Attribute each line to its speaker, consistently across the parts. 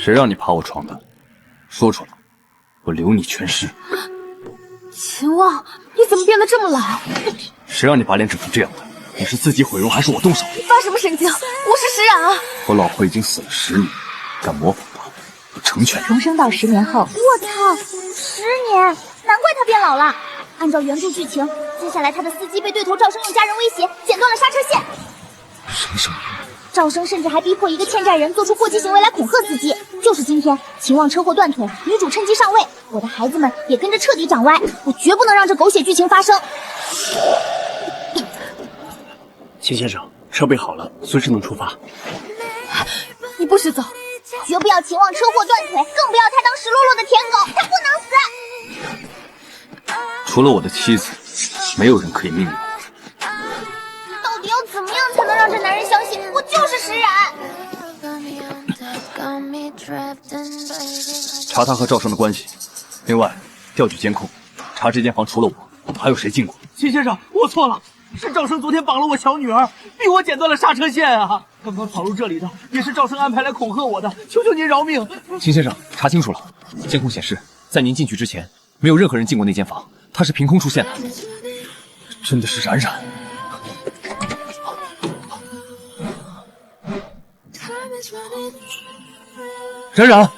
Speaker 1: 谁让你爬我床的？说出来，我留你全尸。
Speaker 2: 秦望，你怎么变得这么老？
Speaker 1: 谁让你把脸整成这样的？你是自己毁容，还是我动手？
Speaker 2: 你发什么神经？我是石冉啊！
Speaker 1: 我老婆已经死了10年，敢模仿她，我成全你。
Speaker 3: 重生到10年后，
Speaker 4: 我操，10年，难怪他变老了。按照原著剧情，接下来他的司机被对头赵生用家人威胁，剪断了刹车线。
Speaker 1: 什么声音？
Speaker 4: 赵生甚至还逼迫一个欠债人做出过激行为来恐吓司机。就是今天，秦望车祸断腿，女主趁机上位，我的孩子们也跟着彻底长歪。我绝不能让这狗血剧情发生。
Speaker 5: 秦先生，车备好了，随时能出发。
Speaker 2: 你不许走！
Speaker 4: 绝不要秦望车祸断腿，更不要他当湿漉漉的舔狗，他不能死。
Speaker 1: 除了我的妻子，没有人可以命令我。
Speaker 4: 到底要怎么样才能让这男人相信我就是石冉？
Speaker 1: 查他和赵生的关系，另外调取监控，查这间房除了我，还有谁进过？
Speaker 5: 秦先生，我错了，是赵生昨天绑了我小女儿，逼我剪断了刹车线啊！刚刚跑入这里的也是赵生安排来恐吓我的，求求您饶命！
Speaker 6: 秦先生，查清楚了，监控显示，在您进去之前，没有任何人进过那间房，他是凭空出现的。
Speaker 1: 真的是冉冉。
Speaker 6: 冉冉，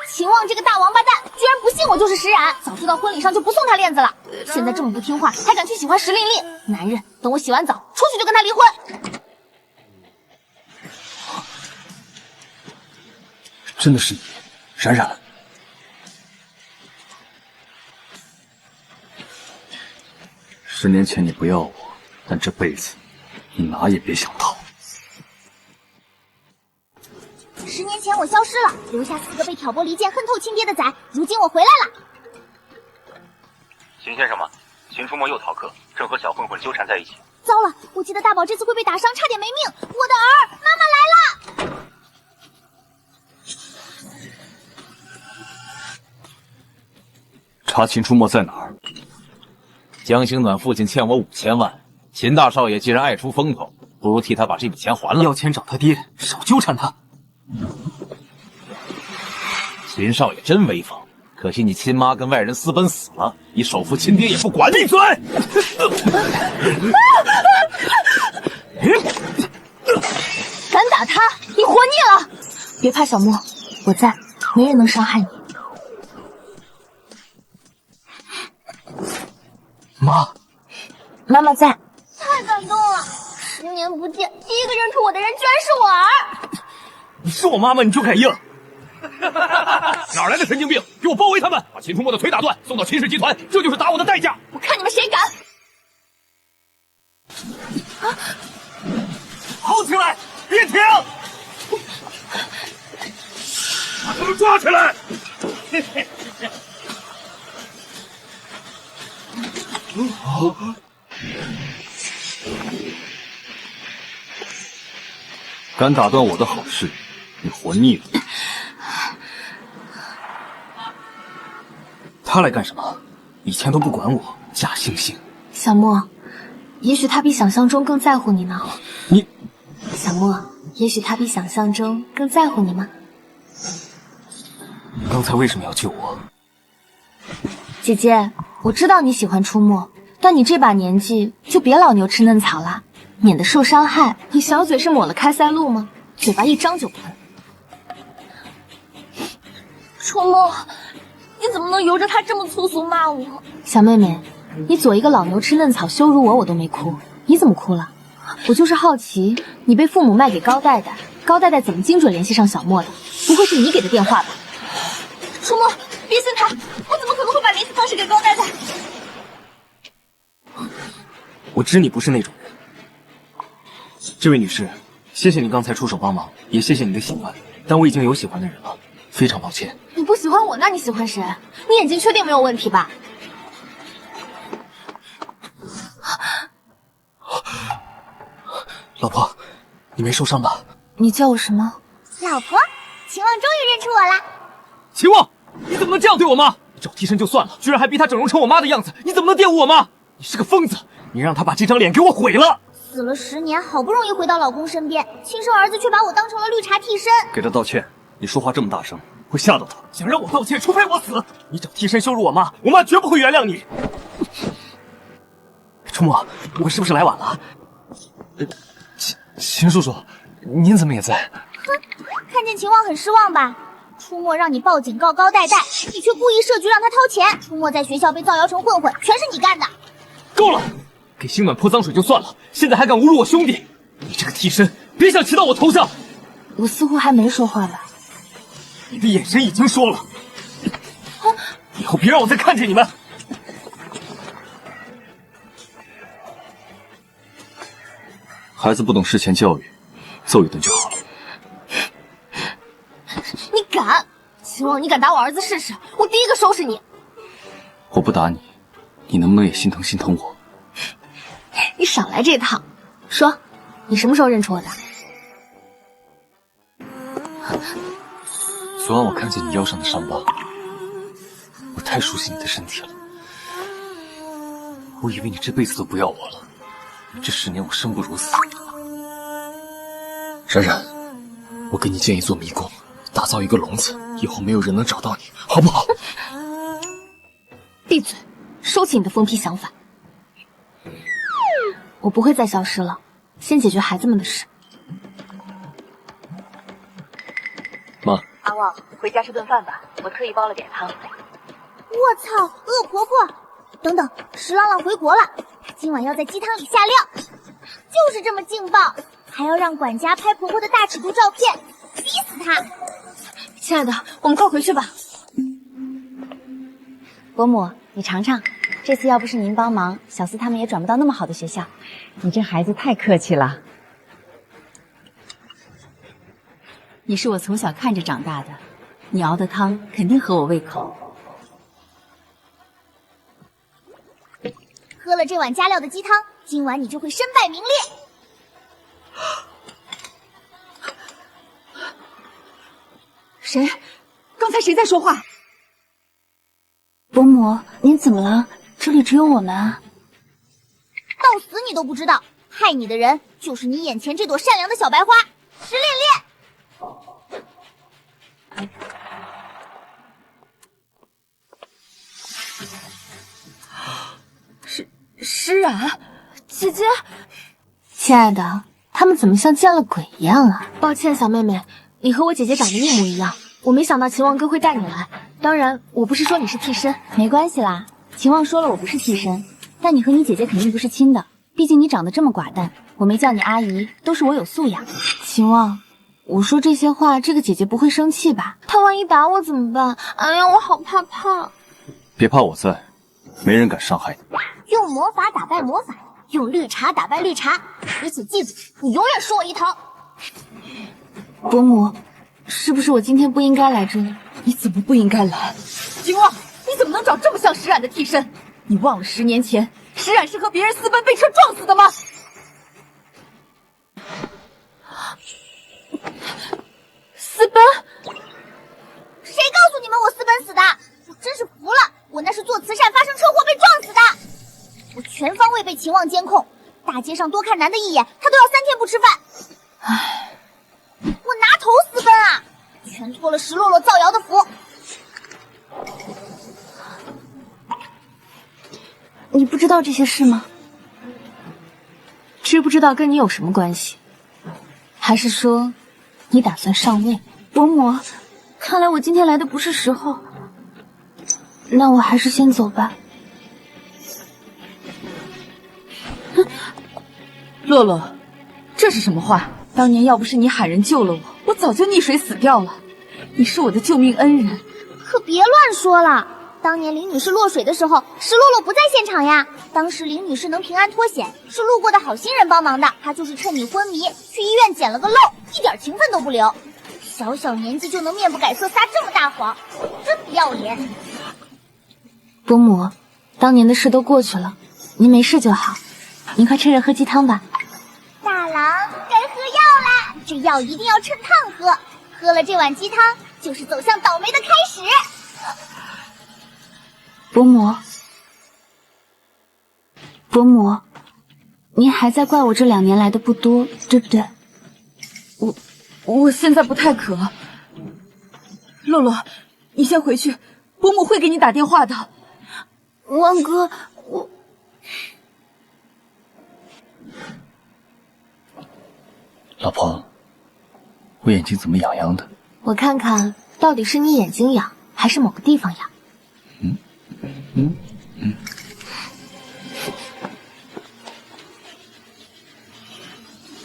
Speaker 4: 秦望这个大王八蛋，居然不信我就是石冉！早知道婚礼上就不送他链子了。现在这么不听话，还敢去喜欢石令令，男人，等我洗完澡出去就跟他离婚。
Speaker 1: 真的是你，冉冉。10年前你不要我，但这辈子你哪也别想逃。
Speaker 4: 10年前我消失了，留下4个被挑拨离间、恨透亲爹的仔。如今我回来了。
Speaker 7: 秦先生吗？秦初墨又逃课，正和小混混纠缠在一起。
Speaker 4: 糟了，我记得大宝这次会被打伤，差点没命。我的儿，妈妈来了！
Speaker 1: 查秦初墨在哪儿？
Speaker 8: 江星暖父亲欠我5000万，秦大少爷既然爱出风头，不如替他把这笔钱还了。
Speaker 5: 要钱找他爹，少纠缠他。
Speaker 8: 秦少爷真威风，可惜你亲妈跟外人私奔死了，你手扶亲爹也不管。闭嘴！
Speaker 2: 敢打他，你活腻了！别怕，小莫，我在，没人能伤害你。
Speaker 5: 妈，
Speaker 2: 妈妈在。
Speaker 4: 太感动了！10年不见，第一个认出我的人居然是我儿。
Speaker 5: 你是我妈妈，你就敢硬？
Speaker 6: 哪来的神经病？给我包围他们，把秦初墨的腿打断，送到秦氏集团，这就是打我的代价。
Speaker 2: 我看你们谁敢！
Speaker 5: 跑起来，别停！
Speaker 6: 把他们抓起来！
Speaker 1: 敢打断我的好事，你活腻了。
Speaker 5: 他来干什么？以前都不管我，假惺惺。
Speaker 2: 小莫，也许他比想象中更在乎你呢。
Speaker 5: 你，
Speaker 2: 小莫，也许他比想象中更在乎你吗？
Speaker 5: 刚才为什么要救我？
Speaker 2: 姐姐，我知道你喜欢出没，但你这把年纪就别老牛吃嫩草了，免得受伤害。你小嘴是抹了开塞露吗？嘴巴一张就喷。
Speaker 4: 出没，你怎么能由着他这么粗俗骂我？
Speaker 2: 小妹妹，你左一个老牛吃嫩草羞辱我都没哭，你怎么哭了？我就是好奇，你被父母卖给高代代，高代代怎么精准联系上小莫的？不会是你给的电话吧？
Speaker 4: 出没，别信他，我怎么可能会把联系方式给高代代？
Speaker 5: 我知你不是那种人。这位女士，谢谢你刚才出手帮忙，也谢谢你的喜欢，但我已经有喜欢的人了，非常抱歉。
Speaker 2: 你不喜欢我，那你喜欢谁？你眼睛确定没有问题吧？
Speaker 5: 老婆，你没受伤吧？
Speaker 2: 你叫我什么？
Speaker 4: 老婆，秦望终于认出我了。
Speaker 5: 秦望，你怎么能这样对我妈？找替身就算了，居然还逼她整容成我妈的样子，你怎么能玷污我妈？你是个疯子！你让她把这张脸给我毁了！
Speaker 4: 死了10年，好不容易回到老公身边，亲生儿子却把我当成了绿茶替身。
Speaker 1: 给他道歉，你说话这么大声，会吓到他。
Speaker 5: 想让我道歉，除非我死。你找替身羞辱我妈，我妈绝不会原谅你。出没，我是不是来晚了？秦叔叔，您怎么也在？
Speaker 4: 看见秦望很失望吧？出没让你报警告高代代，你却故意设局让他掏钱。出没在学校被造谣成混混，全是你干的。
Speaker 5: 够了，给星暖泼脏水就算了，现在还敢侮辱我兄弟！你这个替身，别想骑到我头上！
Speaker 2: 我似乎还没说话吧？
Speaker 5: 你的眼神已经说了。以后别让我再看见你们。
Speaker 1: 孩子不懂事前教育，揍一顿就好了。
Speaker 2: 你敢？秦望，你敢打我儿子试试？我第一个收拾你！
Speaker 1: 我不打你，你能不能也心疼心疼我？
Speaker 2: 你少来这套！说，你什么时候认出我的？
Speaker 1: 昨晚我看见你腰上的伤疤，我太熟悉你的身体了。我以为你这辈子都不要我了，这10年我生不如死。冉冉，我给你建一座迷宫，打造一个笼子，以后没有人能找到你，好不好？
Speaker 2: 闭嘴，收起你的疯批想法。我不会再消失了，先解决孩子们的事。
Speaker 1: 妈，
Speaker 3: 阿旺，回家吃顿饭吧，我特意煲了点汤。
Speaker 4: 我操，恶婆婆！等等，石朗朗回国了，他今晚要在鸡汤里下料，就是这么劲爆，还要让管家拍婆婆的大尺度照片，逼死她！
Speaker 2: 亲爱的，我们快回去吧。
Speaker 3: 伯母，你尝尝，这次要不是您帮忙，小四他们也转不到那么好的学校。你这孩子太客气了。你是我从小看着长大的，你熬的汤肯定合我胃口。
Speaker 4: 喝了这碗加料的鸡汤，今晚你就会身败名裂。
Speaker 3: 谁？刚才谁在说话？伯母，您怎么了？这里只有我们啊。
Speaker 4: 到死你都不知道，害你的人就是你眼前这朵善良的小白花，石恋恋。
Speaker 2: 诗冉，姐姐，亲爱的，他们怎么像见了鬼一样啊？抱歉，小妹妹，你和我姐姐长得一模一样，我没想到秦望哥会带你来。当然，我不是说你是替身，
Speaker 3: 没关系啦。秦望说了我不是替身，但你和你姐姐肯定不是亲的，毕竟你长得这么寡淡，我没叫你阿姨，都是我有素养。
Speaker 2: 秦望，我说这些话，这个姐姐不会生气吧？她万一打我怎么办？哎呀，我好怕怕。
Speaker 1: 别怕我在，没人敢伤害你。
Speaker 4: 用魔法打败魔法，用绿茶打败绿茶，而且记住，你永远输我一头。
Speaker 2: 伯母，是不是我今天不应该来这里？
Speaker 3: 你怎么不应该来？秦望，你怎么能找这么像石冉的替身？你忘了10年前石冉是和别人私奔被车撞死的吗？
Speaker 2: 私奔？
Speaker 4: 谁告诉你们我私奔死的？我真是服了，我那是做慈善发生车祸被撞死的。我全方位被秦望监控，大街上多看男的一眼，他都要3天不吃饭。唉，我拿头私奔啊，全托了石洛洛造谣的福。
Speaker 2: 你不知道这些事吗？知不知道跟你有什么关系？还是说，你打算上位？伯母，看来我今天来的不是时候，那我还是先走吧。
Speaker 3: 洛洛，这是什么话？当年要不是你喊人救了我，我早就溺水死掉了。你是我的救命恩人，
Speaker 4: 可别乱说了。当年林女士落水的时候，石洛洛不在现场呀。当时林女士能平安脱险，是路过的好心人帮忙的。她就是趁你昏迷去医院捡了个漏，一点情分都不留。小小年纪就能面不改色撒这么大谎，真不要脸。
Speaker 2: 伯母，当年的事都过去了，您没事就好。您快趁热喝鸡汤吧。
Speaker 4: 大郎该喝药啦，这药一定要趁烫喝，喝了这碗鸡汤就是走向倒霉的开始。
Speaker 2: 伯母，伯母，您还在怪我这2年来的不多，对不对？
Speaker 3: 我现在不太渴，
Speaker 9: 洛洛，你先回去，伯母会给你打电话的。
Speaker 4: 王哥，
Speaker 1: 老婆，我眼睛怎么痒痒的？
Speaker 2: 我看看到底是你眼睛痒，还是某个地方痒？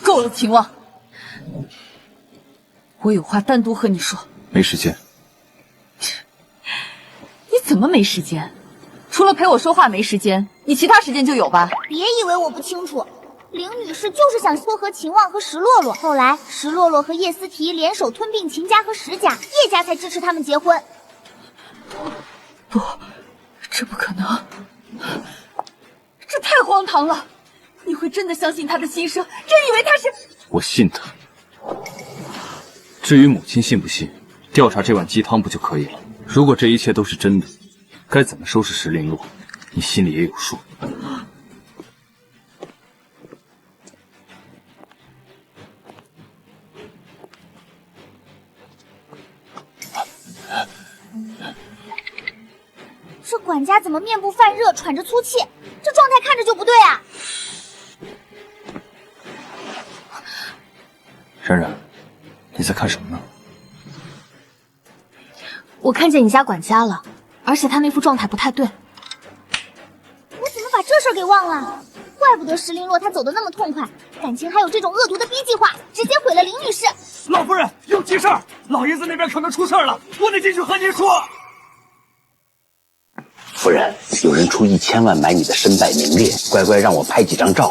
Speaker 9: 够了，秦王，我有话单独和你说。
Speaker 1: 没时间。
Speaker 9: 你怎么没时间？除了陪我说话没时间，你其他时间就有吧？
Speaker 4: 别以为我不清楚，凌女士就是想撮合秦望和石洛洛，后来石洛洛和叶思提联手吞并秦家和石家，叶家才支持他们结婚。
Speaker 9: 不，这不可能，这太荒唐了！你会真的相信他的心声？真以为他是？
Speaker 1: 我信他。至于母亲信不信，调查这碗鸡汤不就可以了？如果这一切都是真的，该怎么收拾石林洛，你心里也有数。
Speaker 4: 这管家怎么面部泛热，喘着粗气？这状态看着就不对啊！
Speaker 1: 冉冉，你在看什么呢？
Speaker 2: 我看见你家管家了，而且他那副状态不太对。
Speaker 4: 我怎么把这事儿给忘了？怪不得石林洛他走得那么痛快，感情还有这种恶毒的逼计划，直接毁了凌女士。
Speaker 6: 老夫人有急事儿，老爷子那边可能出事儿了，我得进去和您说。
Speaker 10: 夫人，有人出1000万买你的身败名裂，乖乖让我拍几张照。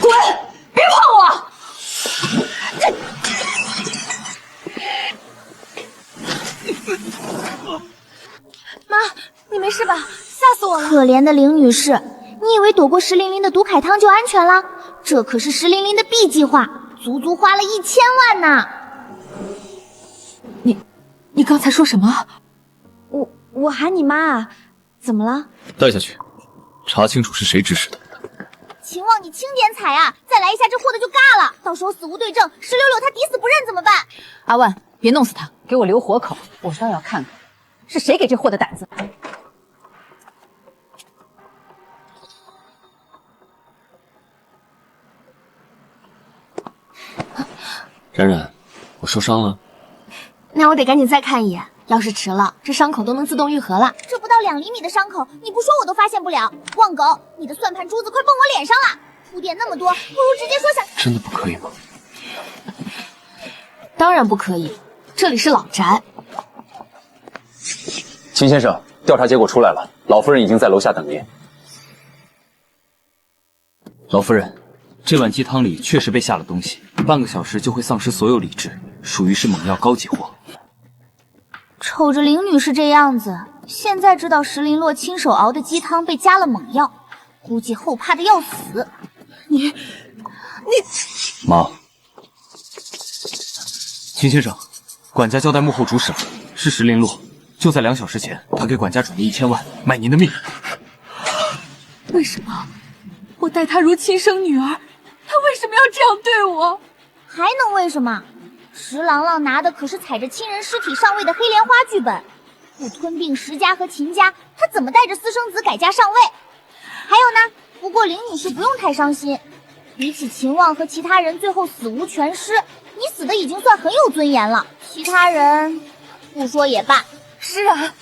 Speaker 9: 滚！别碰我！
Speaker 2: 妈，你没事吧？吓死我了！
Speaker 4: 可怜的凌女士，你以为躲过石琳琳的毒凯汤就安全了？这可是石琳琳的 B 计划，足足花了1000万呢！
Speaker 9: 你刚才说什么？
Speaker 3: 我喊你妈啊，怎么了？
Speaker 1: 带下去，查清楚是谁指使的。
Speaker 4: 秦望，你轻点踩啊！再来一下，这货的就尬了。到时候死无对证，石榴榴他抵死不认怎么办？
Speaker 9: 阿万，别弄死他，给我留活口，我倒要看看是谁给这货的胆子。
Speaker 1: 冉冉，我受伤了。
Speaker 2: 那我得赶紧再看一眼，要是迟了，这伤口都能自动愈合了。
Speaker 4: 这不到2厘米的伤口，你不说我都发现不了。旺狗，你的算盘珠子快蹦我脸上了！铺垫那么多，不如直接说想……
Speaker 1: 真的不可以吗？
Speaker 2: 当然不可以，这里是老宅。
Speaker 10: 秦先生，调查结果出来了，老夫人已经在楼下等您。
Speaker 1: 老夫人，这碗鸡汤里确实被下了东西，半个小时就会丧失所有理智，属于是猛药高级货。
Speaker 4: 瞅着凌女士这样子，现在知道石林洛亲手熬的鸡汤被加了猛药，估计后怕的要死。
Speaker 9: 你，
Speaker 1: 妈，秦先生，管家交代幕后主使了，是石林洛，就在2小时前，他给管家转了1000万，卖您的命。
Speaker 9: 为什么？我待她如亲生女儿，她为什么要这样对我？
Speaker 4: 还能为什么？石郎朗拿的可是踩着亲人尸体上位的黑莲花剧本，不吞并石家和秦家，他怎么带着私生子改嫁上位？还有呢，不过凌女士不用太伤心，比起秦望和其他人最后死无全尸，你死的已经算很有尊严了。其他人不说也罢。
Speaker 9: 是啊，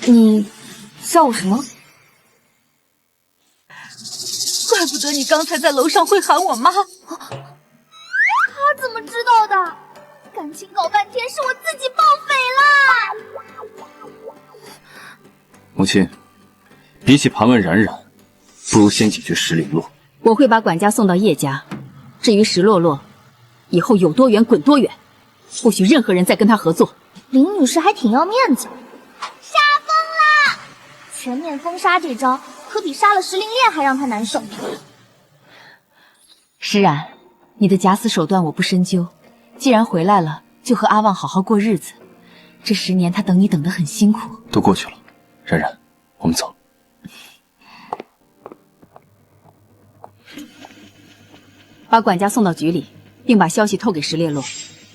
Speaker 2: 你叫我什么？
Speaker 9: 怪不得你刚才在楼上会喊我妈。
Speaker 4: 他怎么知道的？感情搞半天是我自己报匪了。
Speaker 1: 母亲，比起盘问冉冉，不如先解决石林洛。
Speaker 9: 我会把管家送到叶家，至于石洛洛，以后有多远滚多远，不许任何人再跟他合作。
Speaker 4: 凌女士还挺要面子，杀疯了！全面封杀这招，可比杀了石灵烈还让他难受。
Speaker 9: 石冉，你的假死手段我不深究，既然回来了，就和阿旺好好过日子。这10年他等你等得很辛苦。
Speaker 1: 都过去了，冉冉，我们走。
Speaker 9: 把管家送到局里，并把消息透给石烈洛，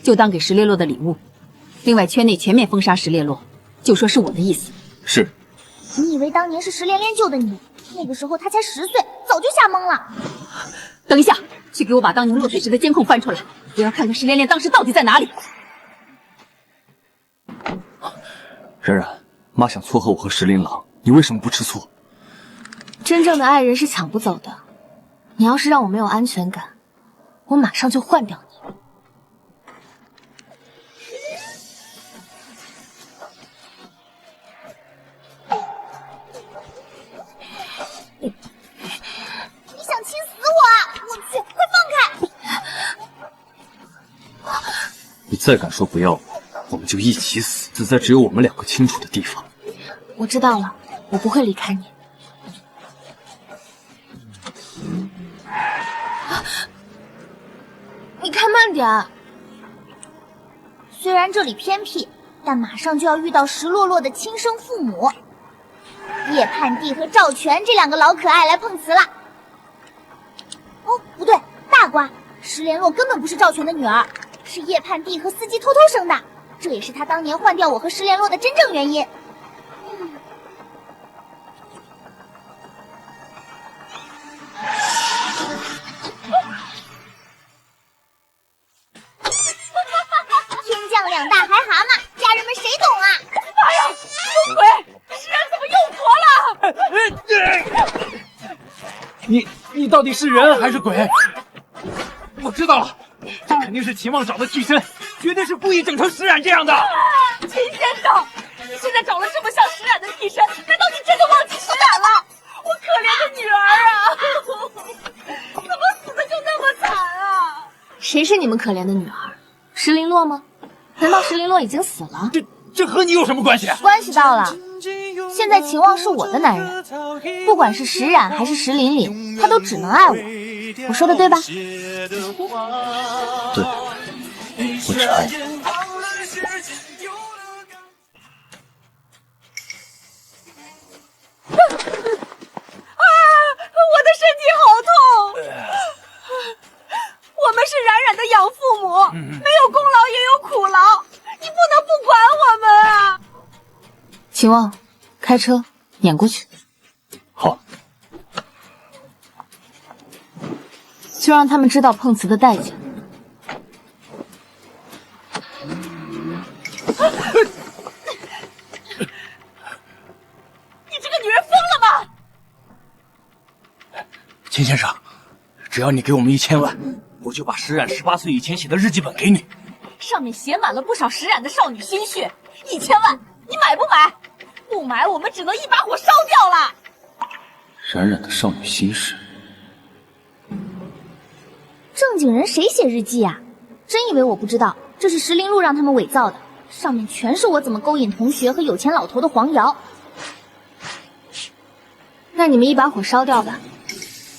Speaker 9: 就当给石烈洛的礼物。另外，圈内全面封杀石烈落，就说是我的意思。
Speaker 1: 是。
Speaker 4: 你以为当年是石连连救的你？那个时候他才10岁，早就吓懵了。
Speaker 9: 等一下，去给我把当年落水时的监控翻出来，我要看看石连连当时到底在哪里。
Speaker 1: 冉冉，妈想撮合我和石琳琅，你为什么不吃醋？
Speaker 2: 真正的爱人是抢不走的。你要是让我没有安全感，我马上就换掉你。
Speaker 4: 你想亲死我啊！我去，快放开！
Speaker 1: 你再敢说不要我们就一起死，死在只有我们2个清楚的地方。
Speaker 2: 我知道了，我不会离开你。你开慢点。
Speaker 4: 虽然这里偏僻，但马上就要遇到石洛洛的亲生父母叶盼帝和赵全这2个老可爱来碰瓷了。哦，不对，大瓜，石连络根本不是赵全的女儿，是叶盼帝和司机偷偷生的，这也是他当年换掉我和石连络的真正原因。天降2大海蛤蟆，家人们谁懂啊？
Speaker 9: 妈呀！有鬼！石人怎么又活了？
Speaker 5: 你到底是人还是鬼？我知道了，这肯定是秦望找的替身，绝对是故意整成石冉这样的。
Speaker 9: 秦先生，你现在找了这么像石冉的替身，难道你真的忘记石冉了？我可怜的女儿啊，怎么死的就那么惨啊？
Speaker 2: 谁是你们可怜的女儿？石林洛吗？难道石林洛已经死了？
Speaker 5: 这和你有什么关系？
Speaker 2: 关系到了。现在秦望是我的男人，不管是石冉还是石琳琳，他都只能爱我。我说的对吧？
Speaker 1: 对，我只爱你。
Speaker 9: 我的身体好痛！我们是冉冉的养父母，没有功劳也有苦劳，你不能不管我们啊！
Speaker 2: 秦望，开车撵过去。
Speaker 1: 好，
Speaker 2: 就让他们知道碰瓷的代价。
Speaker 9: 你这个女人疯了吗？
Speaker 5: 秦先生，只要你给我们1000万，我就把石冉18岁以前写的日记本给你。
Speaker 9: 上面写满了不少石冉的少女心血，1000万，你买不买？不买，我们只能一把火烧掉了。
Speaker 1: 冉冉的少女心事，
Speaker 4: 正经人谁写日记啊？真以为我不知道？这是石林路让他们伪造的，上面全是我怎么勾引同学和有钱老头的黄谣。
Speaker 2: 那你们一把火烧掉吧，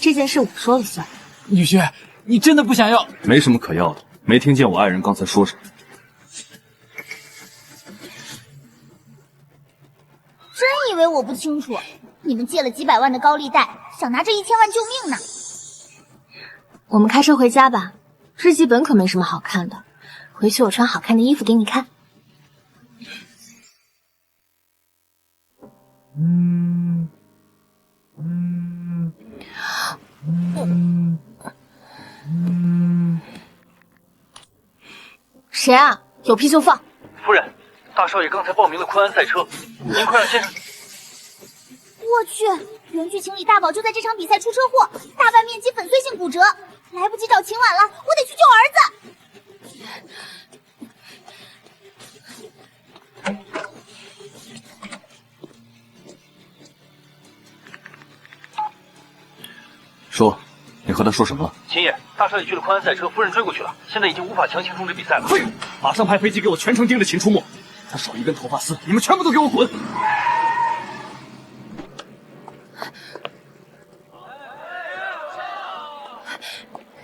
Speaker 2: 这件事我说了算。
Speaker 5: 女婿，你真的不想要？
Speaker 1: 没什么可要的，没听见我爱人刚才说什么？
Speaker 4: 真以为我不清楚？你们借了几百万的高利贷，想拿这1000万救命呢？
Speaker 2: 我们开车回家吧，日记本可没什么好看的，回去我穿好看的衣服给你看。谁啊？有屁就放！
Speaker 7: 夫人，大少爷刚才报名了昆安赛车，您快让先生。
Speaker 4: 我去，原剧情里大宝就在这场比赛出车祸，大半面积粉碎性骨折，来不及找秦婉了，我得去救儿子。
Speaker 1: 说，你和他说什么了？
Speaker 7: 秦爷，大少爷去了昆安赛车，夫人追过去了，现在已经无法强行终止比赛了。
Speaker 6: 废物！马上派飞机给我全程盯着秦出没，他少一根头发丝，你们全部都给我滚！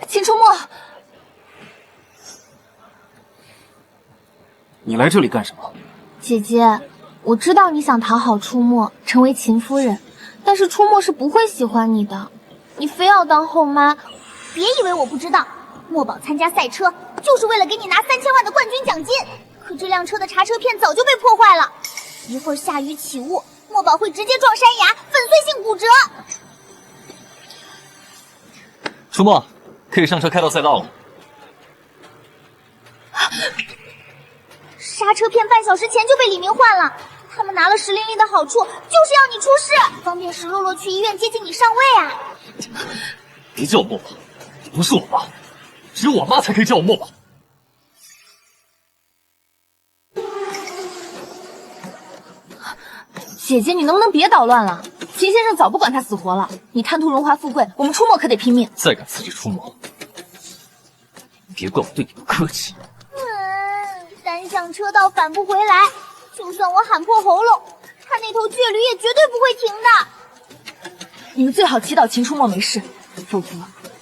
Speaker 9: 秦出没，
Speaker 5: 你来这里干什么？
Speaker 2: 姐姐，我知道你想讨好出没，成为秦夫人，但是出没是不会喜欢你的，你非要当后妈。
Speaker 4: 别以为我不知道，墨宝参加赛车就是为了给你拿3000万的冠军奖金，可这辆车的刹车片早就被破坏了，一会儿下雨起雾，墨宝会直接撞山崖，粉碎性骨折。
Speaker 1: 出没，可以上车开到赛道了。
Speaker 4: 刹车片半小时前就被李明换了，他们拿了石玲玲的好处，就是要你出事，方便石洛洛去医院接近你上位啊！
Speaker 6: 别叫我墨宝，你不是我妈，只有我妈才可以叫我墨宝。
Speaker 2: 姐姐，你能不能别捣乱了？秦先生早不管他死活了。你贪图荣华富贵，我们出没可得拼命。
Speaker 6: 再敢刺激出没，别怪我对你不客气。
Speaker 4: 单向车道返不回来，就算我喊破喉咙，他那头倔驴也绝对不会停的。
Speaker 2: 你们最好祈祷秦出没没事，否则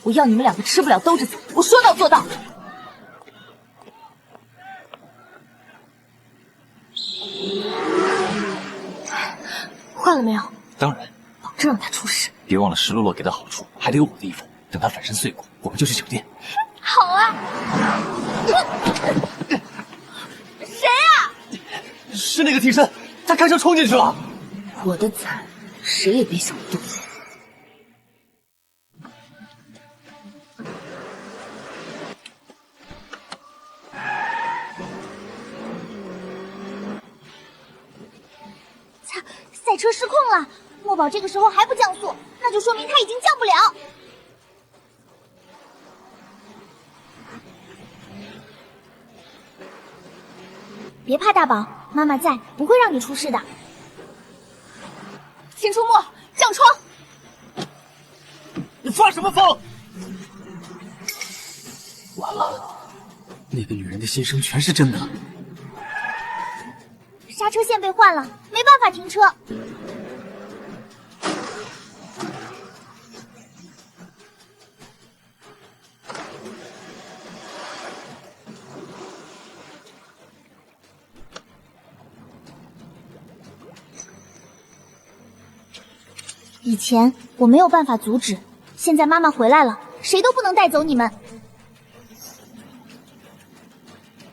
Speaker 2: 我要你们两个吃不了兜着走。我说到做到。换了没有？
Speaker 6: 当然，
Speaker 2: 保证让他出事。
Speaker 6: 别忘了石洛洛给的好处，还得有我的衣服。等他粉身碎骨，我们就去酒店。
Speaker 4: 好啊。谁啊？
Speaker 6: 是那个替身，他开车冲进去了。
Speaker 2: 我的惨，谁也别想动。
Speaker 4: 赛车失控了，墨宝这个时候还不降速，那就说明他已经降不了。别怕，大宝，妈妈在，不会让你出事的。
Speaker 2: 秦出没，降窗！
Speaker 6: 你发什么疯？完了，那个女人的心声全是真的。
Speaker 4: 刹车线被换了，没办法停车。以前我没有办法阻止，现在妈妈回来了，谁都不能带走你们。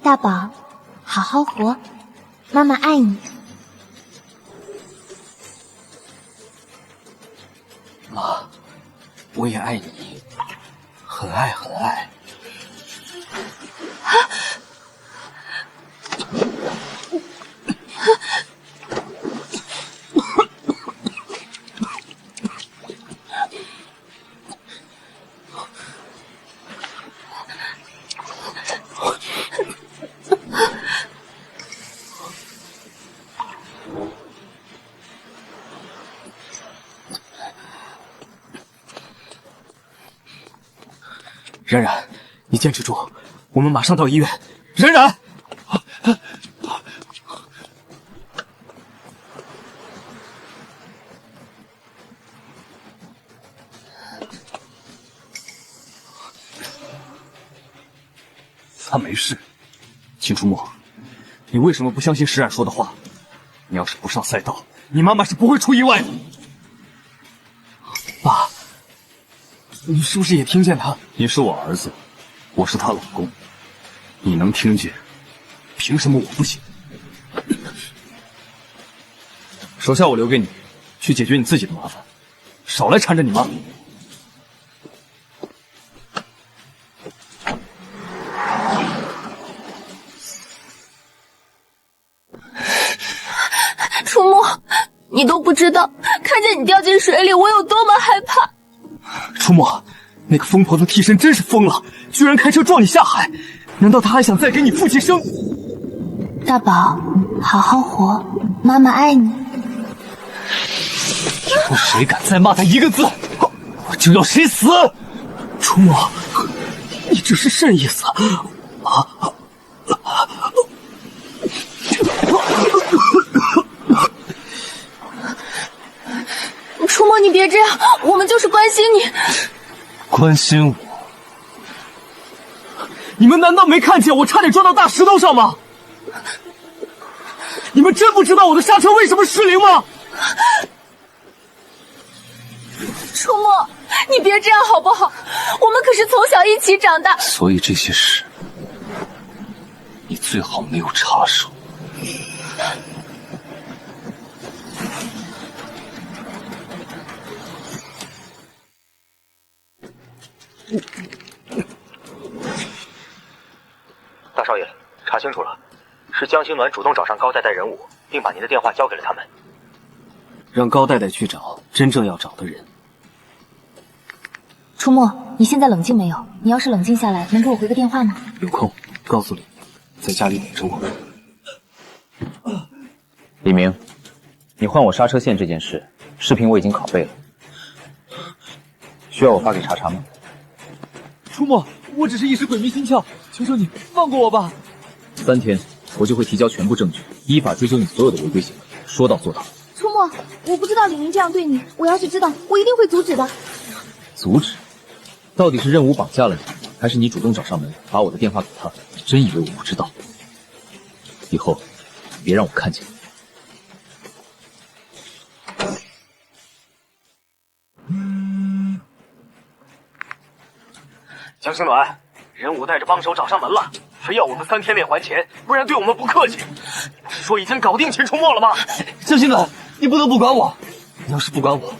Speaker 4: 大宝，好好活，妈妈爱你。
Speaker 6: 妈，我也爱你，很爱很爱。冉冉，你坚持住，我们马上到医院。冉冉，他没事。秦出没，你为什么不相信石冉说的话？你要是不上赛道，你妈妈是不会出意外的。爸，你是不是也听见他？
Speaker 1: 你是我儿子，我是他老公，你能听见，凭什么我不行？手下我留给你，去解决你自己的麻烦，少来缠着你妈。
Speaker 9: 出没，你都不知道，看见你掉进水里，我有多么害怕。
Speaker 6: 出没，那个疯婆子替身真是疯了，居然开车撞你下海，难道他还想再给你父亲生？
Speaker 3: 大宝，好好活，妈妈爱你。
Speaker 6: 以后谁敢再骂他一个字，我就要谁死！出没，你这是甚意思？
Speaker 9: 出没，你别这样，我们就是关心你。
Speaker 6: 关心我？你们难道没看见我差点撞到大石头上吗？你们真不知道我的刹车为什么失灵吗？
Speaker 9: 出没，你别这样好不好？我们可是从小一起长大。
Speaker 6: 所以这些事你最好没有插手。
Speaker 7: 大少爷，查清楚了，是江心暖主动找上高代代人物，并把您的电话交给了他们。
Speaker 5: 让高代代去找真正要找的人。
Speaker 2: 初墨，你现在冷静没有？你要是冷静下来，能给我回个电话吗？
Speaker 5: 有空告诉你，在家里等着我。
Speaker 10: 李明，你换我刹车线这件事，视频我已经拷贝了，需要我发给查查吗？
Speaker 5: 初墨，我只是一时鬼迷心窍，求求你放过我吧。
Speaker 8: 3天，我就会提交全部证据，依法追究你所有的违规行为，说到做到。
Speaker 2: 初墨，我不知道李明这样对你，我要是知道，我一定会阻止的。
Speaker 8: 阻止？到底是任务绑架了你，还是你主动找上门，把我的电话给他？你真以为我不知道？以后别让我看见你。
Speaker 5: 江心暖，任务带着帮手找上门了，非要我们3天内还钱，不然对我们不客气。你不是说已经搞定秦初墨了吗？江心暖，你不能不管我。你要是不管我，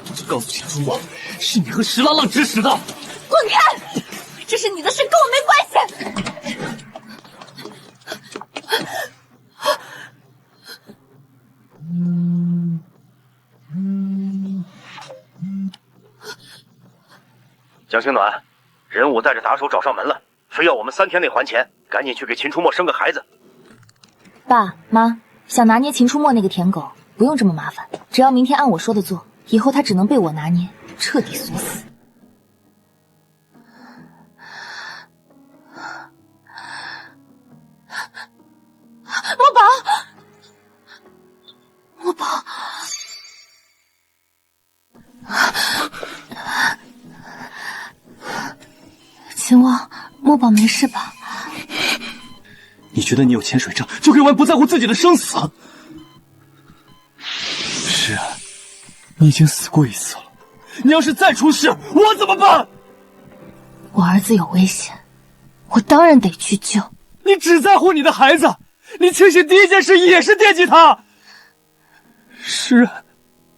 Speaker 5: 我就告诉秦初墨，是你和石郎朗指使的。
Speaker 9: 滚开！这是你的事，跟我没关系。
Speaker 7: 江心暖，任务带着打手找上门了，非要我们3天内还钱，赶紧去给秦初墨生个孩子。
Speaker 2: 爸妈，想拿捏秦初墨那个舔狗，不用这么麻烦，只要明天按我说的做，以后他只能被我拿捏，彻底锁死。
Speaker 9: 墨宝，
Speaker 2: 墨宝，秦王，墨宝没事吧？
Speaker 6: 你觉得你有潜水证就可以玩不在乎自己的生死？是啊，你已经死过一次了，你要是再出事，我怎么办？
Speaker 2: 我儿子有危险，我当然得去救。
Speaker 6: 你只在乎你的孩子，你清醒第一件事也是惦记他。是啊，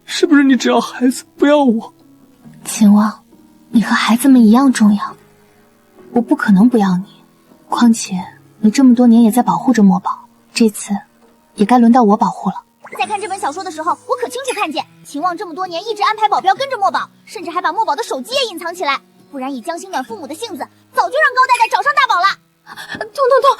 Speaker 6: 是不是你只要孩子不要我？
Speaker 2: 秦王，你和孩子们一样重要，我不可能不要你。况且你这么多年也在保护着墨宝，这次也该轮到我保护了。
Speaker 4: 在看这本小说的时候，我可清楚看见秦望这么多年一直安排保镖跟着墨宝，甚至还把墨宝的手机也隐藏起来，不然以江心暖父母的性子，早就让高代代找上大宝了。
Speaker 9: 痛！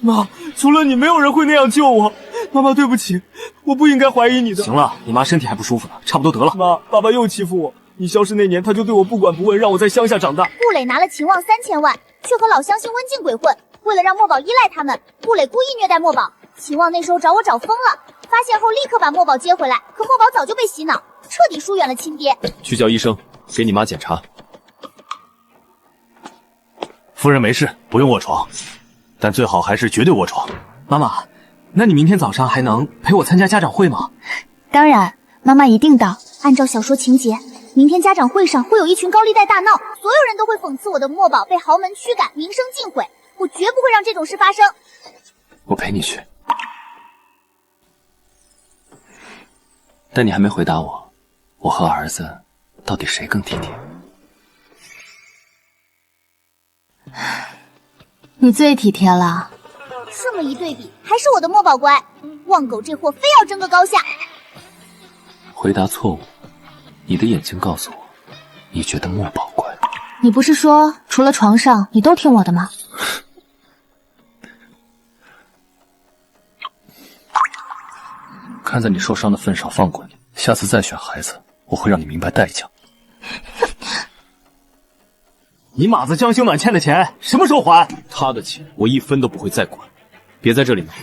Speaker 6: 妈，除了你，没有人会那样救我。妈妈，对不起，我不应该怀疑你的。
Speaker 5: 行了，你妈身体还不舒服呢，差不多得了。
Speaker 6: 妈，爸爸又欺负我。你消失那年，他就对我不管不问，让我在乡下长大。
Speaker 4: 顾磊拿了秦望3000万，却和老乡亲温靖鬼混，为了让墨宝依赖他们，顾磊故意虐待墨宝。秦望那时候找我找疯了，发现后立刻把墨宝接回来，可墨宝早就被洗脑，彻底疏远了亲爹。
Speaker 1: 去叫医生给你妈检查。夫人没事，不用卧床，但最好还是绝对卧床。
Speaker 5: 妈妈，那你明天早上还能陪我参加家长会吗？
Speaker 2: 当然，妈妈一定到。
Speaker 4: 按照小说情节，明天家长会上会有一群高利贷大闹，所有人都会讽刺我的墨宝被豪门驱赶，名声尽毁，我绝不会让这种事发生。
Speaker 6: 我陪你去。但你还没回答我，我和儿子到底谁更体贴？
Speaker 2: 你最体贴了。
Speaker 4: 这么一对比，还是我的墨宝乖。旺狗这货非要争个高下。
Speaker 6: 回答错误，你的眼睛告诉我，你觉得墨宝乖。
Speaker 2: 你不是说除了床上你都听我的吗？
Speaker 6: 看在你受伤的份上放过你，下次再选孩子，我会让你明白代价。
Speaker 5: 你马子江心暖欠的钱什么时候还？
Speaker 1: 他的钱我一分都不会再管。别在这里闹，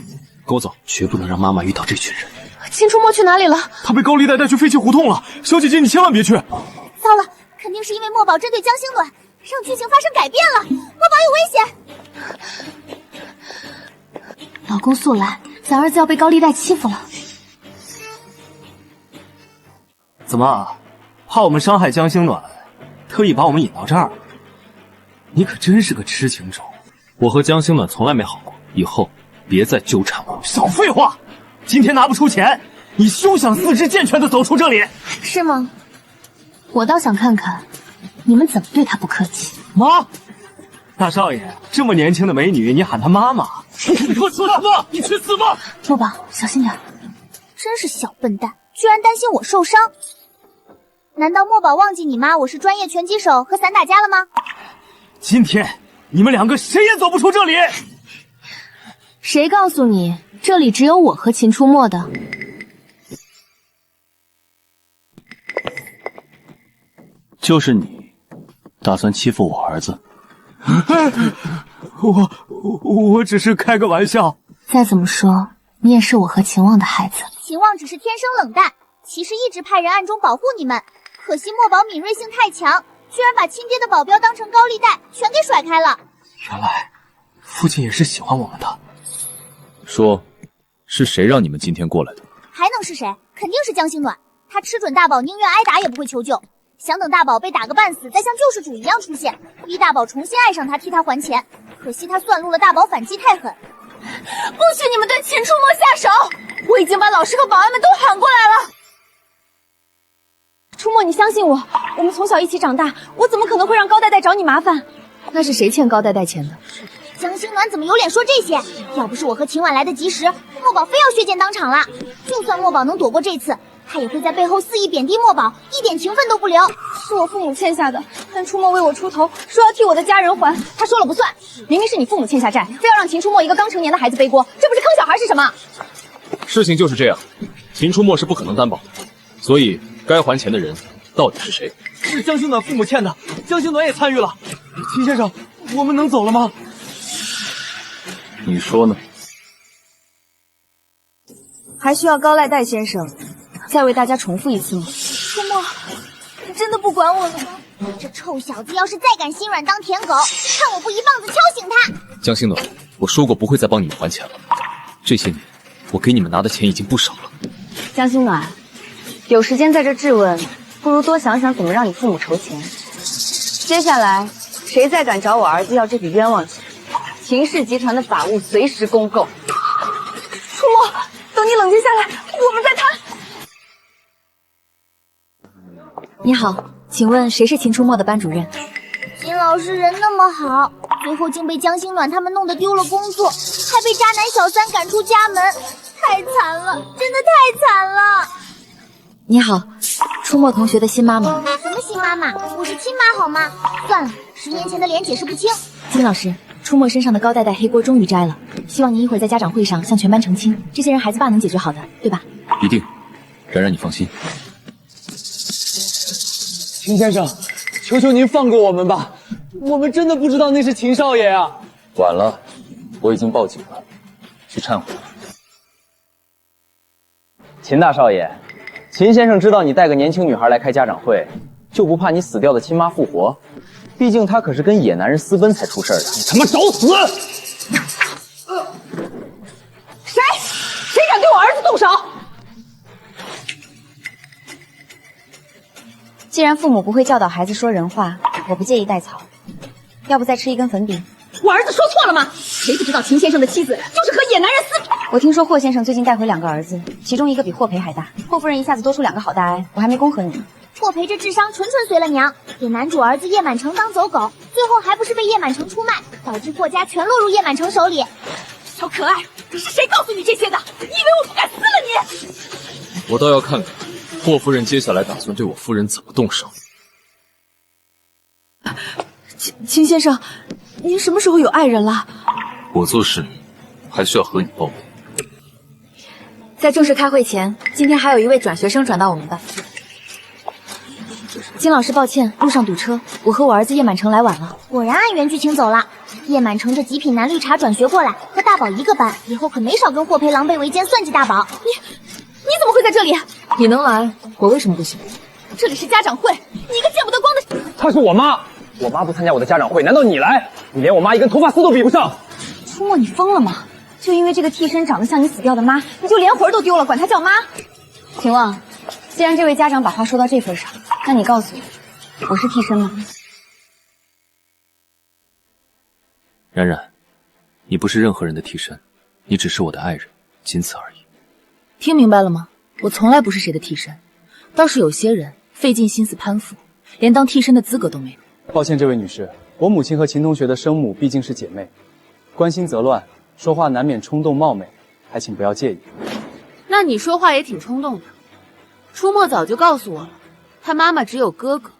Speaker 1: 跟我走。
Speaker 6: 绝不能让妈妈遇到这群人。
Speaker 2: 秦初墨去哪里了？
Speaker 6: 他被高利贷带去废弃胡同了。小姐姐，你千万别去。
Speaker 4: 糟了，肯定是因为墨宝针对江心暖，让剧情发生改变了。墨宝有危险。
Speaker 2: 老公速来，咱儿子要被高利贷欺负了。
Speaker 5: 怎么，怕我们伤害江心暖，特意把我们引到这儿？你可真是个痴情种。
Speaker 6: 我和江星暖从来没好过，以后别再纠缠我。
Speaker 5: 少废话！今天拿不出钱，你休想四肢健全的走出这里。
Speaker 2: 是吗？我倒想看看你们怎么对她不客气。
Speaker 5: 妈，大少爷，这么年轻的美女，你喊她妈妈？你给我说什么？你去死吧！
Speaker 2: 莫宝，小心点。
Speaker 4: 真是小笨蛋，居然担心我受伤。难道墨宝忘记你妈我是专业拳击手和散打家了吗？
Speaker 5: 今天你们两个谁也走不出这里。
Speaker 2: 谁告诉你这里只有我和秦出没的？
Speaker 6: 就是你，打算欺负我儿子？
Speaker 5: 我只是开个玩笑。
Speaker 2: 再怎么说，你也是我和秦望的孩子。
Speaker 4: 秦望只是天生冷淡，其实一直派人暗中保护你们。可惜墨宝敏锐性太强，居然把亲爹的保镖当成高利贷，全给甩开了。
Speaker 5: 原来父亲也是喜欢我们的。
Speaker 8: 说，是谁让你们今天过来的？
Speaker 4: 还能是谁？肯定是江星暖。他吃准大宝宁愿挨打也不会求救，想等大宝被打个半死，再像救世主一样出现，逼大宝重新爱上他，替他还钱。可惜他算路了大宝反击太狠。
Speaker 9: 不许你们对秦出没下手！我已经把老师和保安们都喊过来了。出没，你相信我，我们从小一起长大，我怎么可能会让高代代找你麻烦？
Speaker 2: 那是谁欠高代代钱的？
Speaker 4: 江星暖怎么有脸说这些？要不是我和秦婉来得及时，墨宝非要血溅当场了。就算墨宝能躲过这次，他也会在背后肆意贬低墨宝，一点情分都不留。
Speaker 9: 是我父母欠下的，但出没为我出头，说要替我的家人还，他说了不算。明明是你父母欠下债，非要让秦出没一个刚成年的孩子背锅，这不是坑小孩是什么？
Speaker 8: 事情就是这样，秦出没是不可能担保的，所以该还钱的人到底是谁？
Speaker 5: 是江星暖父母欠的，江星暖也参与了。秦先生，我们能走了吗？
Speaker 8: 你说呢？
Speaker 9: 还需要高赖代先生再为大家重复一次吗？
Speaker 4: 出没，你真的不管我了吗？这臭小子要是再敢心软当舔狗，看我不一棒子敲醒他！
Speaker 8: 江星暖，我说过不会再帮你们还钱了。这些年，我给你们拿的钱已经不少了。
Speaker 3: 江心暖，有时间在这质问，不如多想想怎么让你父母筹钱。接下来，谁再敢找我儿子要这笔冤枉钱，秦氏集团的法务随时公购。
Speaker 9: 出没，等你冷静下来，我们再谈。
Speaker 2: 你好，请问谁是秦出没的班主任？
Speaker 4: 秦老师人那么好，最后竟被江星暖他们弄得丢了工作，还被渣男小三赶出家门，太惨了，真的太惨了。
Speaker 2: 你好，出没同学的新妈妈。
Speaker 4: 什么新妈妈？我是亲妈好吗？算了，10年前的脸解释不清。
Speaker 2: 金老师，出没身上的高代代黑锅终于摘了，希望您一会儿在家长会上向全班澄清，这些人孩子爸能解决好的，对吧？
Speaker 8: 一定，冉冉你放心。
Speaker 5: 秦先生，求求您放过我们吧，我们真的不知道那是秦少爷啊。
Speaker 8: 晚了，我已经报警了，去忏悔。
Speaker 10: 秦大少爷，秦先生知道你带个年轻女孩来开家长会，就不怕你死掉的亲妈复活？毕竟他可是跟野男人私奔才出事的。你
Speaker 5: 他妈找死！
Speaker 9: 谁敢对我儿子动手？
Speaker 3: 既然父母不会教导孩子说人话，我不介意代草。要不再吃一根粉饼？
Speaker 9: 我儿子说错了吗？谁不知道秦先生的妻子就是和野男人私？
Speaker 3: 我听说霍先生最近带回2个儿子，其中一个比霍培还大。霍夫人一下子多出2个好大哀，我还没恭贺你呢。
Speaker 4: 霍培这智商纯纯随了娘，给男主儿子叶满城当走狗，最后还不是被叶满城出卖，导致霍家全落入叶满城手里。
Speaker 9: 小可爱，是谁告诉你这些的？你以为我不敢撕了你？
Speaker 8: 我倒要看看霍夫人接下来打算对我夫人怎么动手。
Speaker 9: 秦先生，您什么时候有爱人了？
Speaker 8: 我做事还需要和你报备。
Speaker 2: 在正式开会前，今天还有一位转学生转到我们班。金老师，抱歉，路上堵车，我和我儿子叶满城来晚了。
Speaker 4: 果然按原剧情走了，叶满城这极品男绿茶转学过来，和大宝一个班，以后可没少跟霍培狼狈为奸，算计大宝。
Speaker 9: 你怎么会在这里？
Speaker 2: 你能来，我为什么不行？
Speaker 9: 这里是家长会，你一个见不得光的。
Speaker 10: 她是我妈，我妈不参加我的家长会，难道你来？你连我妈一根头发丝都比不上。
Speaker 3: 出没，你疯了吗？就因为这个替身长得像你死掉的妈，你就连魂都丢了，管她叫妈？秦望，既然这位家长把话说到这份上，那你告诉我，我是替身吗？
Speaker 8: 冉冉，
Speaker 1: 你不是任何人的替身，你只是我的爱人，仅此而已。
Speaker 2: 听明白了吗？我从来不是谁的替身，倒是有些人费尽心思攀附，连当替身的资格都没有。
Speaker 11: 抱歉，这位女士，我母亲和秦同学的生母毕竟是姐妹，关心则乱，说话难免冲动冒昧，还请不要介意。
Speaker 2: 那你说话也挺冲动的。出没早就告诉我了，他妈妈只有哥哥，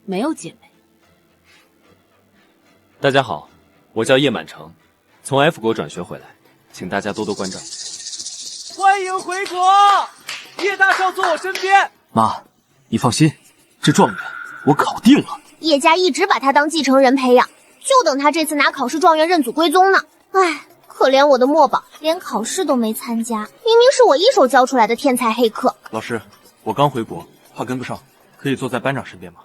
Speaker 2: 没有姐妹。
Speaker 12: 大家好，我叫叶满城，从 F 国转学回来，请大家多多关照。
Speaker 5: 欢迎回国，叶大少坐我身边。
Speaker 1: 妈，你放心，这状元我考定了。
Speaker 4: 叶家一直把他当继承人培养，就等他这次拿考试状元认祖归宗呢。唉，可怜我的墨宝，连考试都没参加，明明是我一手教出来的天才黑客。
Speaker 5: 老师，我刚回国，怕跟不上，可以坐在班长身边吗？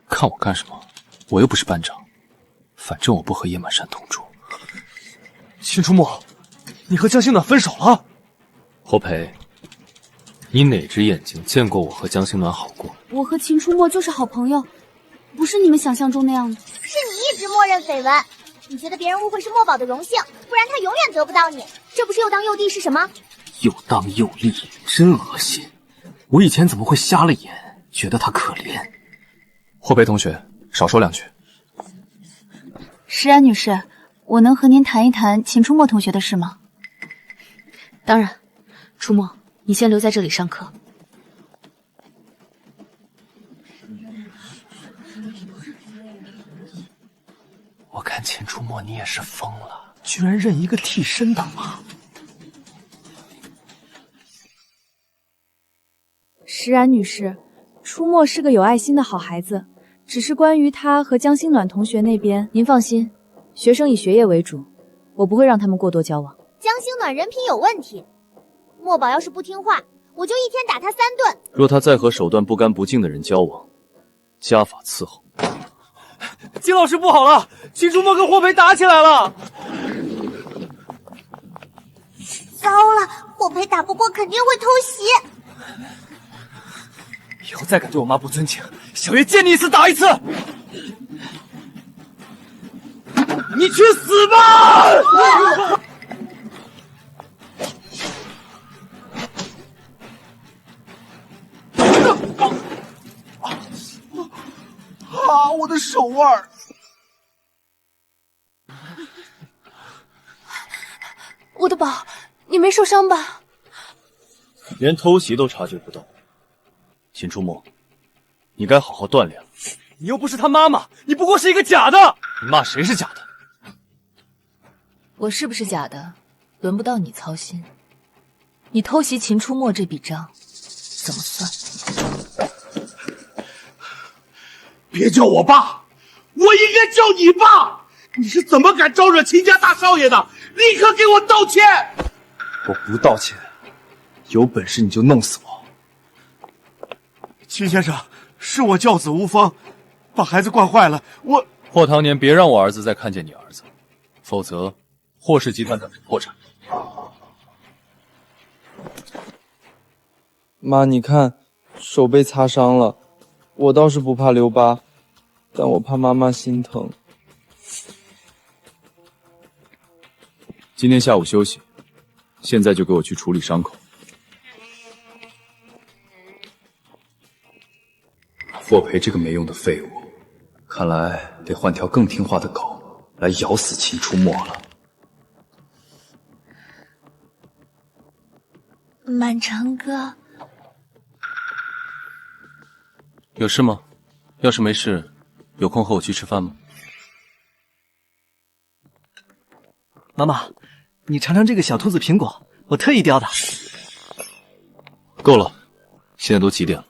Speaker 1: 看我干什么？我又不是班长，反正我不和叶满山同住。
Speaker 5: 秦初墨，你和江心暖分手了？
Speaker 1: 霍培，你哪只眼睛见过我和江心暖好过？
Speaker 2: 我和秦初墨就是好朋友，不是你们想象中那样的。
Speaker 4: 是你一直默认绯闻，你觉得别人误会是墨宝的荣幸，不然他永远得不到你。这不是又当又弟是什么？
Speaker 1: 又当又立，真恶心！我以前怎么会瞎了眼，觉得他可怜？霍培同学，少说两句。
Speaker 2: 石安女士，我能和您谈一谈秦初墨同学的事吗？当然，初墨，你先留在这里上课。
Speaker 5: 我看秦初墨你也是疯了，居然认一个替身当妈。
Speaker 13: 石然女士，初墨是个有爱心的好孩子，只是关于他和江心暖同学那边，
Speaker 2: 您放心，学生以学业为主，我不会让他们过多交往。
Speaker 4: 江心暖人品有问题，墨宝要是不听话，我就一天打他3顿。
Speaker 1: 若他再和手段不干不净的人交往，家法伺候。
Speaker 5: 金老师不好了，秦初墨跟霍培打起来了。
Speaker 4: 糟了，霍培打不过肯定会偷袭。
Speaker 5: 以后再敢对我妈不尊敬，小爷见你一次打一次。你去死吧！啊！我的手腕！
Speaker 2: 我的宝，你没受伤吧？
Speaker 1: 连偷袭都察觉不到。秦初墨，你该好好锻炼了。
Speaker 5: 你又不是他妈妈，你不过是一个假的。
Speaker 1: 你骂谁是假的？
Speaker 2: 我是不是假的，轮不到你操心。你偷袭秦初墨这笔账，怎么算？
Speaker 14: 别叫我爸，我应该叫你爸！你是怎么敢招惹秦家大少爷的？立刻给我道歉！
Speaker 6: 我不道歉，有本事你就弄死我！
Speaker 14: 秦先生，是我教子无方，把孩子惯坏了。
Speaker 1: 霍唐年，别让我儿子再看见你儿子，否则霍氏集团等着破产。
Speaker 11: 妈，你看，手被擦伤了，我倒是不怕留疤，但我怕妈妈心疼。
Speaker 1: 今天下午休息，现在就给我去处理伤口。霍培这个没用的废物，看来得换条更听话的狗来咬死秦初墨了。
Speaker 2: 满城哥，
Speaker 1: 有事吗？要是没事，有空和我去吃饭吗？
Speaker 5: 妈妈，你尝尝这个小兔子苹果，我特意雕的。
Speaker 1: 够了，现在都几点了？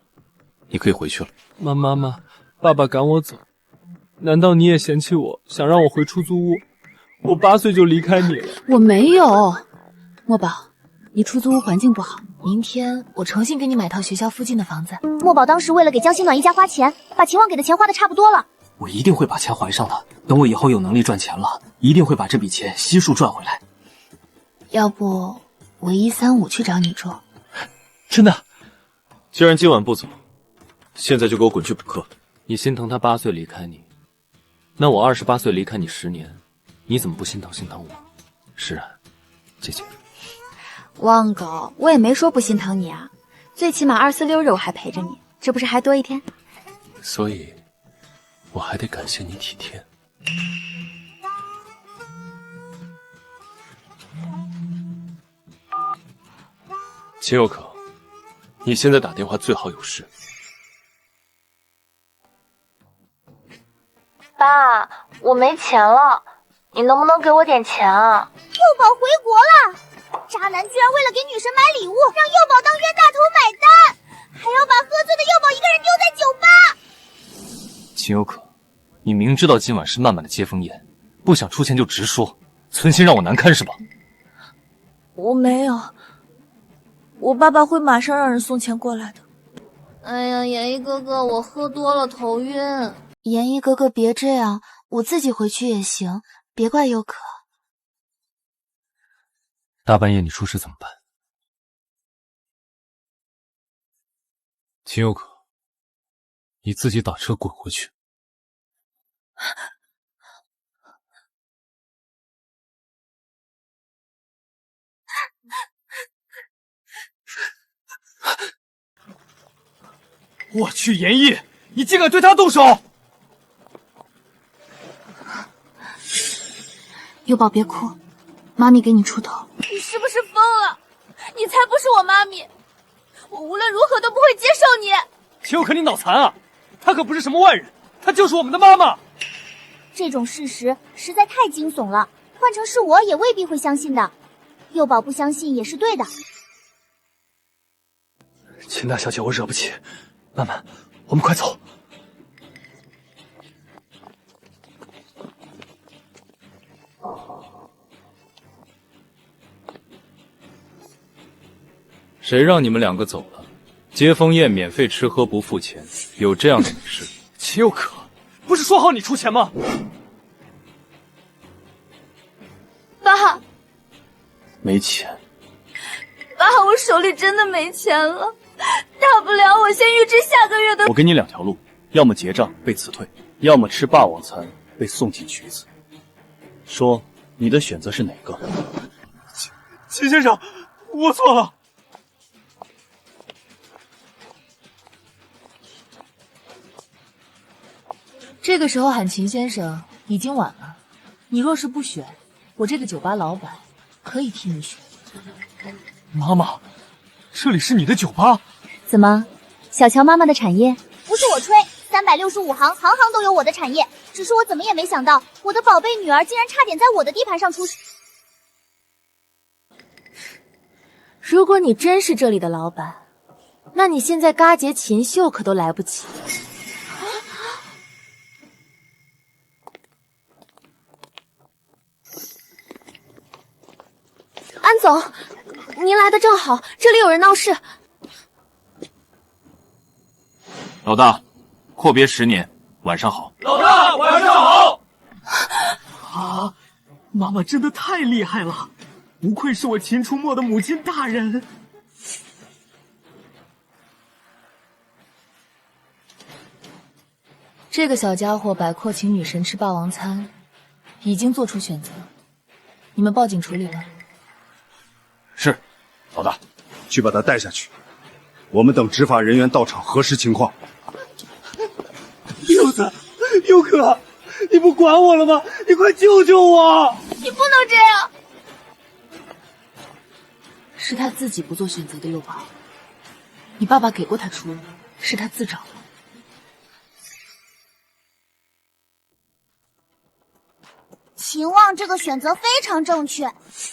Speaker 1: 你可以回去了。
Speaker 15: 妈，爸爸赶我走，难道你也嫌弃我，想让我回出租屋？我8岁就离开你了。
Speaker 2: 我没有。墨宝，你出租屋环境不好，明天我重新给你买套学校附近的房子。
Speaker 4: 墨宝当时为了给江心暖一家花钱，把秦王给的钱花的差不多了。
Speaker 5: 我一定会把钱还上的，等我以后有能力赚钱了，一定会把这笔钱悉数赚回来。
Speaker 2: 要不我135去找你住？
Speaker 5: 真的？
Speaker 12: 既然今晚不走，现在就给我滚去补课。
Speaker 15: 你心疼他8岁离开你，那我28岁离开你10年，你怎么不心疼我？释然，姐姐。
Speaker 16: 汪狗，我也没说不心疼你啊，最起码24、6日我还陪着你，这不是还多一天？
Speaker 15: 所以，我还得感谢你体贴。秦佑可，你现在打电话最好有事。
Speaker 2: 爸，我没钱了，你能不能给我点钱啊？
Speaker 4: 幼宝回国了，渣男居然为了给女神买礼物，让幼宝当冤大头买单，还要把喝醉的幼宝一个人丢在酒吧。
Speaker 1: 秦有可，你明知道今晚是曼曼的接风宴，不想出钱就直说，存心让我难堪是吧？
Speaker 9: 我没有，我爸爸会马上让人送钱过来的。
Speaker 2: 哎呀，妍一哥哥，我喝多了头晕。
Speaker 16: 妍一哥哥别这样，我自己回去也行，别怪优可。
Speaker 1: 大半夜你出事怎么办？秦有可，你自己打车滚回去。
Speaker 6: 我去，严毅，你竟敢对他动手！
Speaker 16: 优宝别哭，妈咪给你出头。
Speaker 9: 你是不是疯了？你才不是我妈咪，我无论如何都不会接受你。
Speaker 6: 秦有可，你脑残啊！她可不是什么外人，她就是我们的妈妈。
Speaker 4: 这种事实实在太惊悚了，换成是我也未必会相信的。幼宝不相信也是对的。
Speaker 6: 秦大小姐，我惹不起。曼曼，我们快走。
Speaker 12: 谁让你们两个走了？接风宴免费吃喝不付钱，有这样的美事？
Speaker 6: 秦有可，不是说好你出钱吗？
Speaker 9: 爸，
Speaker 1: 没钱。
Speaker 9: 爸，我手里真的没钱了，大不了我先预支下个月的。
Speaker 6: 我给你2条路，要么结账被辞退，要么吃霸王餐被送进局子。说你的选择是哪个？秦先生，我错了。
Speaker 2: 这个时候喊秦先生已经晚了，你若是不选，我这个酒吧老板可以替你选。
Speaker 6: 妈妈，这里是你的酒吧？
Speaker 2: 怎么，小乔妈妈的产业？
Speaker 4: 不是我吹，365行，行行都有我的产业。只是我怎么也没想到，我的宝贝女儿竟然差点在我的地盘上出事。
Speaker 2: 如果你真是这里的老板，那你现在嘎结秦秀可都来不及。
Speaker 16: 安总，您来的正好，这里有人闹事。
Speaker 1: 老大，阔别10年，晚上好。
Speaker 14: 老大，晚上好。啊，妈妈真的太厉害了，不愧是我秦出没的母亲大人。
Speaker 2: 这个小家伙摆阔请女神吃霸王餐，已经做出选择，你们报警处理了。
Speaker 17: 是，老大，去把他带下去。我们等执法人员到场核实情况。
Speaker 14: 柚子，优可，你不管我了吗？你快救救我！
Speaker 9: 你不能这样。
Speaker 2: 是他自己不做选择的，幼宝。你爸爸给过他出路，是他自找的。
Speaker 4: 秦望这个选择非常正确，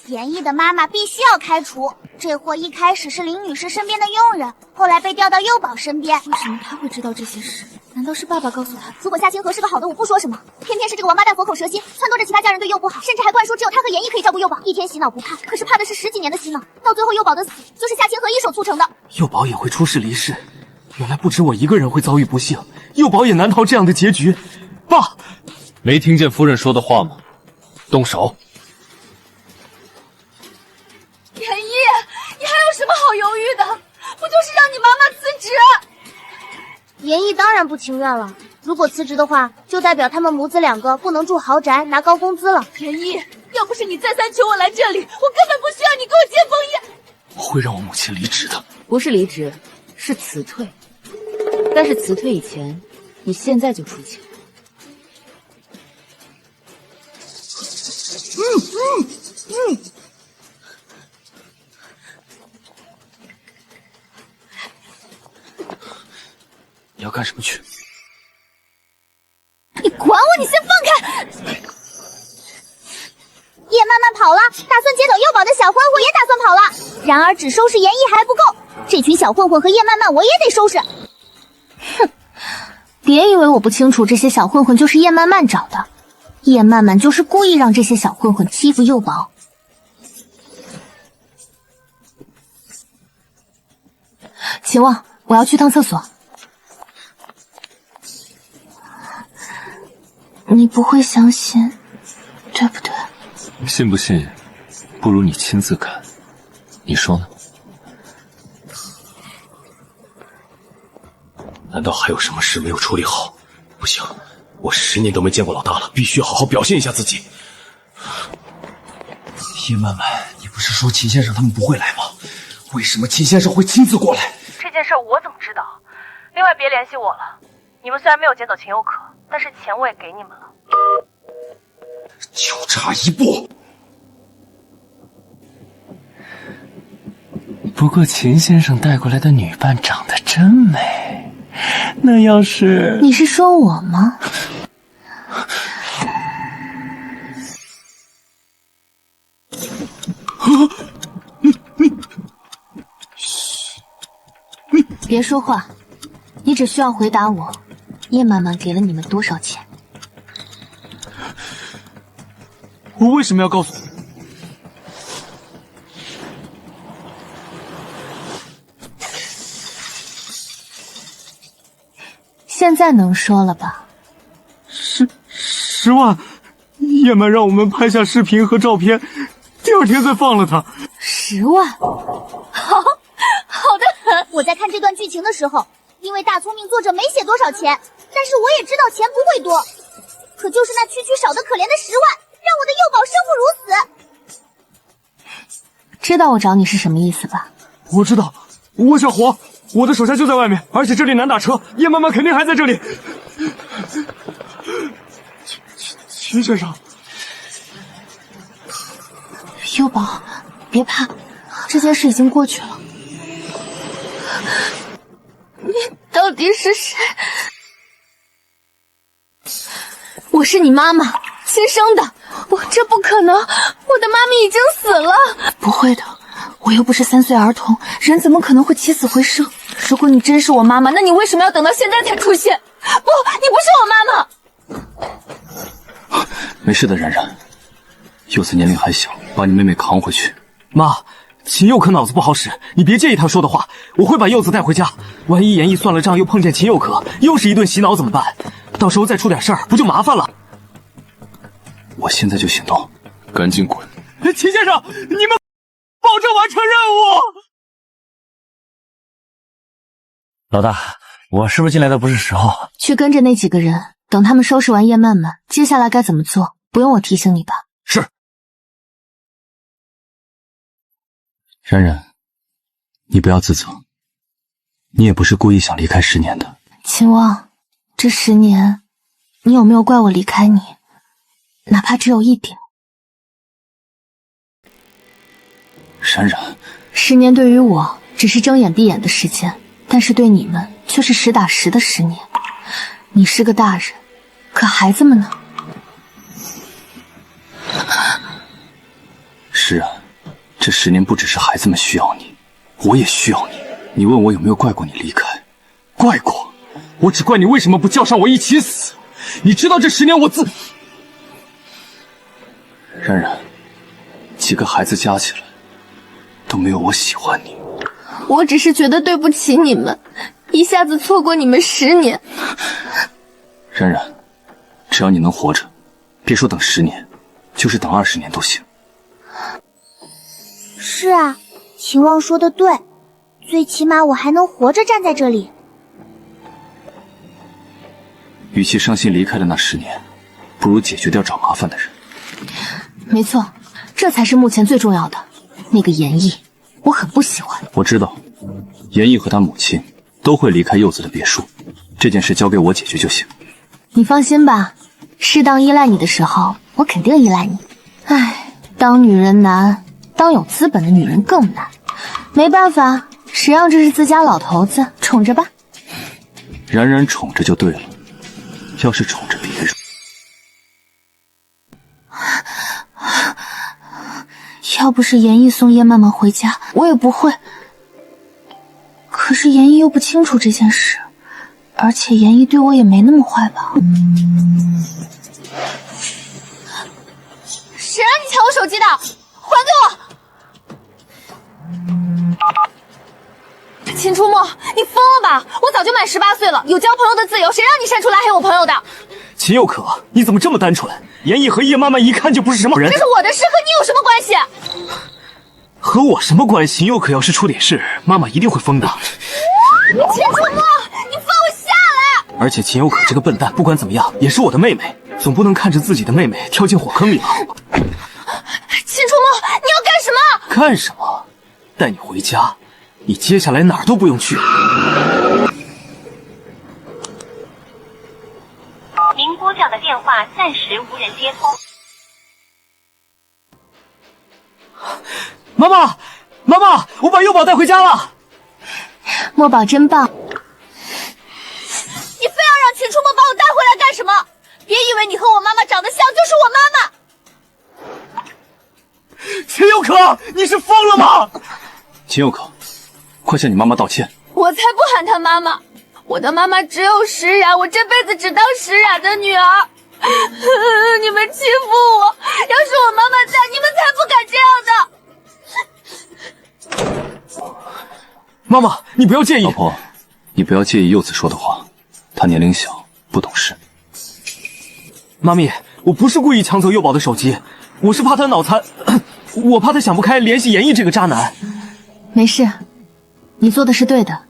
Speaker 4: 严毅的妈妈必须要开除。这货一开始是林女士身边的佣人，后来被调到幼宝身边。
Speaker 16: 为什么他会知道这些事？难道是爸爸告诉他？
Speaker 4: 如果夏清河是个好的，我不说什么，偏偏是这个王八蛋佛口蛇心，撺掇着其他家人对幼不好，甚至还灌输只有他和严毅可以照顾幼宝，一天洗脑不怕，可是怕的是10几年的洗脑，到最后幼宝的死就是夏清河一手促成的。
Speaker 1: 幼宝也会出事离世，原来不止我一个人会遭遇不幸，幼宝也难逃这样的结局。爸，没听见夫人说的话吗？动手！
Speaker 9: 严毅，你还有什么好犹豫的？不就是让你妈妈辞职
Speaker 4: 职。严毅当然不情愿了。如果辞职的话，就代表他们母子两个不能住豪宅，拿高工资了。
Speaker 9: 严毅，要不是你再三求我来这里，我根本不需要你给我接枫叶。
Speaker 1: 我会让我母亲离职的。
Speaker 3: 不是离职，是辞退。但是辞退以前，你现在就出钱。
Speaker 1: 你要干什么去？
Speaker 4: 你管我！你先放开！叶漫漫跑了，打算接走幼保的小混混也打算跑了。然而只收拾严毅还不够，这群小混混和叶漫漫我也得收拾。
Speaker 2: 哼，别以为我不清楚这些小混混就是叶漫漫找的，叶漫漫就是故意让这些小混混欺负幼保。秦望，我要去趟厕所。你不会相信，对不对？
Speaker 1: 信不信，不如你亲自看。你说呢？
Speaker 5: 难道还有什么事没有处理好？不行，我10年都没见过老大了，必须好好表现一下自己。
Speaker 14: 叶漫漫，你不是说秦先生他们不会来吗？为什么秦先生会亲自过来？
Speaker 9: 这件事我怎么知道？另外别联系我了。你们虽然没有捡走秦有可，但是钱我也给你们了。
Speaker 14: 就差一步。
Speaker 1: 不过秦先生带过来的女伴长得真美，那要是……
Speaker 2: 你是说我吗？别说话，你只需要回答我，叶漫漫给了你们多少钱？
Speaker 14: 我为什么要告诉你？
Speaker 2: 现在能说了吧
Speaker 14: 10万，叶漫让我们拍下视频和照片，第2天再放了他。
Speaker 2: 10万，
Speaker 4: 好的很。我在看这段剧情的时候，因为大聪明作者没写多少钱，但是我也知道钱不会多，可就是那区区少得可怜的10万，让我的幼保生不如死。
Speaker 2: 知道我找你是什么意思吧？
Speaker 14: 我知道，我想活，我的手下就在外面，而且这里难打车，叶漫漫肯定还在这里。秦先生，
Speaker 2: 幼保，别怕，这件事已经过去了。你到底是谁？我是你妈妈，亲生的。这不可能，我的妈咪已经死了。不会的，我又不是3岁儿童，人怎么可能会起死回生？如果你真是我妈妈，那你为什么要等到现在才出现？不，你不是我妈妈。
Speaker 8: 没事的，冉冉，柚子年龄还小，把你妹妹扛回去。
Speaker 1: 妈，秦佑可脑子不好使，你别介意他说的话，我会把柚子带回家。万一严毅算了账又碰见秦佑可，又是一顿洗脑怎么办？到时候再出点事儿，不就麻烦了？
Speaker 8: 我现在就行动，赶紧滚！
Speaker 14: 秦先生，你们保证完成任务。
Speaker 7: 老大，我是不是进来的不是时候？
Speaker 2: 去跟着那几个人，等他们收拾完叶漫漫，接下来该怎么做，不用我提醒你吧？
Speaker 8: 是。冉冉，你不要自责，你也不是故意想离开10年的。
Speaker 2: 秦望，这10年，你有没有怪我离开你？哪怕只有一点。
Speaker 8: 冉冉
Speaker 2: ，10年对于我只是睁眼闭眼的时间，但是对你们却是实打实的10年。你是个大人，可孩子们呢？
Speaker 8: 是啊，这10年不只是孩子们需要你，我也需要你。你问我有没有怪过你离开？
Speaker 1: 怪过，我只怪你为什么不叫上我一起死。你知道这10年我
Speaker 8: 冉冉，几个孩子加起来都没有我喜欢你。
Speaker 2: 我只是觉得对不起你们，一下子错过你们10年。
Speaker 8: 冉冉，只要你能活着，别说等10年，就是等20年都行。
Speaker 4: 是啊，秦望说的对，最起码我还能活着站在这里。
Speaker 6: 与其伤心离开的那10年，不如解决掉找麻烦的人。
Speaker 2: 没错，这才是目前最重要的。那个严毅，我很不喜欢。
Speaker 6: 我知道，严毅和他母亲都会离开柚子的别墅，这件事交给我解决就行。
Speaker 2: 你放心吧，适当依赖你的时候，我肯定依赖你。唉，当女人难，当有资本的女人更难。没办法，谁让这是自家老头子，宠着吧。
Speaker 6: 冉冉宠着就对了，要是宠着别人，
Speaker 2: 要不是严毅送叶曼曼回家，我也不会。可是严毅又不清楚这件事，而且严毅对我也没那么坏吧？
Speaker 9: 谁让你抢我手机的？还给我！秦初墨，你疯了吧？我早就满18岁了，有交朋友的自由，谁让你擅出拉黑我朋友的？
Speaker 1: 秦佑可，你怎么这么单纯？严毅和叶漫漫一看就不是什么人。
Speaker 9: 这是我的事，和你有什么关系？
Speaker 1: 和我什么关系？秦佑可要是出点事，妈妈一定会疯的。
Speaker 9: 秦初墨，你放我下来！
Speaker 1: 而且秦佑可这个笨蛋，不管怎么样也是我的妹妹，总不能看着自己的妹妹跳进火坑里吧？
Speaker 9: 秦初墨，你要干什么？
Speaker 1: 干什么？带你回家。你接下来哪儿都不用去。
Speaker 18: 您拨叫的电话暂时无人接通。
Speaker 1: 妈妈，妈妈，我把幼宝带回家了。
Speaker 2: 墨宝真棒。
Speaker 9: 你非要让秦初墨把我带回来干什么？别以为你和我妈妈长得像就是我妈妈。
Speaker 1: 秦佑可，你是疯了吗？
Speaker 6: 秦佑可，快向你妈妈道歉！
Speaker 9: 我才不喊她妈妈，我的妈妈只有石冉，我这辈子只当石冉的女儿。你们欺负我，要是我妈妈在，你们才不敢这样的。
Speaker 1: 妈妈，你不要介意。
Speaker 6: 老婆，你不要介意柚子说的话，她年龄小，不懂事。
Speaker 1: 妈咪，我不是故意抢走幼宝的手机，我是怕他脑残，我怕他想不开联系严毅这个渣男。
Speaker 2: 没事，你做的是对的，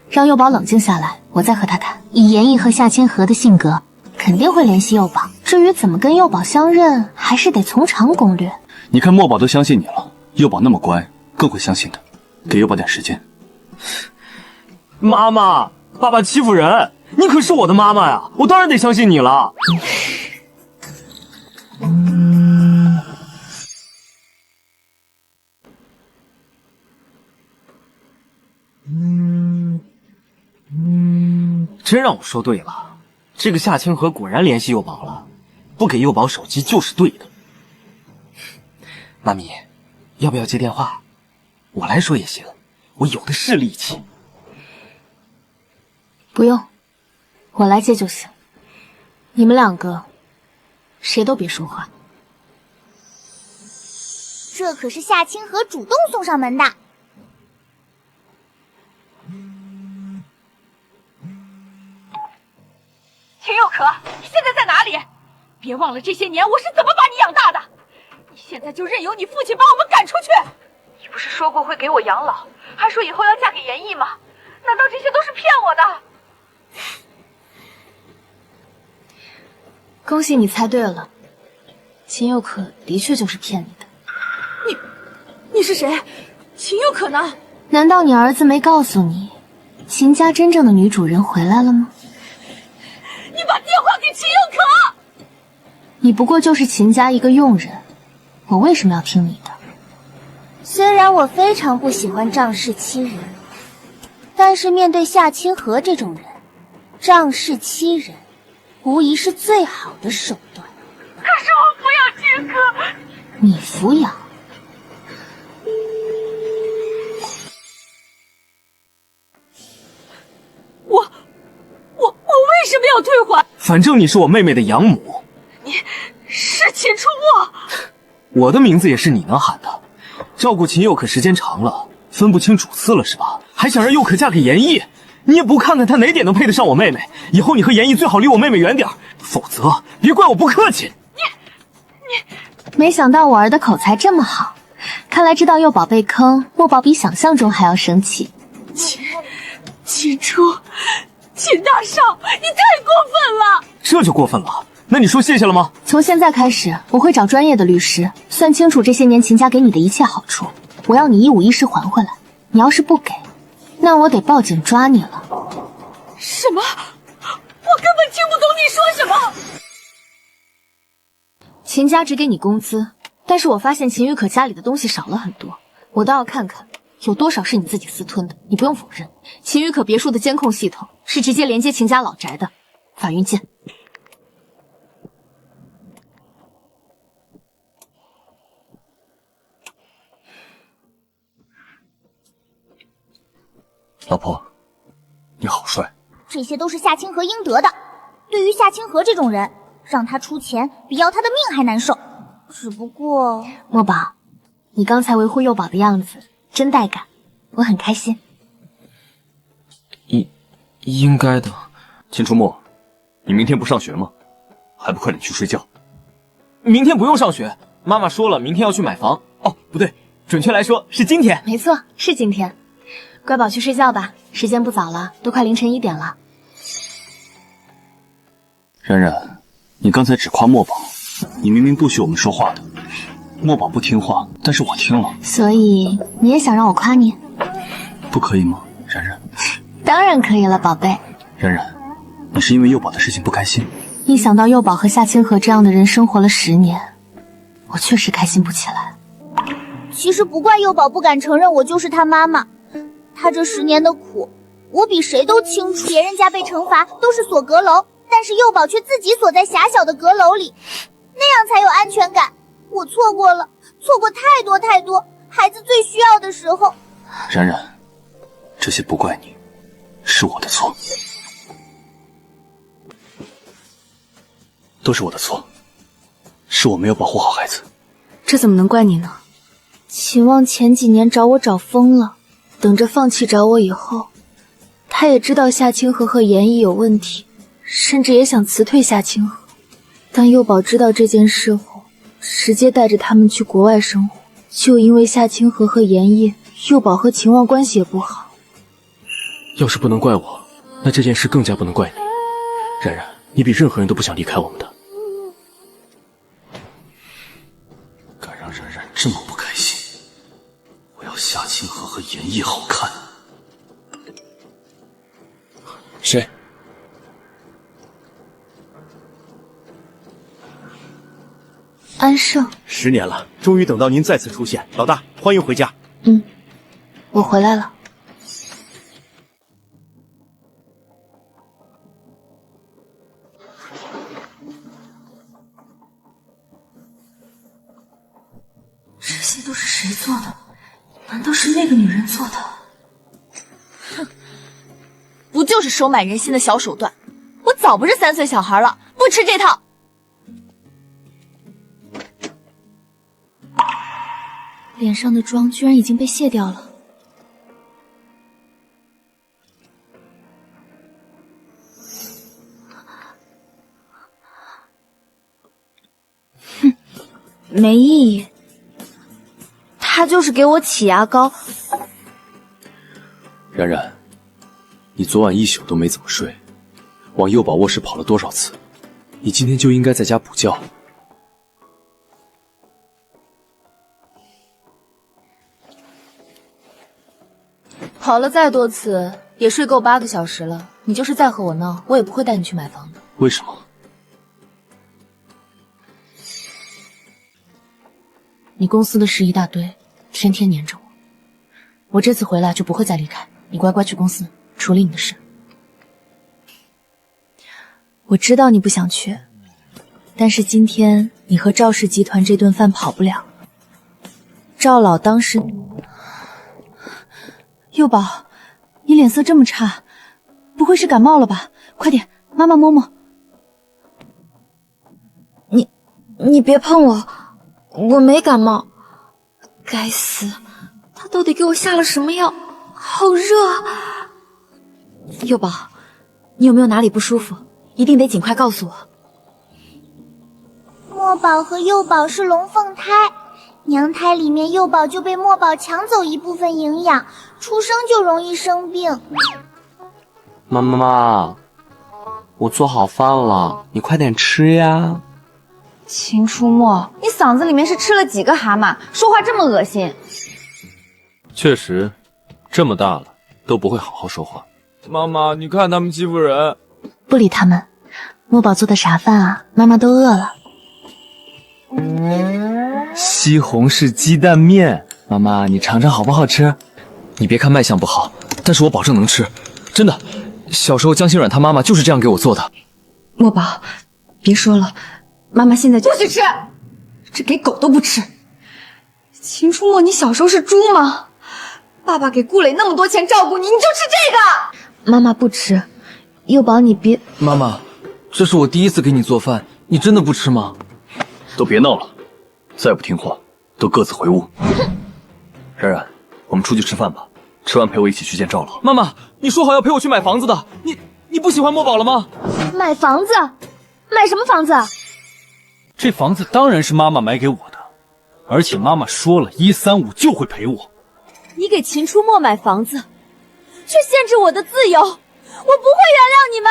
Speaker 2: 让幼宝冷静下来，我再和他谈。以严毅和夏千禾的性格，肯定会联系幼宝。至于怎么跟幼宝相认，还是得从长攻略。
Speaker 6: 你看墨宝都相信你了，幼宝那么乖，更会相信的。给幼宝点时间。
Speaker 1: 妈妈，爸爸欺负人，你可是我的妈妈呀，我当然得相信你了。真让我说对了，这个夏清河果然联系幼宝了，不给幼宝手机就是对的。妈咪，要不要接电话？我来说也行，我有的是力气。
Speaker 2: 不用，我来接就行。你们两个，谁都别说话。
Speaker 4: 这可是夏清河主动送上门的。
Speaker 9: 秦佑可，你现在在哪里？别忘了这些年我是怎么把你养大的。你现在就任由你父亲把我们赶出去？你不是说过会给我养老，还说以后要嫁给严毅吗？难道这些都是骗我的？
Speaker 2: 恭喜你猜对了，秦佑可的确就是骗你的。
Speaker 9: 你是谁？秦佑可呢？
Speaker 2: 难道你儿子没告诉你，秦家真正的女主人回来了吗？
Speaker 9: 你把电话给秦佑可！
Speaker 2: 你不过就是秦家一个佣人，我为什么要听你的？
Speaker 4: 虽然我非常不喜欢仗势欺人，但是面对夏清河这种人，仗势欺人无疑是最好的手段。
Speaker 9: 可是我不要秦可，
Speaker 2: 你抚养？
Speaker 9: 我为什么要退还？
Speaker 1: 反正你是我妹妹的养母。
Speaker 9: 你是秦初墨，
Speaker 1: 我的名字也是你能喊的。照顾秦佑可时间长了，分不清主次了是吧？还想让佑可嫁给严毅？你也不看看他哪点能配得上我妹妹？以后你和严毅最好离我妹妹远点，否则别怪我不客气。
Speaker 9: 你
Speaker 2: 没想到我儿的口才这么好，看来知道幼宝被坑，墨宝比想象中还要生气。
Speaker 9: 秦初，秦大少，你太过分了！
Speaker 1: 这就过分了？那你说谢谢了吗？
Speaker 2: 从现在开始，我会找专业的律师算清楚这些年秦家给你的一切好处，我要你1五1十还回来。你要是不给，那我得报警抓你了。
Speaker 9: 什么？我根本听不懂你说什么。
Speaker 2: 秦家只给你工资，但是我发现秦雨可家里的东西少了很多，我倒要看看有多少是你自己私吞的。你不用否认，秦雨可别墅的监控系统是直接连接秦家老宅的。法院见。
Speaker 6: 老婆，你好帅。
Speaker 4: 这些都是夏清河应得的。对于夏清河这种人，让他出钱比要他的命还难受。只不过，
Speaker 2: 墨宝，你刚才维护幼宝的样子真带感，我很开心。
Speaker 1: 应该的。
Speaker 6: 秦初墨，你明天不上学吗？还不快点去睡觉？
Speaker 1: 明天不用上学，妈妈说了，明天要去买房。哦，不对，准确来说是今天。
Speaker 2: 没错，是今天。乖宝去睡觉吧，时间不早了，都快凌晨1点了。
Speaker 6: 冉冉，你刚才只夸墨宝，你明明不许我们说话的。墨宝不听话，但是我听了。
Speaker 2: 所以你也想让我夸你？
Speaker 6: 不可以吗，冉冉？
Speaker 2: 当然可以了，宝贝。
Speaker 6: 冉冉，你是因为幼宝的事情不开心？
Speaker 2: 一想到幼宝和夏清河这样的人生活了10年，我确实开心不起来。
Speaker 4: 其实不怪幼宝不敢承认我就是他妈妈，他这10年的苦，我比谁都清楚。别人家被惩罚都是锁阁楼，但是幼宝却自己锁在狭小的阁楼里，那样才有安全感。我错过太多太多，孩子最需要的时候。
Speaker 6: 冉冉，这些不怪你，是我的错，都是我的错，是我没有保护好孩子。
Speaker 13: 这怎么能怪你呢？秦望前几年找我找疯了，等着放弃找我以后，他也知道夏清河和严毅有问题，甚至也想辞退夏清河。当幼宝知道这件事后，直接带着他们去国外生活。就因为夏清河和严毅，幼宝和秦望关系也不好。
Speaker 8: 要是不能怪我，那这件事更加不能怪你。冉冉，你比任何人都不想离开我们的。
Speaker 6: 敢让冉冉这么不开心，我要夏清河和严毅好看。
Speaker 8: 谁？
Speaker 13: 安胜
Speaker 17: ，10年了，终于等到您再次出现，老大，欢迎回家。
Speaker 13: 我回来了。这些都是谁做的？难道是那个女人做的？
Speaker 9: 哼，不就是收买人心的小手段？我早不是3岁小孩了，不吃这套。
Speaker 13: 脸上的妆居然已经被卸掉了。哼，没意义。他就是给我起牙膏。
Speaker 6: 冉冉，你昨晚1宿都没怎么睡，往幼宝卧室跑了多少次？你今天就应该在家补觉。
Speaker 13: 跑了再多次，也睡够8个小时了。你就是再和我闹，我也不会带你去买房的。
Speaker 6: 为什么？
Speaker 2: 你公司的事一大堆，天天黏着我。我这次回来就不会再离开，你乖乖去公司处理你的事。
Speaker 13: 我知道你不想去，但是今天你和赵氏集团这顿饭跑不了。赵老当时……幼宝，你脸色这么差，不会是感冒了吧？快点，妈妈摸摸。你别碰我，我没感冒。该死，他到底给我下了什么药？好热啊！幼宝，你有没有哪里不舒服？一定得尽快告诉我。
Speaker 4: 墨宝和幼宝是龙凤胎，娘胎里面幼宝就被墨宝抢走一部分营养，出生就容易生病。
Speaker 1: 妈，我做好饭了，你快点吃呀。
Speaker 3: 秦初墨，你嗓子里面是吃了几个蛤蟆？说话这么恶心。
Speaker 12: 确实，这么大了都不会好好说话。
Speaker 15: 妈妈，你看他们欺负人。
Speaker 13: 不理他们。墨宝做的啥饭啊？妈妈都饿了。
Speaker 1: 西红柿鸡蛋面，妈妈你尝尝好不好吃？你别看卖相不好，但是我保证能吃，真的。小时候江心软她妈妈就是这样给我做的。
Speaker 3: 墨宝，别说了，妈妈现在就不许吃，这给狗都不吃。秦初墨，你小时候是猪吗？爸爸给顾磊那么多钱照顾你，你就吃这个？
Speaker 13: 妈妈不吃。幼宝，你别……
Speaker 1: 妈妈，这是我第一次给你做饭，你真的不吃吗？
Speaker 6: 都别闹了，再不听话，都各自回屋。冉冉，我们出去吃饭吧，吃完陪我一起去见赵老。
Speaker 1: 妈妈，你说好要陪我去买房子的，你不喜欢墨宝了吗？
Speaker 2: 买房子？买什么房子？
Speaker 6: 这房子当然是妈妈买给我的，而且妈妈说了135就会陪我。
Speaker 2: 你给秦初墨买房子，却限制我的自由，我不会原谅你们。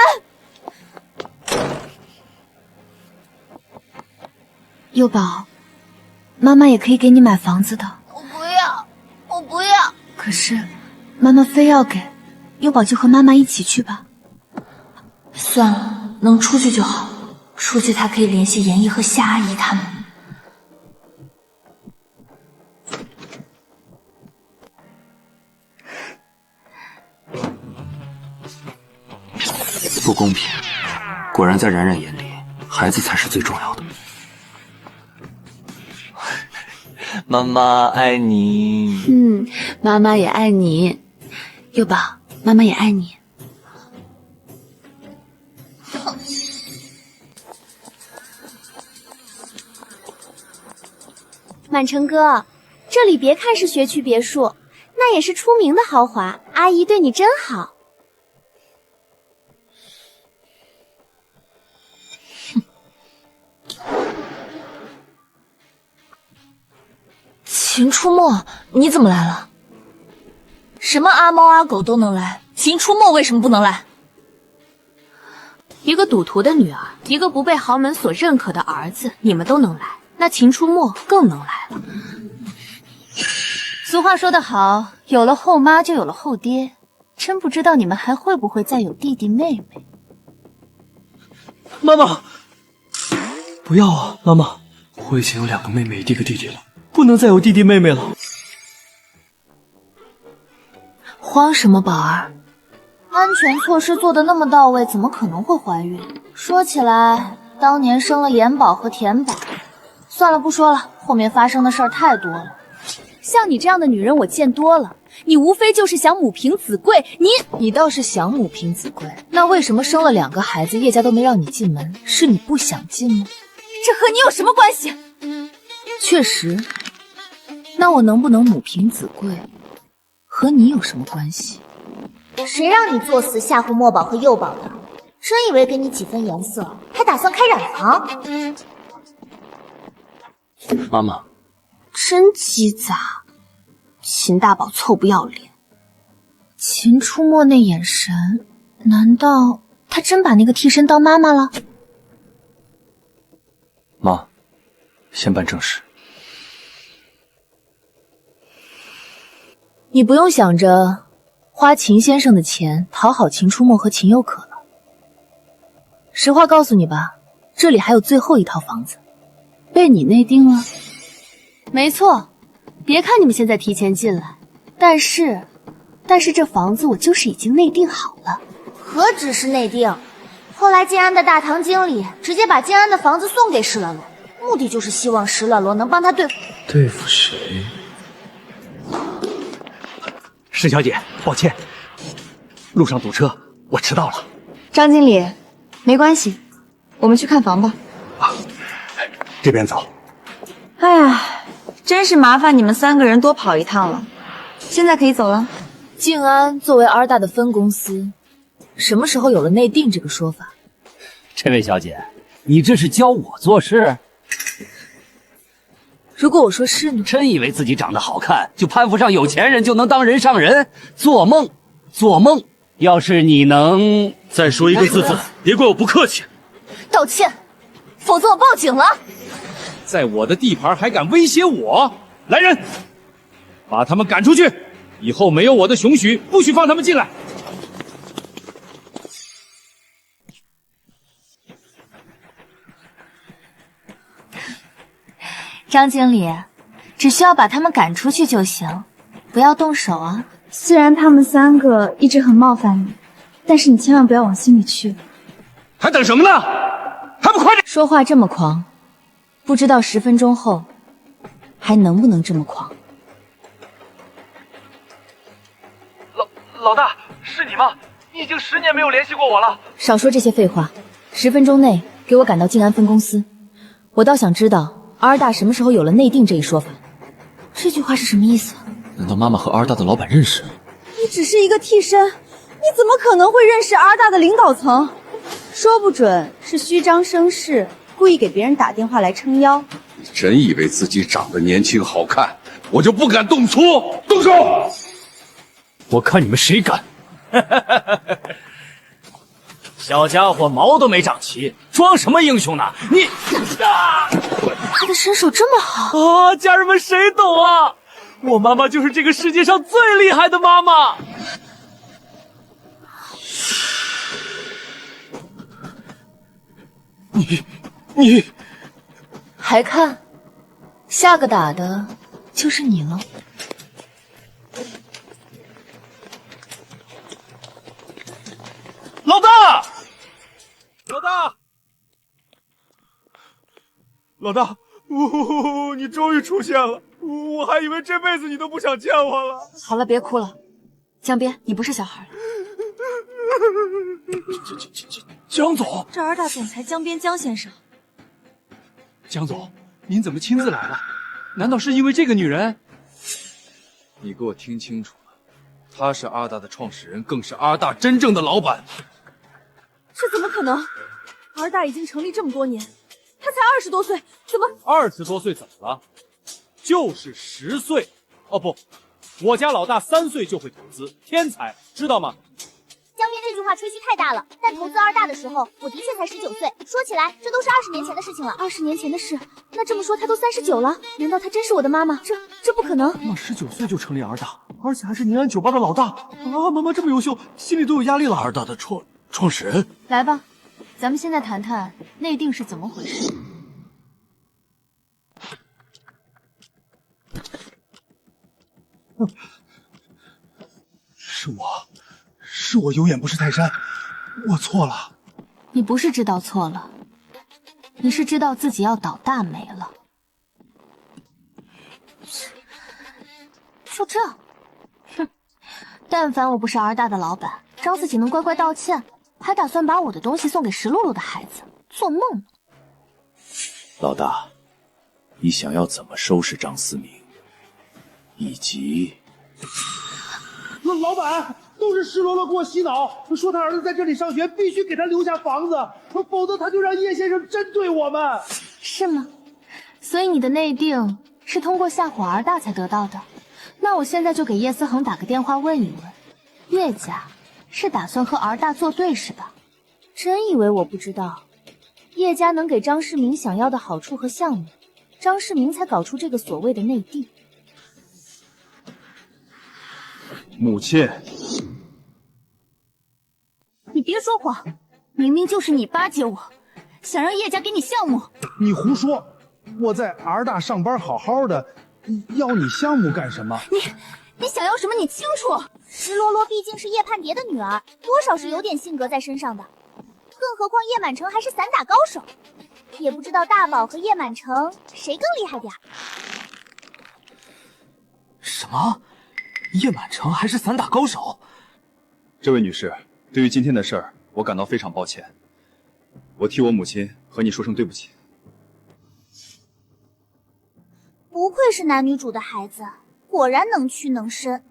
Speaker 13: 幼宝，妈妈也可以给你买房子的。
Speaker 4: 我不要，我不要。
Speaker 13: 可是，妈妈非要给，幼宝就和妈妈一起去吧。算了，能出去就好。出去她可以联系严毅和夏阿姨他们。
Speaker 5: 不公平，果然在冉冉眼里，孩子才是最重要的。
Speaker 1: 妈妈爱你。
Speaker 13: 妈妈也爱你。幼宝，妈妈也爱你。
Speaker 4: 满城哥，这里别看是学区别墅，那也是出名的豪华。阿姨对你真好。
Speaker 13: 秦初墨，你怎么来了？什么阿猫阿狗都能来，秦初墨为什么不能来？
Speaker 2: 一个赌徒的女儿，一个不被豪门所认可的儿子，你们都能来，那秦初墨更能来了。俗话说得好，有了后妈就有了后爹，真不知道你们还会不会再有弟弟妹妹。
Speaker 1: 妈妈，不要啊！妈妈，我已经有2个妹妹，1个弟弟了，不能再有弟弟妹妹了。
Speaker 13: 慌什么，宝儿？
Speaker 2: 安全措施做得那么到位，怎么可能会怀孕？说起来，当年生了严宝和田宝，算了不说了，后面发生的事儿太多了。像你这样的女人我见多了，你无非就是想母凭子贵，
Speaker 13: 你倒是想母凭子贵，那为什么生了2个孩子，叶家都没让你进门？是你不想进吗？
Speaker 2: 这和你有什么关系？
Speaker 13: 确实，那我能不能母凭子贵，和你有什么关系？
Speaker 4: 谁让你作死吓唬墨宝和幼宝的？真以为给你几分颜色，还打算开染房？
Speaker 1: 妈妈，
Speaker 2: 真鸡杂，秦大宝臭不要脸。
Speaker 13: 秦初墨那眼神，难道他真把那个替身当妈妈了？
Speaker 6: 妈，先办正事。
Speaker 13: 你不用想着花秦先生的钱讨好秦初墨和秦有可了。实话告诉你吧，这里还有最后一套房子，被你内定了。
Speaker 2: 没错，别看你们现在提前进来，但是这房子我就是已经内定好了。
Speaker 4: 何止是内定，后来建安的大堂经理直接把建安的房子送给石懒罗，目的就是希望石懒罗能帮他
Speaker 1: 对付谁？
Speaker 5: 石小姐，抱歉，路上堵车，我迟到了。
Speaker 3: 张经理，没关系，我们去看房吧。
Speaker 17: 这边走。
Speaker 3: 哎呀，真是麻烦你们3个人多跑一趟了。现在可以走了。
Speaker 13: 静安作为2大的分公司，什么时候有了内定这个说法？
Speaker 5: 这位小姐，你这是教我做事？
Speaker 2: 如果我说是呢？
Speaker 19: 真以为自己长得好看就攀不上有钱人就能当人上人？做梦，做梦！要是你能
Speaker 6: 再说一个字，别怪我不客气。
Speaker 2: 道歉，否则我报警了。
Speaker 12: 在我的地盘还敢威胁我？来人，把他们赶出去！以后没有我的许许，不许放他们进来。
Speaker 2: 张经理，只需要把他们赶出去就行，不要动手啊。
Speaker 13: 虽然他们3个一直很冒犯你，但是你千万不要往心里去。
Speaker 12: 还等什么呢？还不快点！
Speaker 2: 说话这么狂，不知道10分钟后还能不能这么狂？
Speaker 5: 老大，是你吗？你已经10年没有联系过我了。
Speaker 2: 少说这些废话，10分钟内给我赶到静安分公司。我倒想知道阿大什么时候有了内定这一说法。这句话是什么意思？
Speaker 8: 难道妈妈和阿大的老板认识？
Speaker 3: 你只是一个替身，你怎么可能会认识阿大的领导层？说不准是虚张声势，故意给别人打电话来撑腰。
Speaker 17: 真以为自己长得年轻好看，我就不敢动粗？动手！
Speaker 12: 我看你们谁敢！
Speaker 19: 小家伙毛都没长齐，装什么英雄呢？你
Speaker 2: 他的身手这么好
Speaker 14: 啊！家人们谁懂啊？我妈妈就是这个世界上最厉害的妈妈。
Speaker 2: 你还看？下个打的就是你了。
Speaker 12: 老大，老大，
Speaker 14: 老大，你终于出现了，我还以为这辈子你都不想见我了。
Speaker 2: 好了，别哭了，江边，你不是小孩。
Speaker 14: 江总，
Speaker 3: 这儿大总裁江边江先生。
Speaker 15: 江总，您怎么亲自来了？难道是因为这个女人？
Speaker 12: 你给我听清楚了，她是阿大的创始人，更是阿大真正的老板。
Speaker 3: 这怎么可能？儿大已经成立这么多年，他才20多岁，怎么
Speaker 12: ？20多岁怎么了？就是10岁。哦不，我家老大3岁就会投资，天才，知道吗？
Speaker 4: 江边这句话吹嘘太大了，但投资二大的时候，我的确才19岁。说起来，这都是20年前的事情了。
Speaker 13: 20年前的事，那这么说他都39了？难道他真是我的妈妈？这不可能！
Speaker 14: 妈19岁就成立儿大，而且还是宁安酒吧的老大啊！妈妈这么优秀，心里都有压力了。儿大的创始人，
Speaker 2: 来吧，咱们现在谈谈内定是怎么回事。
Speaker 17: 是我有眼不识泰山，我错了。
Speaker 2: 你不是知道错了，你是知道自己要倒大霉了。就这，哼！但凡我不是儿大的老板，找自己能乖乖道歉，还打算把我的东西送给石露露的孩子，做梦呢！
Speaker 6: 老大，你想要怎么收拾张思明？以及……
Speaker 20: 老板，都是石罗罗给我洗脑，说他儿子在这里上学，必须给他留下房子，否则他就让叶先生针对我们。
Speaker 2: 是吗？所以你的内定是通过吓唬儿大才得到的？那我现在就给叶思恒打个电话问一问，叶家是打算和儿大作对是吧？
Speaker 13: 真以为我不知道，叶家能给张世明想要的好处和项目，张世明才搞出这个所谓的内定。
Speaker 17: 母亲，
Speaker 2: 你别说谎，明明就是你巴结我，想让叶家给你项目。
Speaker 20: 你胡说！我在儿大上班好好的，要你项目干什么？
Speaker 2: 你想要什么？你清楚。
Speaker 4: 石罗罗毕竟是叶盼蝶的女儿，多少是有点性格在身上的。更何况叶满城还是散打高手，也不知道大宝和叶满城谁更厉害点。
Speaker 1: 什么？叶满城还是散打高手？
Speaker 11: 这位女士，对于今天的事儿，我感到非常抱歉。我替我母亲和你说声对不起。
Speaker 4: 不愧是男女主的孩子，果然能屈能伸。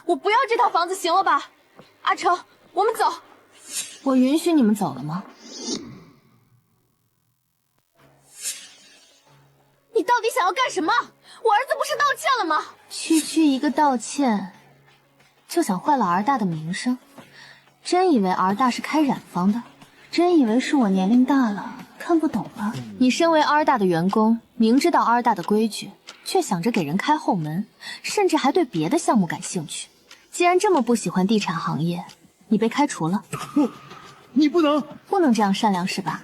Speaker 2: 我不要这套房子，行了吧？阿成，我们走。我允许你们走了吗？你到底想想要干什么？我儿子不是道歉了吗？区区一个道歉，就想坏了儿大的名声？真以为儿大是开染坊的？真以为是我年龄大了看不懂了？你身为儿大的员工，明知道儿大的规矩，却想着给人开后门，甚至还对别的项目感兴趣。既然这么不喜欢地产行业，你被开除了。
Speaker 20: 你不能
Speaker 2: 这样善良是吧？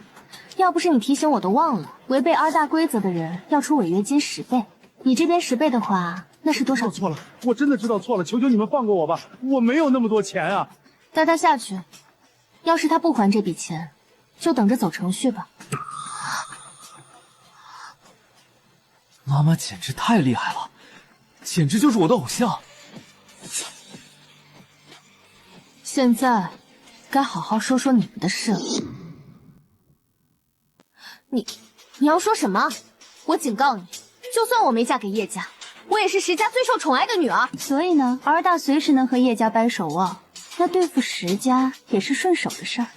Speaker 2: 要不是你提醒我都忘了，违背儿大规则的人要出违约金10倍。你这边10倍的话，那是多少？
Speaker 20: 错了，我真的知道错了，求求你们放过我吧，我没有那么多钱啊！
Speaker 2: 带他下去，要是他不还这笔钱，就等着走程序吧。
Speaker 1: 妈妈简直太厉害了，简直就是我的偶像。
Speaker 2: 现在该好好说说你们的事了。你要说什么？我警告你，就算我没嫁给叶家，我也是石家最受宠爱的女儿。
Speaker 3: 所以呢，儿大随时能和叶家掰手腕，那对付石家也是顺手的事儿。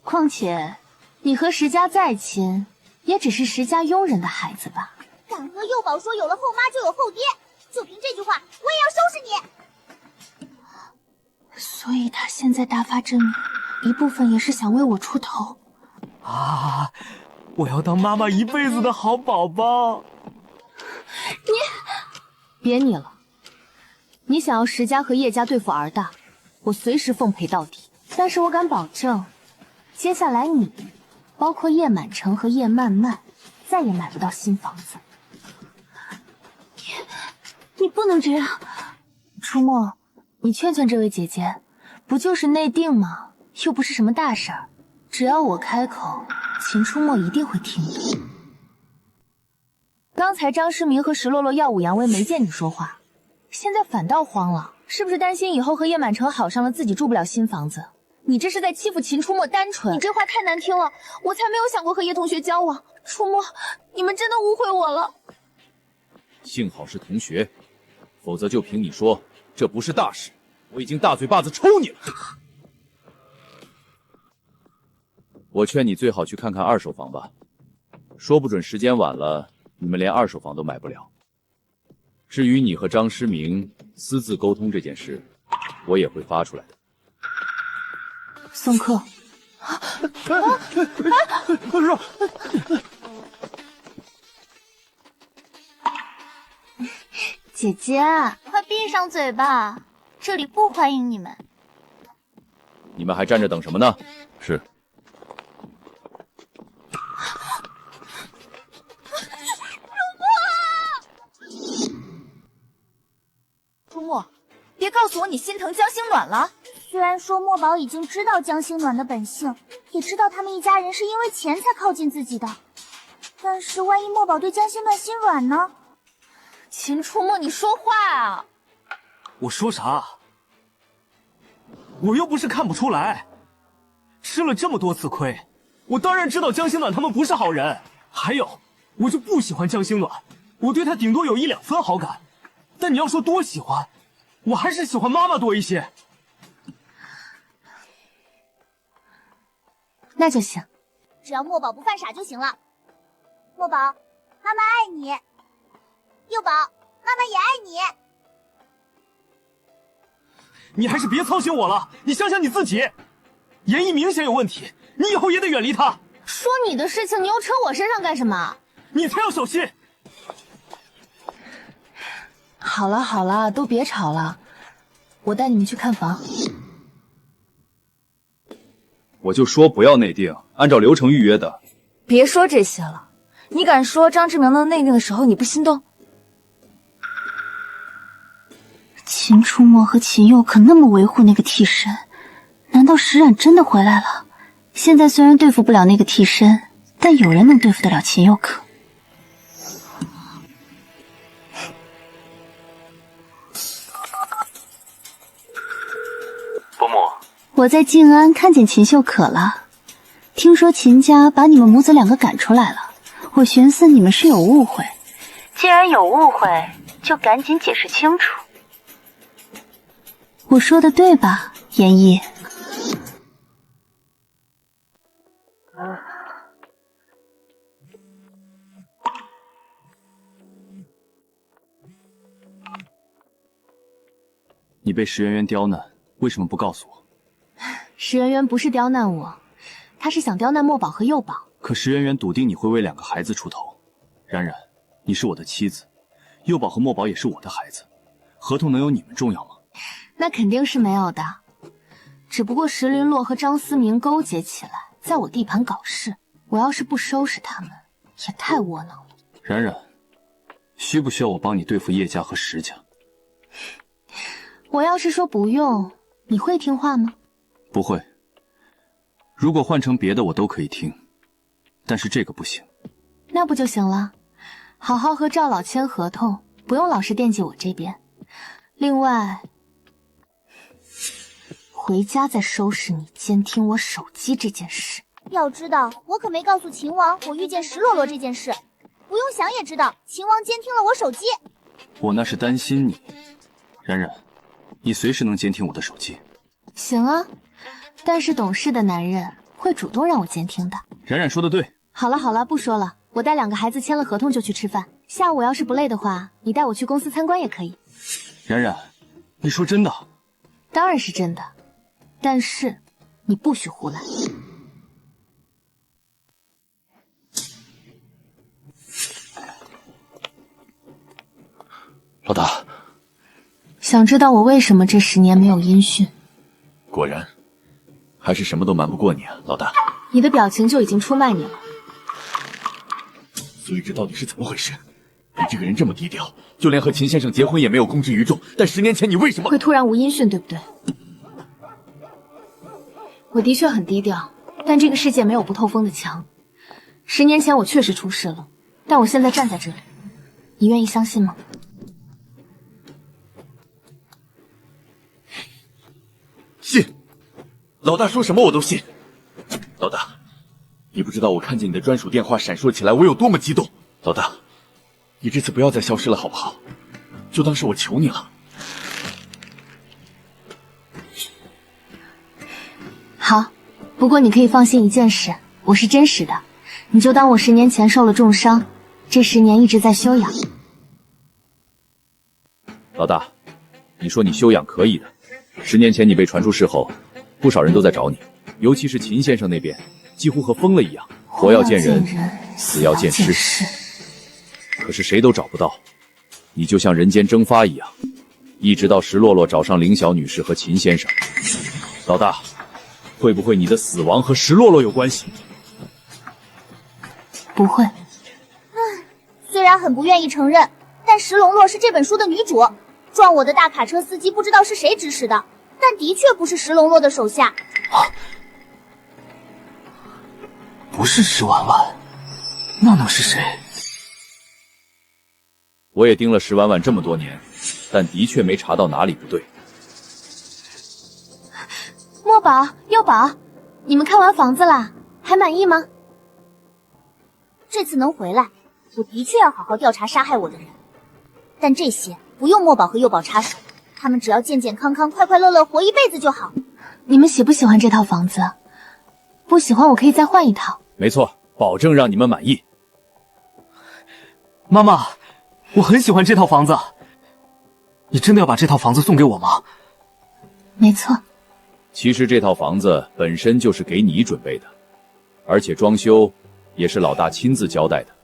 Speaker 3: 况且，
Speaker 2: 你和石家再亲，也只是石家佣人的孩子吧？
Speaker 4: 敢和幼宝说有了后妈就有后爹，就凭这句话，我也要收拾你。
Speaker 13: 所以他现在大发正义，一部分也是想为我出头。
Speaker 1: 啊！我要当妈妈一辈子的好宝宝。
Speaker 2: 别你了，你想要石家和叶家对付儿大，我随时奉陪到底。但是我敢保证，接下来你，包括叶满城和叶漫漫，再也买不到新房子。
Speaker 13: 你不能这样，
Speaker 2: 初墨，你劝劝这位姐姐，不就是内定吗？又不是什么大事儿，只要我开口，秦初墨一定会听的。刚才张诗明和石洛洛耀武扬威没见你说话，现在反倒慌了，是不是担心以后和叶满城好上了，自己住不了新房子？你这是在欺负秦初墨单纯。
Speaker 13: 你这话太难听了，我才没有想过和叶同学交往。初墨，你们真的误会我了。
Speaker 12: 幸好是同学，否则就凭你说这不是大事，我已经大嘴巴子抽你了。我劝你最好去看看二手房吧，说不准时间晚了，你们连二手房都买不了。至于你和张诗明私自沟通这件事，我也会发出来的。
Speaker 2: 送客。
Speaker 20: 快说！
Speaker 4: 姐姐，快闭上嘴巴，这里不欢迎你们。
Speaker 12: 你们还站着等什么呢？是。
Speaker 16: 初墨，别告诉我你心疼江心暖了。
Speaker 4: 虽然说墨宝已经知道江心暖的本性，也知道他们一家人是因为钱才靠近自己的，但是万一墨宝对江心暖心软呢？
Speaker 2: 秦初墨，你说话啊！
Speaker 1: 我说啥？我又不是看不出来，吃了这么多次亏，我当然知道江心暖他们不是好人。还有，我就不喜欢江心暖，我对他顶多有1、2分好感，但你要说多喜欢，我还是喜欢妈妈多一些。
Speaker 2: 那就行，
Speaker 4: 只要墨宝不犯傻就行了。墨宝，妈妈爱你。幼宝，妈妈也爱你。
Speaker 1: 你还是别操心我了，你想想你自己，严毅明显有问题，你以后也得远离他。
Speaker 2: 说你的事情，你又扯我身上干什么？
Speaker 1: 你才要小心。
Speaker 2: 好了好了，都别吵了，我带你们去看房。
Speaker 6: 我就说不要内定，按照流程预约的。
Speaker 16: 别说这些了，你敢说张志明的内定的时候你不心动？
Speaker 13: 秦初墨和秦佑可那么维护那个替身，难道石冉真的回来了？现在虽然对付不了那个替身，但有人能对付得了秦佑可。
Speaker 7: 伯母，
Speaker 13: 我在静安看见秦秀可了，听说秦家把你们母子2个赶出来了，我寻思你们是有误会，既然有误会，就赶紧解释清楚。我说的对吧，严毅？
Speaker 6: 被石圆圆刁难，为什么不告诉我？
Speaker 2: 石圆圆不是刁难我，她是想刁难墨宝和幼宝。
Speaker 6: 可石圆圆笃定你会为2个孩子出头。冉冉，你是我的妻子，幼宝和墨宝也是我的孩子，合同能有你们重要吗？
Speaker 2: 那肯定是没有的，只不过石林洛和张思明勾结起来，在我地盘搞事，我要是不收拾他们，也太窝囊了。
Speaker 6: 冉冉，需不需要我帮你对付叶家和石家？
Speaker 2: 我要是说不用，你会听话吗？
Speaker 6: 不会。如果换成别的我都可以听，但是这个不行。
Speaker 2: 那不就行了？好好和赵老签合同，不用老是惦记我这边。另外，回家再收拾你监听我手机这件事。
Speaker 4: 要知道，我可没告诉秦王我遇见石洛洛这件事。不用想也知道，秦王监听了我手机。
Speaker 6: 我那是担心你。冉冉，你随时能监听我的手机。
Speaker 2: 行啊，但是懂事的男人会主动让我监听的。
Speaker 6: 冉冉说的对。
Speaker 2: 好了好了，不说了，我带2个孩子签了合同就去吃饭。下午要是不累的话，你带我去公司参观也可以。
Speaker 6: 冉冉，你说真的？
Speaker 2: 当然是真的，但是你不许胡来。
Speaker 12: 老大，
Speaker 2: 想知道我为什么这10年没有音讯？
Speaker 12: 果然，还是什么都瞒不过你啊，老大。
Speaker 2: 你的表情就已经出卖你了。
Speaker 12: 所以这到底是怎么回事？你这个人这么低调，就连和秦先生结婚也没有公之于众。但10年前你为什么
Speaker 2: 会突然无音讯，对不对？我的确很低调，但这个世界没有不透风的墙。10年前我确实出事了，但我现在站在这里，你愿意相信吗？
Speaker 12: 信，老大说什么我都信。老大，你不知道我看见你的专属电话闪烁起来，我有多么激动。老大，你这次不要再消失了好不好？就当是我求你了。
Speaker 2: 好，不过你可以放心一件事，我是真实的，你就当我10年前受了重伤，这10年一直在休养。
Speaker 12: 老大，你说你休养可以的，10年前你被传出事后，不少人都在找你，尤其是秦先生那边，几乎和疯了一样，活要见人，死要见尸。可是谁都找不到，你就像人间蒸发一样，一直到石洛洛找上凌晓女士和秦先生。老大，会不会你的死亡和石洛洛有关系？
Speaker 2: 不会。
Speaker 4: 虽然很不愿意承认，但石龙洛是这本书的女主，撞我的大卡车司机不知道是谁指使的，但的确不是石龙洛的手下。
Speaker 1: 不是石婉婉，那能是谁？
Speaker 12: 我也盯了石婉婉这么多年，但的确没查到哪里不对。
Speaker 2: 墨宝、幼宝，你们看完房子啦？还满意吗？
Speaker 4: 这次能回来，我的确要好好调查杀害我的人。但这些不用墨宝和幼宝插手，他们只要健健康康、快快乐乐活一辈子就好。
Speaker 2: 你们喜不喜欢这套房子？不喜欢我可以再换一套。
Speaker 12: 没错，保证让你们满意。
Speaker 1: 妈妈，我很喜欢这套房子。你真的要把这套房子送给我吗？
Speaker 2: 没错。
Speaker 12: 其实这套房子本身就是给你准备的，而且装修也是老大亲自交代的。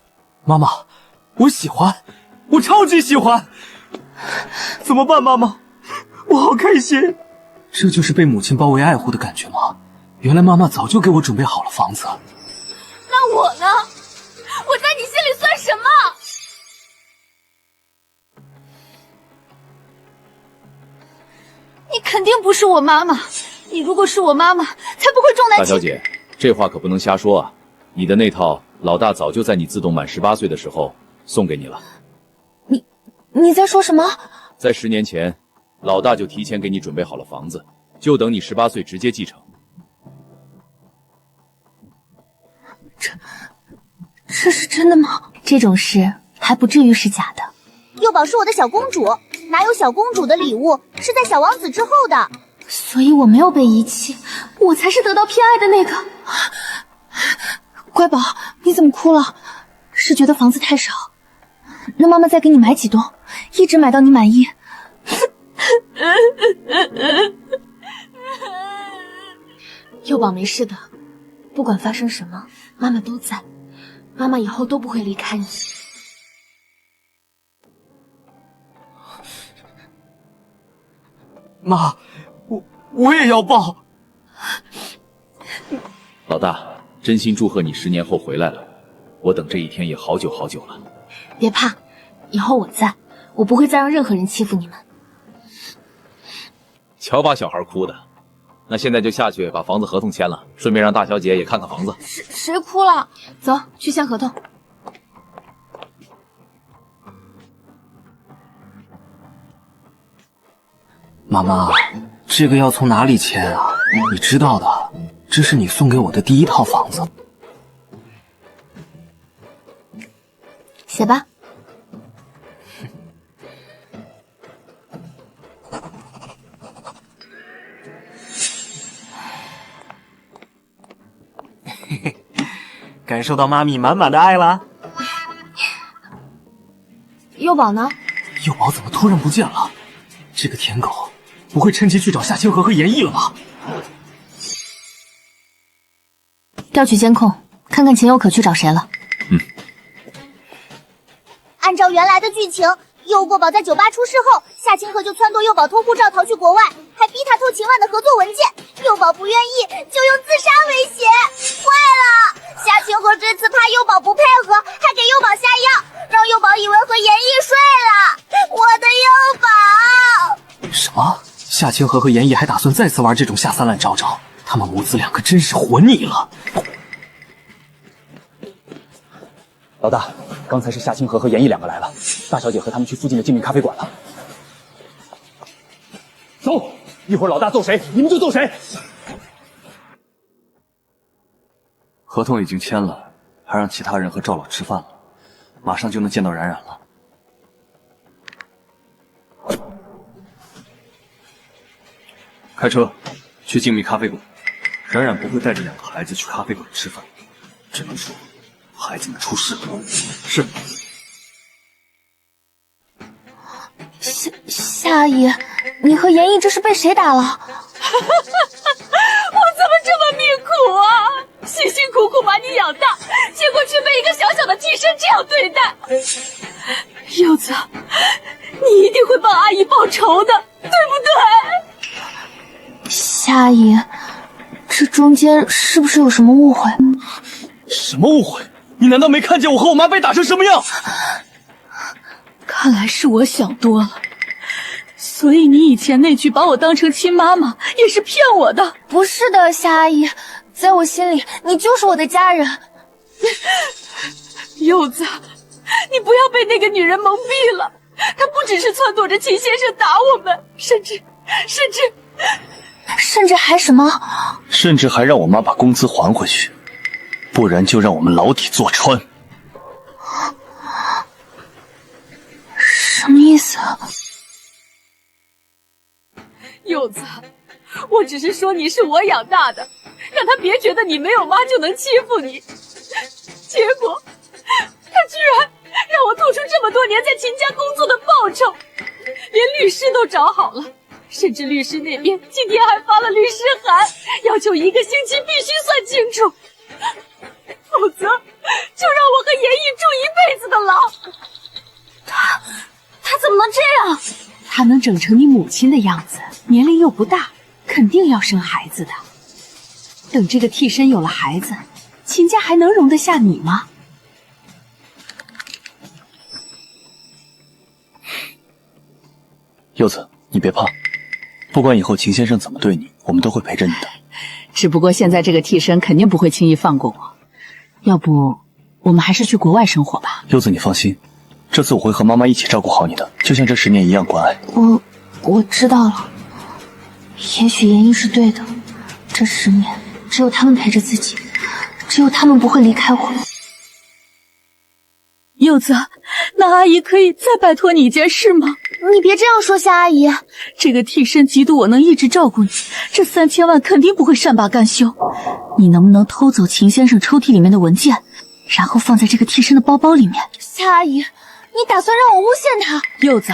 Speaker 1: 妈妈，我喜欢，我超级喜欢。怎么办，妈妈？我好开心。这就是被母亲包围爱护的感觉吗？原来妈妈早就给我准备好了房子。
Speaker 9: 那我呢？我在你心里算什么？
Speaker 16: 你肯定不是我妈妈，你如果是我妈妈，才不会重男轻女。
Speaker 12: 大小姐，这话可不能瞎说啊！你的那套老大早就在你自动满18岁的时候送给你了。
Speaker 2: 你在说什么？
Speaker 12: 在10年前，老大就提前给你准备好了房子，就等你18岁直接继承。
Speaker 2: 这是真的吗？这种事还不至于是假的。
Speaker 4: 幼宝是我的小公主，哪有小公主的礼物是在小王子之后的？
Speaker 2: 所以我没有被遗弃，我才是得到偏爱的那个。乖宝，你怎么哭了？是觉得房子太少？让妈妈再给你买几栋，一直买到你满意。幼宝没事的，不管发生什么，妈妈都在，妈妈以后都不会离开你。
Speaker 1: 妈，我也要抱。
Speaker 12: 老大，真心祝贺你10年后回来了，我等这一天也好久好久了。
Speaker 2: 别怕，以后我在，我不会再让任何人欺负你们。
Speaker 12: 瞧把小孩哭的，那现在就下去把房子合同签了，顺便让大小姐也看看房子。
Speaker 2: 谁哭了？走，去签合同。
Speaker 1: 妈妈，这个要从哪里签啊？你知道的，这是你送给我的第1套房子。
Speaker 2: 写吧。
Speaker 1: 感受到妈咪满满的爱了。
Speaker 2: 幼宝呢？
Speaker 1: 幼宝怎么突然不见了？这个舔狗不会趁机去找夏清河和严毅了吧？
Speaker 2: 调取监控，看看情有可去找谁了。
Speaker 4: 按照原来的剧情，幼过宝在酒吧出事后，夏清河就撺掇幼宝偷护照逃去国外，还逼他偷秦万的合作文件。幼宝不愿意，就用自杀威胁。坏了！夏清河这次怕幼宝不配合，还给幼宝下药，让幼宝以为和严毅睡了。我的幼宝！
Speaker 1: 什么？夏清河和严毅还打算再次玩这种下三滥招招？他们母子2个真是活腻了。
Speaker 11: 老大，刚才是夏清河和严毅2个来了，大小姐和他们去附近的精品咖啡馆了。走，一会儿老大揍谁，你们就揍谁。
Speaker 6: 合同已经签了，还让其他人和赵老吃饭了，马上就能见到冉冉了。开车去精密咖啡馆，冉冉不会带着2个孩子去咖啡馆吃饭，只能说孩子们出事了。是。
Speaker 13: 夏阿姨，你和严毅这是被谁打了？
Speaker 9: 我怎么这么命苦啊！辛辛苦苦把你养大，结果却被一个小小的替身这样对待。柚子，你一定会帮阿姨报仇的，对不对？
Speaker 13: 夏阿姨，这中间是不是有什么误会？
Speaker 6: 什么误会？你难道没看见我和我妈被打成什么样？
Speaker 9: 看来是我想多了，所以你以前那句把我当成亲妈妈也是骗我的。
Speaker 13: 不是的，夏阿姨，在我心里你就是我的家人。
Speaker 9: 柚子，你不要被那个女人蒙蔽了，她不只是撺掇着秦先生打我们，甚至
Speaker 13: 还什么？
Speaker 6: 甚至还让我妈把工资还回去，不然就让我们牢底坐穿。
Speaker 13: 什么意思啊？
Speaker 9: 柚子，我只是说你是我养大的，让他别觉得你没有妈就能欺负你。结果，他居然让我吐出这么多年在秦家工作的报酬，连律师都找好了，甚至律师那边今天还发了律师函，要求1个星期必须算清楚，否则就让我和严毅住1辈子的牢。
Speaker 2: 他怎么能这样？他能整成你母亲的样子，年龄又不大，肯定要生孩子的。等这个替身有了孩子，秦家还能容得下你吗？
Speaker 6: 柚子，你别怕，不管以后秦先生怎么对你，我们都会陪着你的。
Speaker 9: 只不过现在这个替身肯定不会轻易放过我，要不我们还是去国外生活吧。
Speaker 6: 柚子，你放心，这次我会和妈妈一起照顾好你的，就像这10年一样关爱。
Speaker 13: 我知道了，也许严毅是对的，这10年只有他们陪着自己，只有他们不会离开我。
Speaker 9: 柚子，那阿姨可以再拜托你一件事吗？
Speaker 13: 你别这样说，夏阿姨。
Speaker 9: 这个替身嫉妒我能一直照顾你，这3000万肯定不会善罢甘休。你能不能偷走秦先生抽屉里面的文件，然后放在这个替身的包包里面？
Speaker 13: 夏阿姨，你打算让我诬陷他？
Speaker 9: 柚子，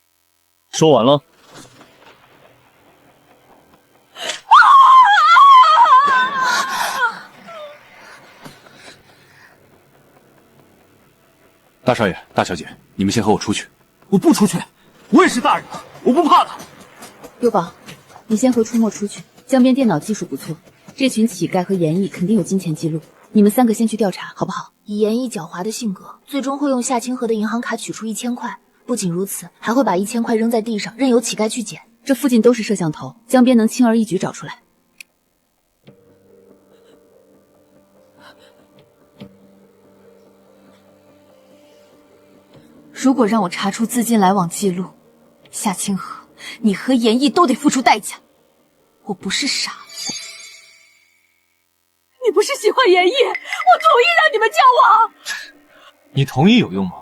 Speaker 6: 说完了。大少爷、大小姐，你们先和我出去。
Speaker 1: 我不出去，我也是大人，我不怕的。
Speaker 3: 幼宝，你先和出没出去。江边电脑技术不错，这群乞丐和严毅肯定有金钱记录，你们3个先去调查，好不好？
Speaker 13: 以严毅狡猾的性格，最终会用夏清河的银行卡取出1000块。不仅如此，还会把1000块扔在地上，任由乞丐去捡。
Speaker 3: 这附近都是摄像头，江边能轻而易举找出来。如果让我查出资金来往记录，夏清河，你和严毅都得付出代价。我不是傻子。
Speaker 9: 你不是喜欢严毅，我同意让你们交往。
Speaker 1: 你同意有用吗？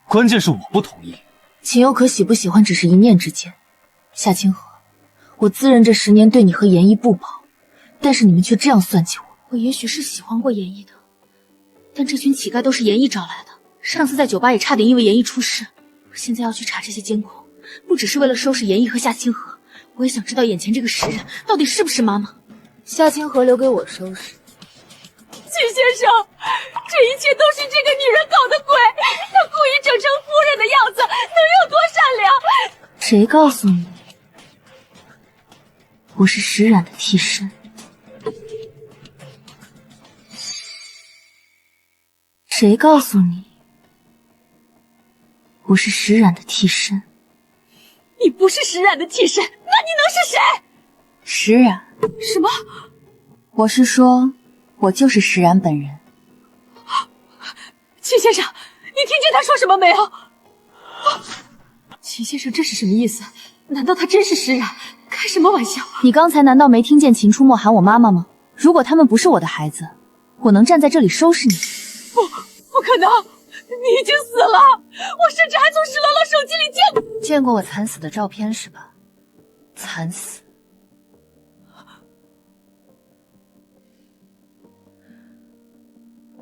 Speaker 1: 关键是我不同意。
Speaker 13: 秦佑可喜不喜欢只是一念之间。夏清河，我自认这10年对你和严毅不薄，但是你们却这样算计我。我也许是喜欢过严毅的，但这群乞丐都是严毅找来的。上次在酒吧也差点因为严毅出事，我现在要去查这些监控，不只是为了收拾严毅和夏清河，我也想知道眼前这个食人到底是不是妈妈。夏清河留给我收拾。
Speaker 9: 季先生，这一切都是这个女人搞的鬼，她故意整成夫人的样子，能有多善良？
Speaker 13: 谁告诉你我是石冉的替身？谁告诉你我是石冉的替身？
Speaker 9: 你不是石冉的替身，那你能是谁？
Speaker 3: 石冉？
Speaker 9: 什么？
Speaker 3: 我是说，我就是石冉本人。
Speaker 9: 秦先生，你听见他说什么没有？秦先生，这是什么意思？难道他真是石冉？开什么玩笑？
Speaker 3: 你刚才难道没听见秦出没喊我妈妈吗？如果他们不是我的孩子，我能站在这里收拾你？
Speaker 9: 不可能！你已经死了，我甚至还从石乐乐手机里
Speaker 3: 见过我惨死的照片是吧？惨死。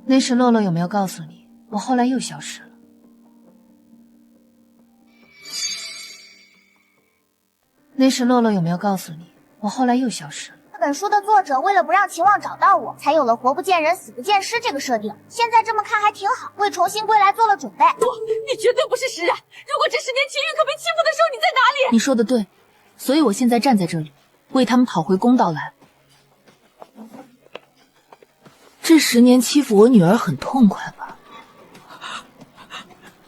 Speaker 3: 那时乐乐有没有告诉你，我后来又消失了？那时乐乐有没有告诉你，我后来又消失了？
Speaker 4: 这本书的作者为了不让秦望找到我，才有了活不见人死不见尸这个设定。现在这么看还挺好，为重新归来做了准备。
Speaker 9: 你绝对不是石冉！如果这10年秦玉可被欺负的时候你在哪里？
Speaker 13: 你说的对，所以我现在站在这里，为他们讨回公道来。这10年欺负我女儿很痛快吧？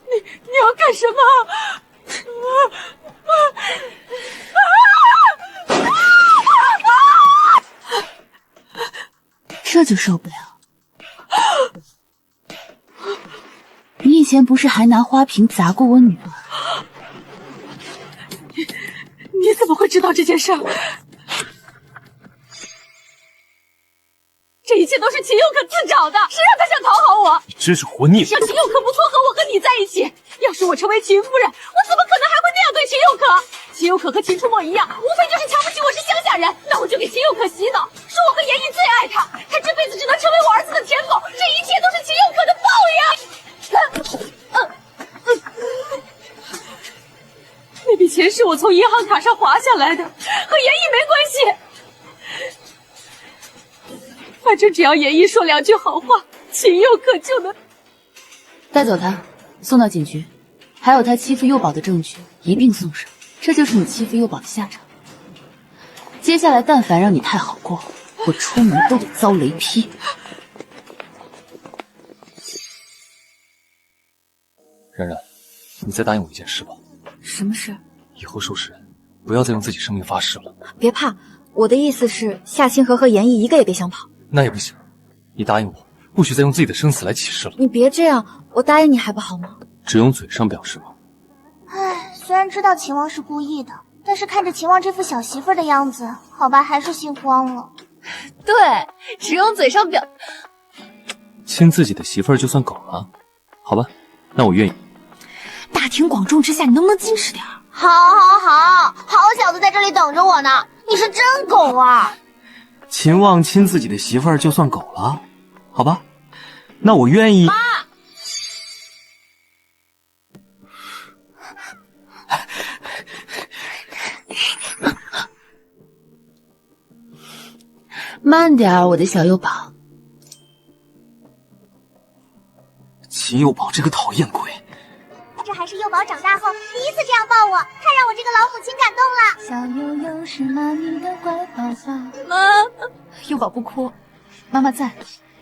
Speaker 9: 你要干什么？
Speaker 13: 这就受不了。你以前不是还拿花瓶砸过我女儿？
Speaker 9: 你怎么会知道这件事？这一切都是秦佑可自找的，谁让他想讨好我？
Speaker 1: 你真是活腻了！
Speaker 9: 让秦佑可不撮合我和你在一起。要是我成为秦夫人，我怎么可能还会那样对秦佑可？秦佑可和秦出没一样，无非就是瞧不起我是乡下人，那我就给秦佑可洗脑，说我和严毅最爱他，他这辈子只能成为我儿子的舔狗，这一切都是秦佑可的报应。那笔钱是我从银行卡上划下来的，和严毅没关系。反正只要严毅说2句好话，秦佑可就能
Speaker 3: 带走他，送到警局，还有他欺负幼宝的证据一并送上。这就是你欺负幼宝的下场。接下来但凡让你太好过，我出门都得遭雷劈。
Speaker 8: 冉冉，你再答应我一件事吧。
Speaker 3: 什么事？
Speaker 8: 以后收拾人，不要再用自己生命发誓了。
Speaker 16: 别怕，我的意思是夏清河和严毅一个也别想跑。
Speaker 8: 那也不行，你答应我，不许再用自己的生死来起誓了。
Speaker 16: 你别这样，我答应你还不好吗？
Speaker 8: 只用嘴上表示吗？
Speaker 4: 唉，虽然知道秦王是故意的，但是看着秦王这副小媳妇儿的样子，好吧，还是心慌了。
Speaker 16: 对，只用嘴上表。
Speaker 8: 亲自己的媳妇儿就算狗了？好吧，那我愿意。
Speaker 13: 大庭广众之下，你能不能矜持点？
Speaker 4: 好小子在这里等着我呢，你是真狗啊！
Speaker 1: 秦望亲自己的媳妇儿就算狗了？好吧，那我愿意。
Speaker 4: 妈，
Speaker 13: 慢点儿，我的小幼宝。
Speaker 1: 秦幼宝这个讨厌鬼，
Speaker 4: 这还是幼宝长大后第一次这样抱我，太让我这个老母亲感动了。
Speaker 16: 小悠悠是妈咪的乖宝宝。
Speaker 9: 妈，
Speaker 16: 幼宝不哭，妈妈在。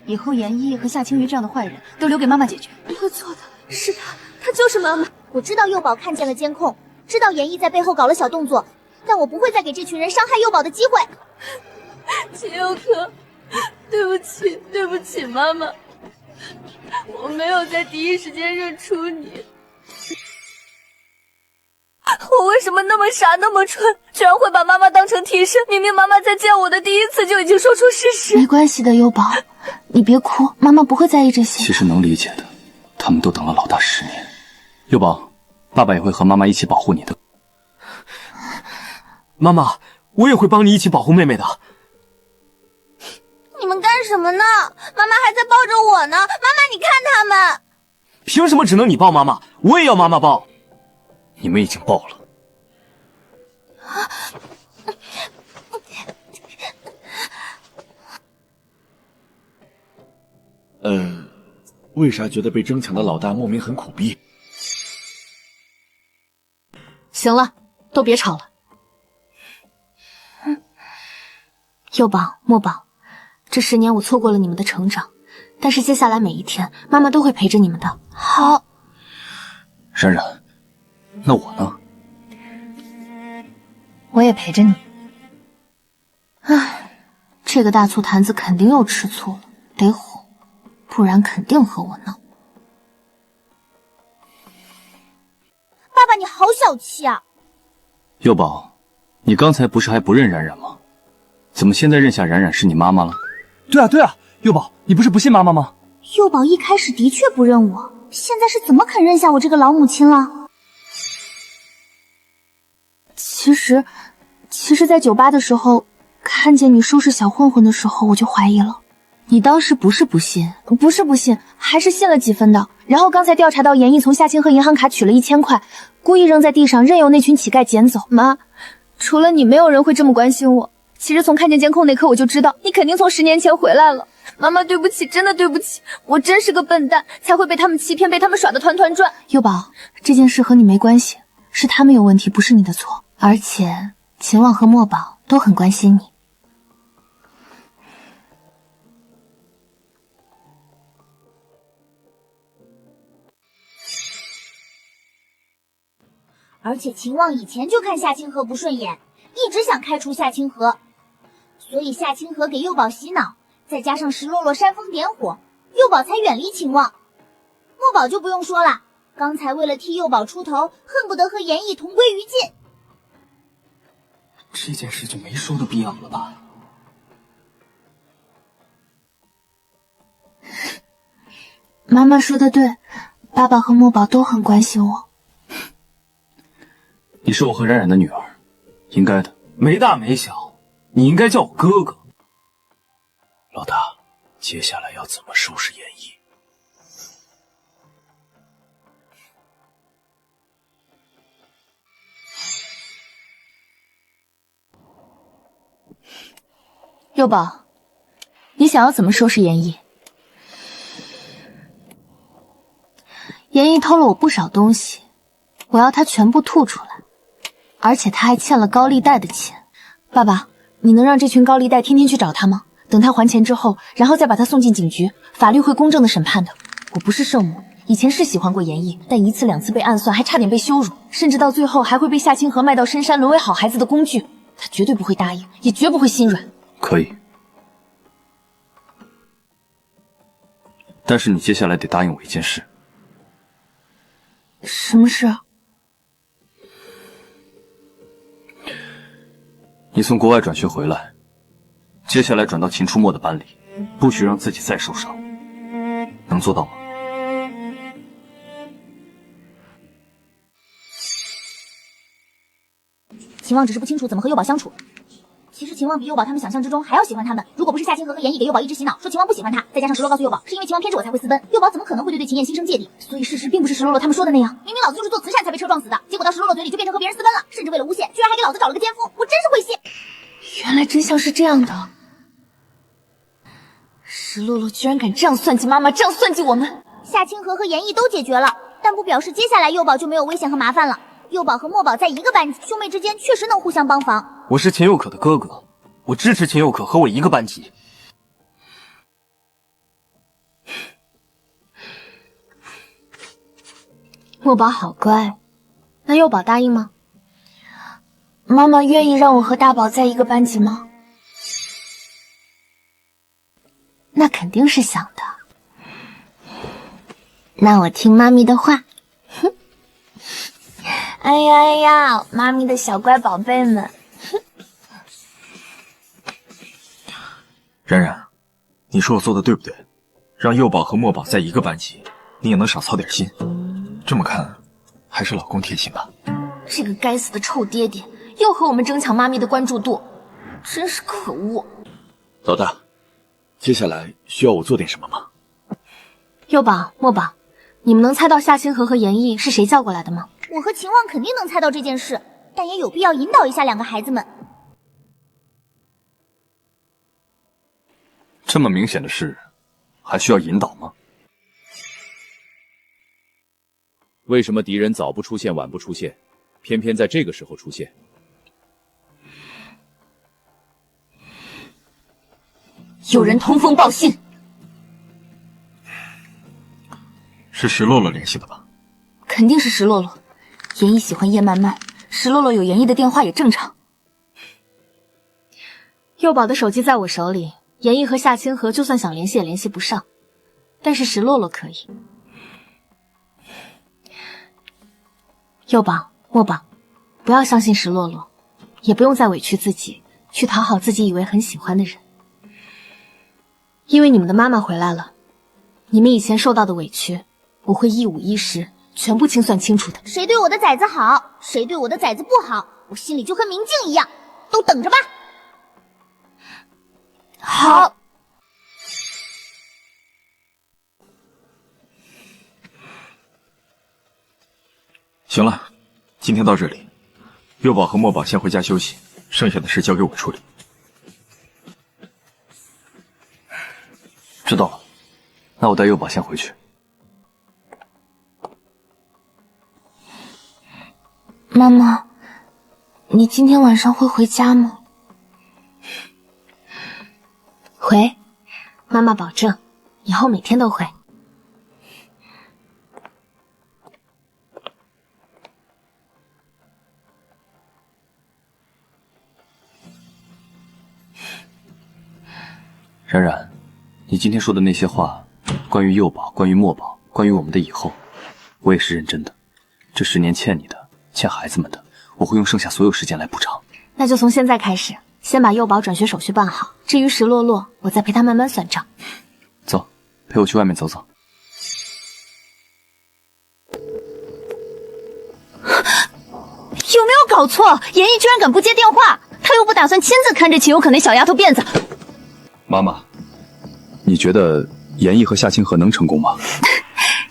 Speaker 16: 以后严毅和夏青鱼这样的坏人都留给妈妈解决。
Speaker 4: 我错的，是他就是妈妈。我知道幼宝看见了监控，知道严毅在背后搞了小动作，但我不会再给这群人伤害幼宝的机会。
Speaker 9: 秦佑哥，对不起，对不起，妈妈，我没有在第一时间认出你。我为什么那么傻那么蠢，居然会把妈妈当成替身？明明妈妈在见我的第一次就已经说出事实。
Speaker 13: 没关系的，幼宝，你别哭，妈妈不会在意这些。
Speaker 6: 其实能理解的，他们都等了老大10年。幼宝，爸爸也会和妈妈一起保护你的。
Speaker 1: 妈妈，我也会帮你一起保护妹妹的。
Speaker 4: 你们干什么呢？妈妈还在抱着我呢。妈妈，你看他们。
Speaker 1: 凭什么只能你抱妈妈？我也要妈妈抱。
Speaker 6: 你们已经抱了。
Speaker 12: 为啥觉得被争抢的老大莫名很苦逼？
Speaker 2: 行了，都别吵了。幼宝、墨宝，这10年我错过了你们的成长，但是接下来每一天，妈妈都会陪着你们的。好。
Speaker 6: 冉冉，那我呢？
Speaker 16: 我也陪着你。
Speaker 2: 唉，这个大醋坛子肯定又吃醋了，得哄，不然肯定和我闹。
Speaker 4: 爸爸，你好小气啊！
Speaker 6: 幼宝，你刚才不是还不认冉冉吗？怎么现在认下冉冉是你妈妈了？
Speaker 11: 对啊，幼宝，你不是不信妈妈吗？
Speaker 4: 幼宝一开始的确不认我，现在是怎么肯认下我这个老母亲了？
Speaker 2: 其实在酒吧的时候，看见你收拾小混混的时候，我就怀疑了。你当时不是不信，还是信了几分的。然后刚才调查到严毅从夏清河银行卡取了1000块，故意扔在地上，任由那群乞丐捡走。妈，除了你，没有人会这么关心我。其实从看见监控那刻，我就知道你肯定从10年前回来了。妈妈，对不起，真的对不起，我真是个笨蛋，才会被他们欺骗，被他们耍得团团转。幼宝，这件事和你没关系，是他们有问题，不是你的错。而且秦望和墨宝都很关心你。
Speaker 4: 而且秦望以前就看夏清河不顺眼，一直想开除夏清河，所以夏清河给幼宝洗脑，再加上石洛洛煽风点火，幼宝才远离秦望。墨宝就不用说了，刚才为了替幼宝出头，恨不得和严毅同归于尽。
Speaker 1: 这件事就没说的必要了吧？
Speaker 2: 妈妈说的对，爸爸和墨宝都很关心我。
Speaker 6: 你是我和冉冉的女儿，应该的。
Speaker 1: 没大没小，你应该叫我哥哥。
Speaker 12: 老大，接下来要怎么收拾严毅？
Speaker 2: 幼宝，你想要怎么收拾严毅？严毅偷了我不少东西，我要他全部吐出来，而且他还欠了高利贷的钱。爸爸，你能让这群高利贷天天去找他吗？等他还钱之后，然后再把他送进警局，法律会公正的审判的。我不是圣母，以前是喜欢过严毅，但1次2次被暗算，还差点被羞辱，甚至到最后还会被夏清河卖到深山，沦为好孩子的工具。他绝对不会答应，也绝不会心软。
Speaker 6: 可以，但是你接下来得答应我一件事。
Speaker 2: 什么事？
Speaker 6: 你从国外转学回来，接下来转到秦出没的班里，不许让自己再受伤，能做到吗？
Speaker 4: 秦望只是不清楚怎么和幼宝相处。其实秦望比幼宝他们想象之中还要喜欢他们。如果不是夏清河和严毅给幼宝一直洗脑，说秦望不喜欢他，再加上石洛告诉幼宝是因为秦望偏执我才会私奔，幼宝怎么可能会对秦燕心生芥蒂？所以事实并不是石洛洛他们说的那样。明明老子就是做慈善才被车撞死的，结果到石洛洛嘴里就变成和别人私奔了，甚至为了诬陷，居然还给老子找了个奸夫，我真是会谢。
Speaker 2: 原来真相是这样的。石洛洛居然敢这样算计妈妈，这样算计我们！
Speaker 4: 夏清河和严毅都解决了，但不表示接下来幼宝就没有危险和麻烦了。幼宝和墨宝在一个班级，兄妹之间确实能互相帮忙。
Speaker 1: 我是秦佑可的哥哥，我支持秦佑可和我一个班级。
Speaker 2: 墨宝好乖，那幼宝答应吗？妈妈愿意让我和大宝在一个班级吗？那肯定是想的。那我听妈咪的话。哼。哎呀哎呀，妈咪的小乖宝贝们。
Speaker 1: 冉冉，你说我做的对不对？让幼宝和墨宝在一个班级，你也能少操点心。这么看，还是老公贴心吧。
Speaker 2: 这个该死的臭爹爹又和我们争抢妈咪的关注度，真是可恶。
Speaker 6: 老大，接下来需要我做点什么吗？
Speaker 2: 幼宝、墨宝，你们能猜到夏清河和严毅是谁叫过来的吗？
Speaker 4: 我和秦望肯定能猜到这件事，但也有必要引导一下两个孩子们。
Speaker 12: 这么明显的事，还需要引导吗？为什么敌人早不出现，晚不出现，偏偏在这个时候出现？
Speaker 2: 有人通风报信，
Speaker 1: 是石洛洛联系的吧？
Speaker 2: 肯定是石洛洛。严毅喜欢叶漫漫，石洛洛有严毅的电话也正常。幼宝的手机在我手里，严毅和夏清河就算想联系也联系不上，但是石洛洛可以。幼宝、墨宝，不要相信石洛洛，也不用再委屈自己去讨好自己以为很喜欢的人。因为你们的妈妈回来了，你们以前受到的委屈，我会一五一十全部清算清楚的。
Speaker 4: 谁对我的崽子好，谁对我的崽子不好，我心里就和明镜一样，都等着吧。
Speaker 2: 好。
Speaker 1: 行了，今天到这里，幼宝和墨宝先回家休息，剩下的事交给我处理。
Speaker 6: 知道了，那我带幼宝先回去。
Speaker 2: 妈妈，你今天晚上会回家吗？回，妈妈保证，以后每天都回。
Speaker 6: 冉冉，你今天说的那些话，关于幼宝，关于墨宝，关于我们的以后，我也是认真的。这10年欠你的，欠孩子们的，我会用剩下所有时间来补偿。
Speaker 2: 那就从现在开始，先把幼宝转学手续办好。至于石洛洛，我再陪他慢慢算账。
Speaker 6: 走，陪我去外面走走。
Speaker 16: 有没有搞错？严毅居然敢不接电话，他又不打算亲自看着秦有可那小丫头辫子。
Speaker 6: 妈妈，你觉得严毅和夏清河能成功吗？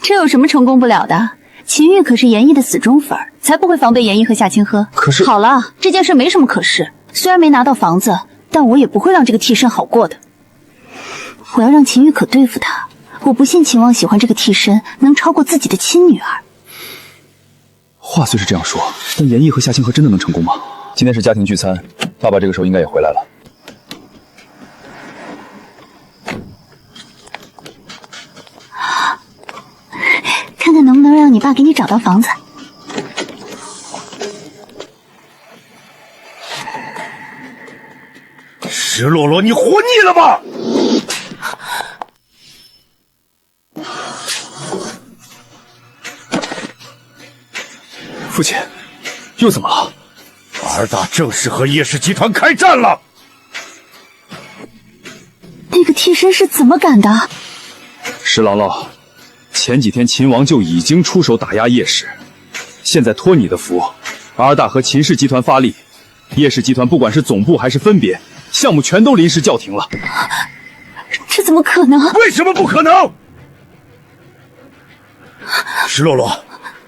Speaker 16: 这有什么成功不了的？秦玉可是严毅的死忠粉，才不会防备严毅和夏清河。
Speaker 6: 可是
Speaker 16: 好了，这件事没什么可是，虽然没拿到房子，但我也不会让这个替身好过的。我要让秦玉可对付他，我不信秦王喜欢这个替身能超过自己的亲女儿。
Speaker 6: 话虽是这样说，但严毅和夏清河真的能成功吗？今天是家庭聚餐，爸爸这个时候应该也回来了。
Speaker 16: 看看能不能让你爸给你找到房子。
Speaker 17: 石洛洛，你活腻了吧？
Speaker 6: 父亲，又怎么了？
Speaker 17: 儿大正式和叶氏集团开战了。
Speaker 16: 那个替身是怎么敢的？
Speaker 6: 石姥姥，前几天秦王就已经出手打压叶氏，现在托你的福，儿大和秦氏集团发力，叶氏集团不管是总部还是分别项目，全都临时叫停了。
Speaker 16: 这怎么可能？
Speaker 17: 为什么不可能？石洛洛，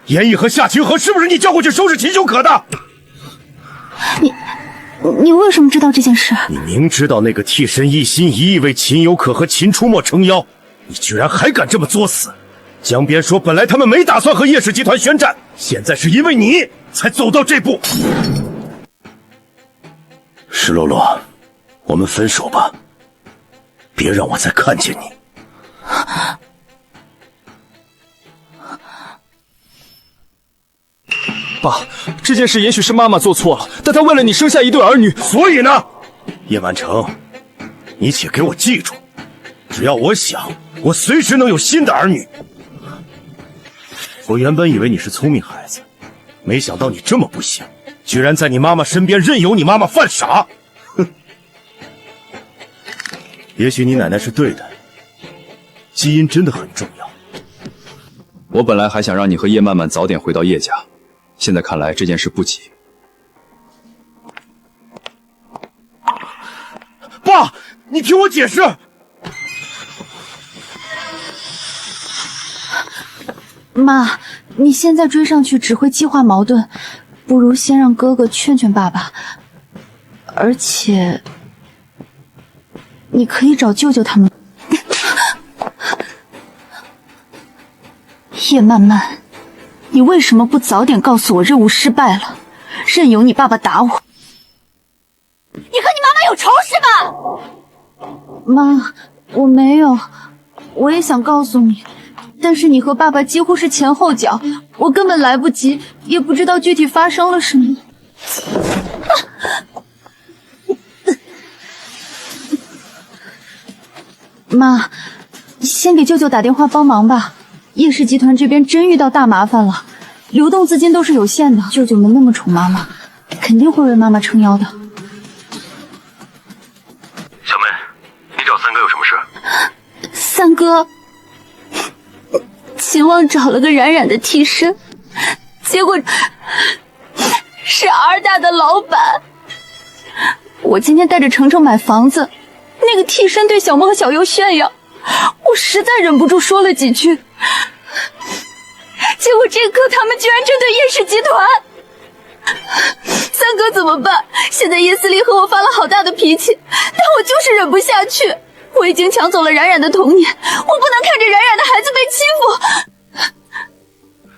Speaker 17: 严毅和夏清河是不是你叫过去收拾秦修可的？
Speaker 16: 你为什么知道这件事？
Speaker 7: 你明知道那个替身一心一意为秦有可和秦出没撑腰，你居然还敢这么作死！江边说本来他们没打算和叶氏集团宣战，现在是因为你才走到这步。石洛洛，我们分手吧，别让我再看见你。
Speaker 15: 爸，这件事也许是妈妈做错了，但她为了你生下一对儿女，
Speaker 7: 所以呢，叶满城，你且给我记住，只要我想，我随时能有新的儿女。我原本以为你是聪明孩子，没想到你这么不幸，居然在你妈妈身边任由你妈妈犯傻。哼，也许你奶奶是对的，基因真的很重要。
Speaker 6: 我本来还想让你和叶漫漫早点回到叶家，现在看来这件事不急。
Speaker 7: 爸，你听我解释。
Speaker 16: 妈，你现在追上去只会激化矛盾，不如先让哥哥劝劝爸爸。而且，你可以找舅舅他们。叶漫漫，你为什么不早点告诉我任务失败了，任由你爸爸打我？
Speaker 9: 你和你妈妈有仇是吧？
Speaker 16: 妈，我没有，我也想告诉你。但是你和爸爸几乎是前后脚，我根本来不及，也不知道具体发生了什么。妈，先给舅舅打电话帮忙吧。叶氏集团这边真遇到大麻烦了，流动资金都是有限的，舅舅们那么宠妈妈，肯定会为妈妈撑腰的。
Speaker 7: 小梅，你找三哥有什么事？
Speaker 16: 三哥。秦望找了个冉冉的替身，结果是二大的老板。我今天带着程程买房子，那个替身对小莫和小优炫耀，我实在忍不住说了几句，结果这刻他们居然针对叶氏集团。三哥怎么办？现在叶司令和我发了好大的脾气，但我就是忍不下去。我已经抢走了冉冉的童年，我不能看着冉冉的孩子被欺负。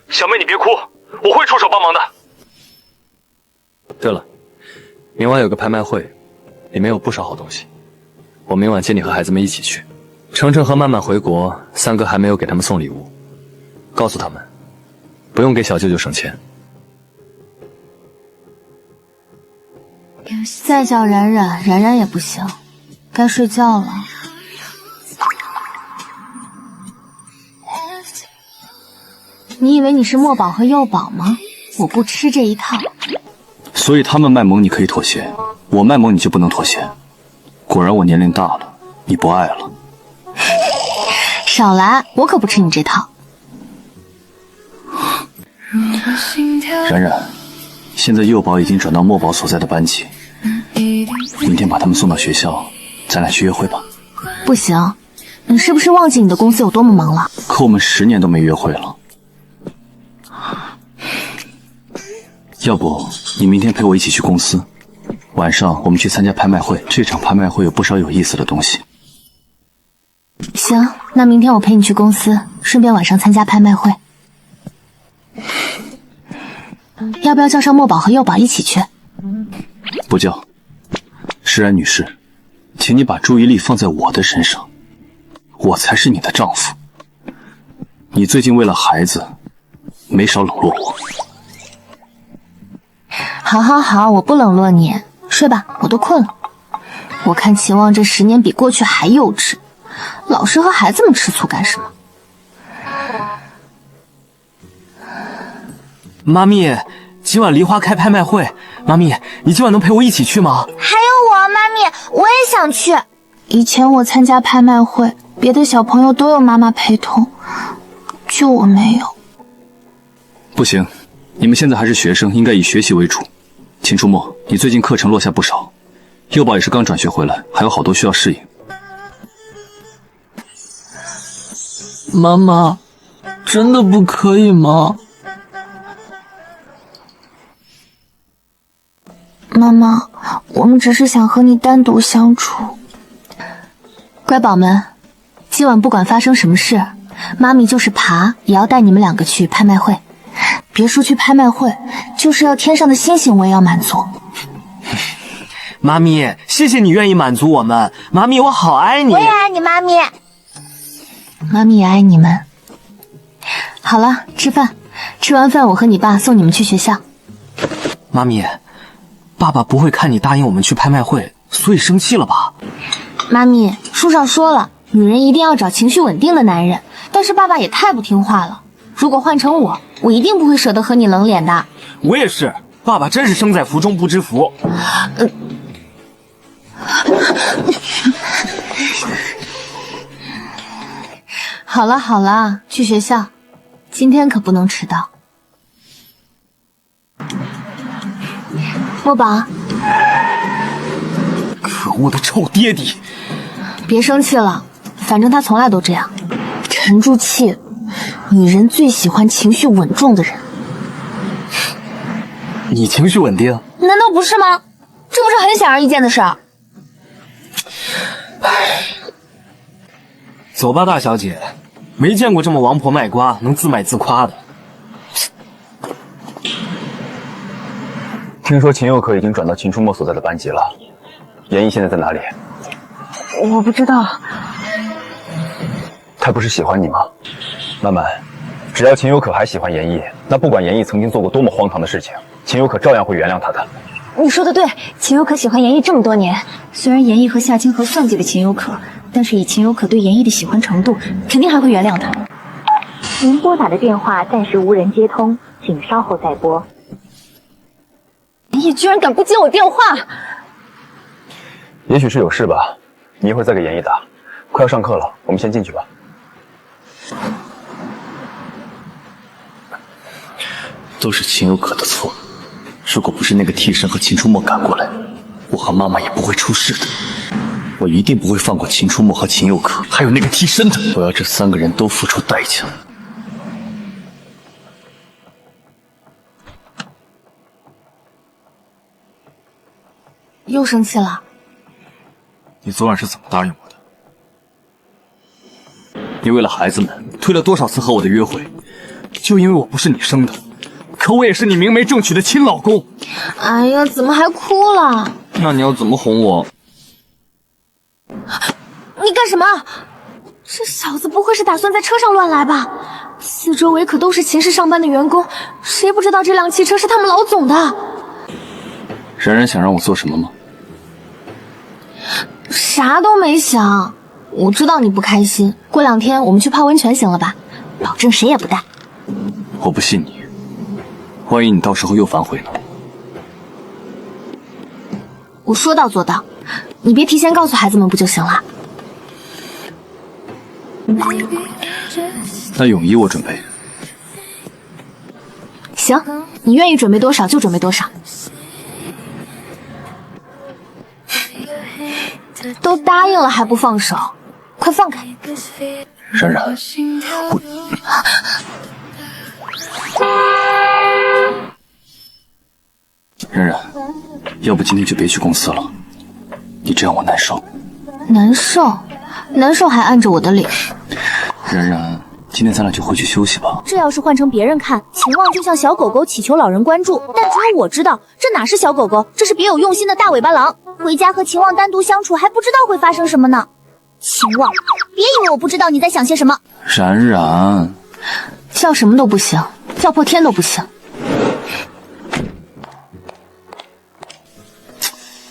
Speaker 5: 小妹，你别哭，我会出手帮忙的。
Speaker 11: 对了，明晚有个拍卖会，里面有不少好东西，我明晚接你和孩子们一起去。程程和曼曼回国，三哥还没有给他们送礼物，告诉他们，不用给小舅舅省钱。
Speaker 2: 再叫冉冉，冉冉也不行，该睡觉了。你以为你是墨宝和幼宝吗？我不吃这一套。
Speaker 6: 所以他们卖萌你可以妥协，我卖萌你就不能妥协。果然我年龄大了，你不爱了。
Speaker 2: 少来，我可不吃你这套。
Speaker 6: 冉冉，现在幼宝已经转到墨宝所在的班级，明天把他们送到学校，咱俩去约会吧。
Speaker 2: 不行，你是不是忘记你的公司有多么忙了？
Speaker 6: 可我们10年都没约会了。要不你明天陪我一起去公司，晚上我们去参加拍卖会。这场拍卖会有不少有意思的东西。
Speaker 2: 行，那明天我陪你去公司，顺便晚上参加拍卖会。要不要叫上墨宝和幼宝一起去？
Speaker 6: 不叫。施然女士，请你把注意力放在我的身上，我才是你的丈夫。你最近为了孩子，没少冷落我。
Speaker 2: 好好好，我不冷落你，睡吧，我都困了。我看秦望这10年比过去还幼稚，老是和孩子们吃醋干什么？
Speaker 1: 妈咪，今晚梨花开拍卖会，妈咪，你今晚能陪我一起去吗？
Speaker 4: 还有我，妈咪，我也想去。
Speaker 16: 以前我参加拍卖会，别的小朋友都有妈妈陪同，就我没有。
Speaker 6: 不行，你们现在还是学生，应该以学习为主。秦初墨，你最近课程落下不少，幼宝也是刚转学回来，还有好多需要适应。
Speaker 15: 妈妈，真的不可以吗？
Speaker 16: 妈妈，
Speaker 13: 我们只是想和你单独相处。乖宝们，今晚不管发生什么事，妈咪就是爬也要带你们两个去拍卖会。别说去拍卖会，就是要天上的星星我也要满足。
Speaker 1: 妈咪，谢谢你愿意满足我们，妈咪我好爱你。
Speaker 4: 我也爱你，妈咪。
Speaker 13: 妈咪也爱你们。好了，吃饭，吃完饭我和你爸送你们去学校。
Speaker 1: 妈咪，爸爸不会看你答应我们去拍卖会，所以生气了吧？
Speaker 13: 妈咪，书上说了，女人一定要找情绪稳定的男人，但是爸爸也太不听话了。如果换成我一定不会舍得和你冷脸的。
Speaker 1: 我也是，爸爸真是生在福中不知福。
Speaker 13: 好了好了，去学校，今天可不能迟到。墨宝，
Speaker 1: 可恶的臭爹地！
Speaker 13: 别生气了，反正他从来都这样，沉住气。女人最喜欢情绪稳重的人。
Speaker 1: 你情绪稳定？
Speaker 13: 难道不是吗？这不是很显而易见的事儿。
Speaker 1: 走吧，大小姐，没见过这么王婆卖瓜能自卖自夸的。
Speaker 10: 听说秦佑可已经转到秦初墨所在的班级了，严毅现在在哪里？
Speaker 3: 我不知道。
Speaker 10: 他不是喜欢你吗？曼曼，只要秦佑可还喜欢严毅，那不管严毅曾经做过多么荒唐的事情，秦佑可照样会原谅他的。
Speaker 16: 你说的对，秦佑可喜欢严毅这么多年，虽然严毅和夏清河算计了秦佑可，但是以秦佑可对严毅的喜欢程度，肯定还会原谅他。
Speaker 18: 您拨打的电话暂时无人接通，请稍后再拨。
Speaker 16: 严毅居然敢不接我电话！
Speaker 10: 也许是有事吧，你一会儿再给严毅打。快要上课了，我们先进去吧。
Speaker 11: 都是秦有可的错，如果不是那个替身和秦初墨赶过来，我和妈妈也不会出事的。我一定不会放过秦初墨和秦有可，还有那个替身的。我要这三个人都付出代价。
Speaker 13: 又生气了？
Speaker 1: 你昨晚是怎么答应我的？
Speaker 11: 你为了孩子们推了多少次和我的约会？
Speaker 1: 就因为我不是你生的，可我也是你明媒正娶的亲老公。
Speaker 13: 哎呀，怎么还哭了？
Speaker 11: 那你要怎么哄我？
Speaker 13: 你干什么？这小子不会是打算在车上乱来吧？四周围可都是秦氏上班的员工，谁不知道这辆汽车是他们老总的？
Speaker 11: 冉冉想让我做什么吗？
Speaker 13: 啥都没想。我知道你不开心，过2天我们去泡温泉行了吧？保证谁也不带。
Speaker 11: 我不信你，万一你到时候又反悔呢？
Speaker 13: 我说到做到，你别提前告诉孩子们不就行了？
Speaker 11: 那泳衣我准备。
Speaker 13: 行，你愿意准备多少就准备多少。都答应了还不放手，快放开！
Speaker 11: 冉冉，冉冉，要不今天就别去公司了，你这样我难受。
Speaker 13: 难受？难受还按着我的脸。
Speaker 11: 冉冉，今天咱俩就回去休息吧。
Speaker 4: 这要是换成别人看，秦望就像小狗狗祈求老人关注，但只有我知道，这哪是小狗狗，这是别有用心的大尾巴狼。回家和秦望单独相处，还不知道会发生什么呢。秦望，别以为我不知道你在想些什么。
Speaker 11: 冉冉，
Speaker 13: 叫什么都不行，叫破天都不行。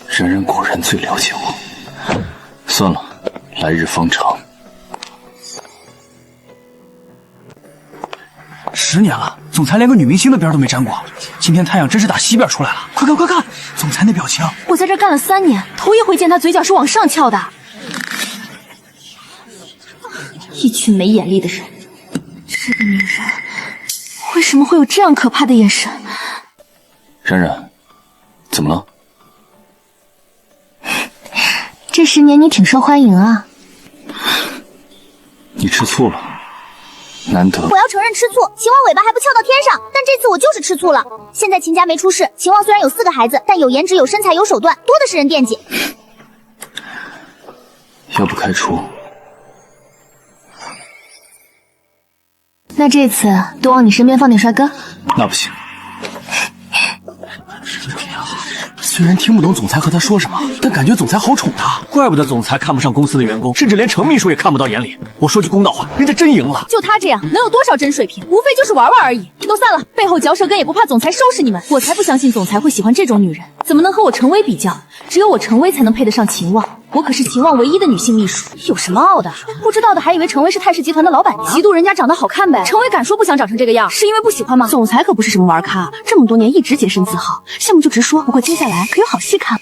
Speaker 11: 冉冉果然最了解我。算了，来日方长。
Speaker 14: 10年了，总裁连个女明星的边都没沾过。今天太阳真是打西边出来了，快看快看，总裁那表情！
Speaker 13: 我在这干了3年，头一回见他嘴角是往上翘的。一群没眼力的人，这个女人为什么会有这样可怕的眼神？
Speaker 11: 冉冉，怎么了？
Speaker 13: 这10年你挺受欢迎啊。
Speaker 11: 你吃醋了？
Speaker 1: 难得。
Speaker 4: 我要承认吃醋，秦王尾巴还不翘到天上，但这次我就是吃醋了。现在秦家没出事，秦王虽然有4个孩子，但有颜值、有身材、有手段，多的是人惦记。
Speaker 1: 要不开除？
Speaker 13: 那这次多往你身边放点帅哥？
Speaker 1: 那不行。虽然听不懂总裁和他说什么，但感觉总裁好宠他。怪不得总裁看不上公司的员工，甚至连程秘书也看不到眼里。我说句公道话，人家真赢了。
Speaker 2: 就他这样，能有多少真水平？无非就是玩玩而已。都散了，背后嚼舌根也不怕总裁收拾你们。我才不相信总裁会喜欢这种女人，怎么能和我程薇比较？只有我程薇才能配得上秦望。我可是秦望唯一的女性秘书，有什么傲的？不知道的还以为程薇是泰氏集团的老板娘，嫉妒人家长得好看呗。程薇敢说不想长成这个样，是因为不喜欢吗？总裁可不是什么玩咖，这么多年一直洁身自好，项目就直说。不过接下来可有好戏看。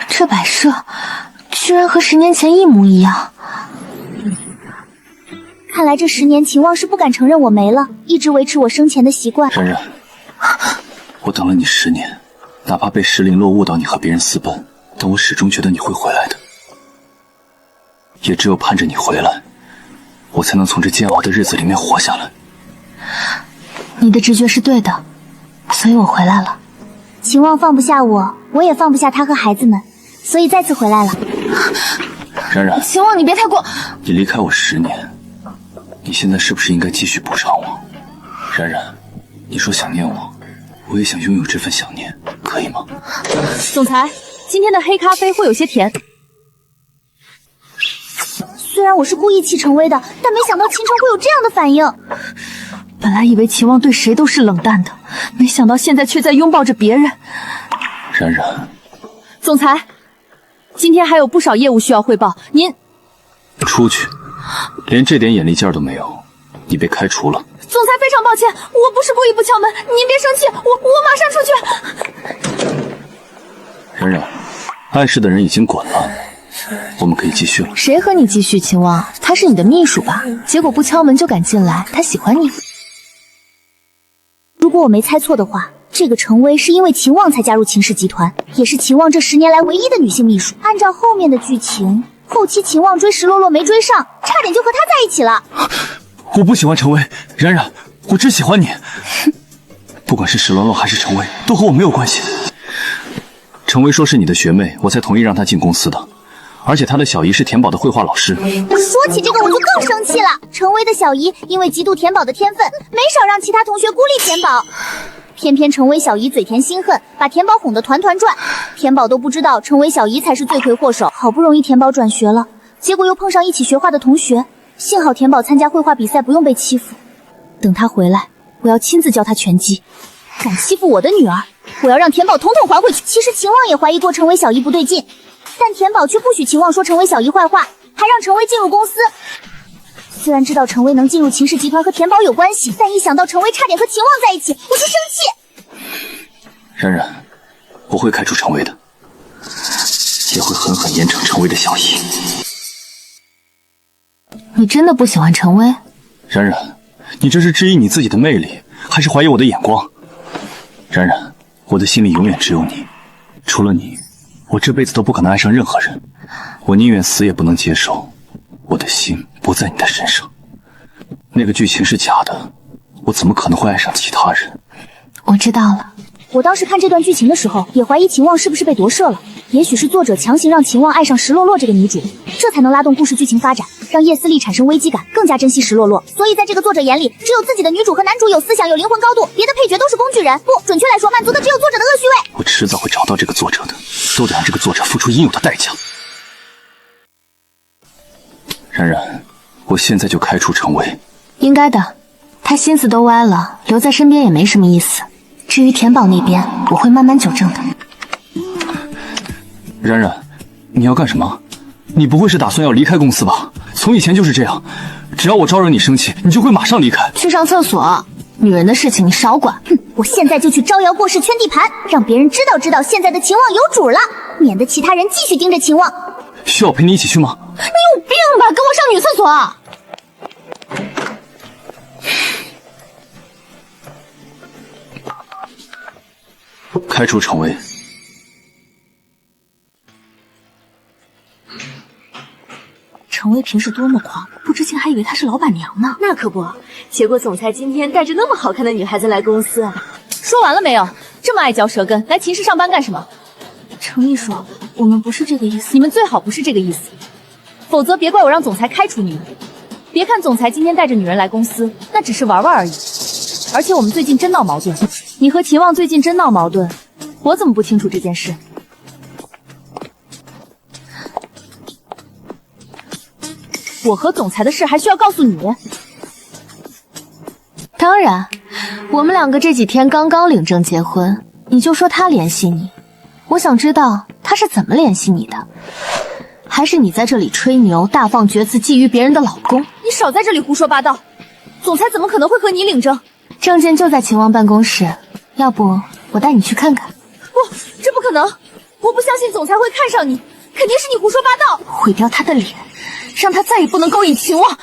Speaker 13: 这摆设居然和10年前一模一样。
Speaker 4: 看来这10年秦望是不敢承认我没了，一直维持我生前的习惯。
Speaker 1: 冉冉，我等了你10年，哪怕被石林落误导你和别人私奔，但我始终觉得你会回来的。也只有盼着你回来，我才能从这煎熬的日子里面活下来。
Speaker 13: 你的直觉是对的，所以我回来了。
Speaker 4: 秦望放不下我，我也放不下他和孩子们，所以再次回来了。
Speaker 1: 冉冉，
Speaker 13: 秦望，你别太过。
Speaker 1: 你离开我10年，你现在是不是应该继续补偿我？冉冉，你说想念我，我也想拥有这份想念，可以吗？
Speaker 2: 总裁，今天的黑咖啡会有些甜。
Speaker 4: 虽然我是故意气程薇的，但没想到秦城会有这样的反应。
Speaker 2: 本来以为秦望对谁都是冷淡的，没想到现在却在拥抱着别人。
Speaker 1: 冉冉，
Speaker 2: 总裁，今天还有不少业务需要汇报，您
Speaker 1: 出去。连这点眼力劲儿都没有，你被开除了。
Speaker 2: 总裁非常抱歉，我不是故意不敲门，您别生气，我马上出去。
Speaker 1: 冉冉，碍事的人已经滚了，我们可以继续了。
Speaker 13: 谁和你继续？秦望，他是你的秘书吧？结果不敲门就敢进来，他喜欢你。
Speaker 4: 如果我没猜错的话，这个程薇是因为秦望才加入秦氏集团，也是秦望这10年来唯一的女性秘书。按照后面的剧情，后期秦望追石洛洛没追上，差点就和他在一起了。
Speaker 1: 我不喜欢程薇，冉冉，我只喜欢你。不管是石洛洛还是程薇，都和我没有关系。程薇说是你的学妹，我才同意让她进公司的。而且她的小姨是田宝的绘画老师。
Speaker 4: 说起这个我就更生气了。程薇的小姨因为嫉妒田宝的天分，没少让其他同学孤立田宝。偏偏程薇小姨嘴甜心恨，把田宝哄得团团转。田宝都不知道程薇小姨才是罪魁祸首。好不容易田宝转学了，结果又碰上一起学画的同学。幸好田宝参加绘画比赛不用被欺负。等他回来，我要亲自教他拳击。敢欺负我的女儿，我要让田宝统统还回去。其实秦望也怀疑过程薇小姨不对劲，但田宝却不许秦望说程薇小姨坏话，还让程薇进入公司。虽然知道程薇能进入秦氏集团和田宝有关系，但一想到程薇差点和秦望在一起，我就生气。
Speaker 1: 冉冉，我会开除程薇的，也会狠狠严惩程薇的小姨。
Speaker 13: 你真的不喜欢程薇？
Speaker 1: 冉冉，你这是质疑你自己的魅力，还是怀疑我的眼光？冉冉，我的心里永远只有你，除了你，我这辈子都不可能爱上任何人。我宁愿死也不能接受我的心不在你的身上。那个剧情是假的，我怎么可能会爱上其他人？
Speaker 13: 我知道了。
Speaker 4: 我当时看这段剧情的时候，也怀疑秦望是不是被夺舍了。也许是作者强行让秦望爱上石洛洛这个女主，这才能拉动故事剧情发展，让叶思丽产生危机感，更加珍惜石洛洛。所以在这个作者眼里，只有自己的女主和男主有思想、有灵魂高度，别的配角都是工具人。不，准确来说，满足的只有作者的恶趣味。
Speaker 1: 我迟早会找到这个作者的，都得让这个作者付出应有的代价。冉冉，我现在就开除程薇。
Speaker 13: 应该的，他心思都歪了，留在身边也没什么意思。至于田宝那边，我会慢慢纠正的。
Speaker 1: 冉冉，你要干什么？你不会是打算要离开公司吧？从以前就是这样，只要我招惹你生气，你就会马上离开。
Speaker 13: 去上厕所，女人的事情你少管。
Speaker 4: 哼，我现在就去招摇过市圈地盘，让别人知道现在的秦望有主了，免得其他人继续盯着秦望。
Speaker 1: 需要陪你一起去吗？
Speaker 13: 你有病吧，跟我上女厕所。
Speaker 1: 开除程薇。
Speaker 2: 程薇平时多么狂，不知情还以为她是老板娘呢。
Speaker 13: 那可不，结果总裁今天带着那么好看的女孩子来公司啊。
Speaker 2: 说完了没有？这么爱嚼舌根，来秦氏上班干什么？
Speaker 13: 程秘书，我们不是这个意思。
Speaker 2: 你们最好不是这个意思，否则别怪我让总裁开除你们。别看总裁今天带着女人来公司，那只是玩玩而已。而且我们最近真闹矛盾，你和秦望最近真闹矛盾，我怎么不清楚这件事？我和总裁的事还需要告诉你？
Speaker 13: 当然，我们两个这几天刚刚领证结婚，你就说他联系你，我想知道他是怎么联系你的？还是你在这里吹牛，大放厥词，觊觎别人的老公？
Speaker 2: 你少在这里胡说八道！总裁怎么可能会和你领证？
Speaker 13: 证件就在秦王办公室，要不我带你去看看？
Speaker 2: 不，这不可能！我不相信总裁会看上你，肯定是你胡说八道！
Speaker 13: 毁掉他的脸，让他再也不能勾引秦王。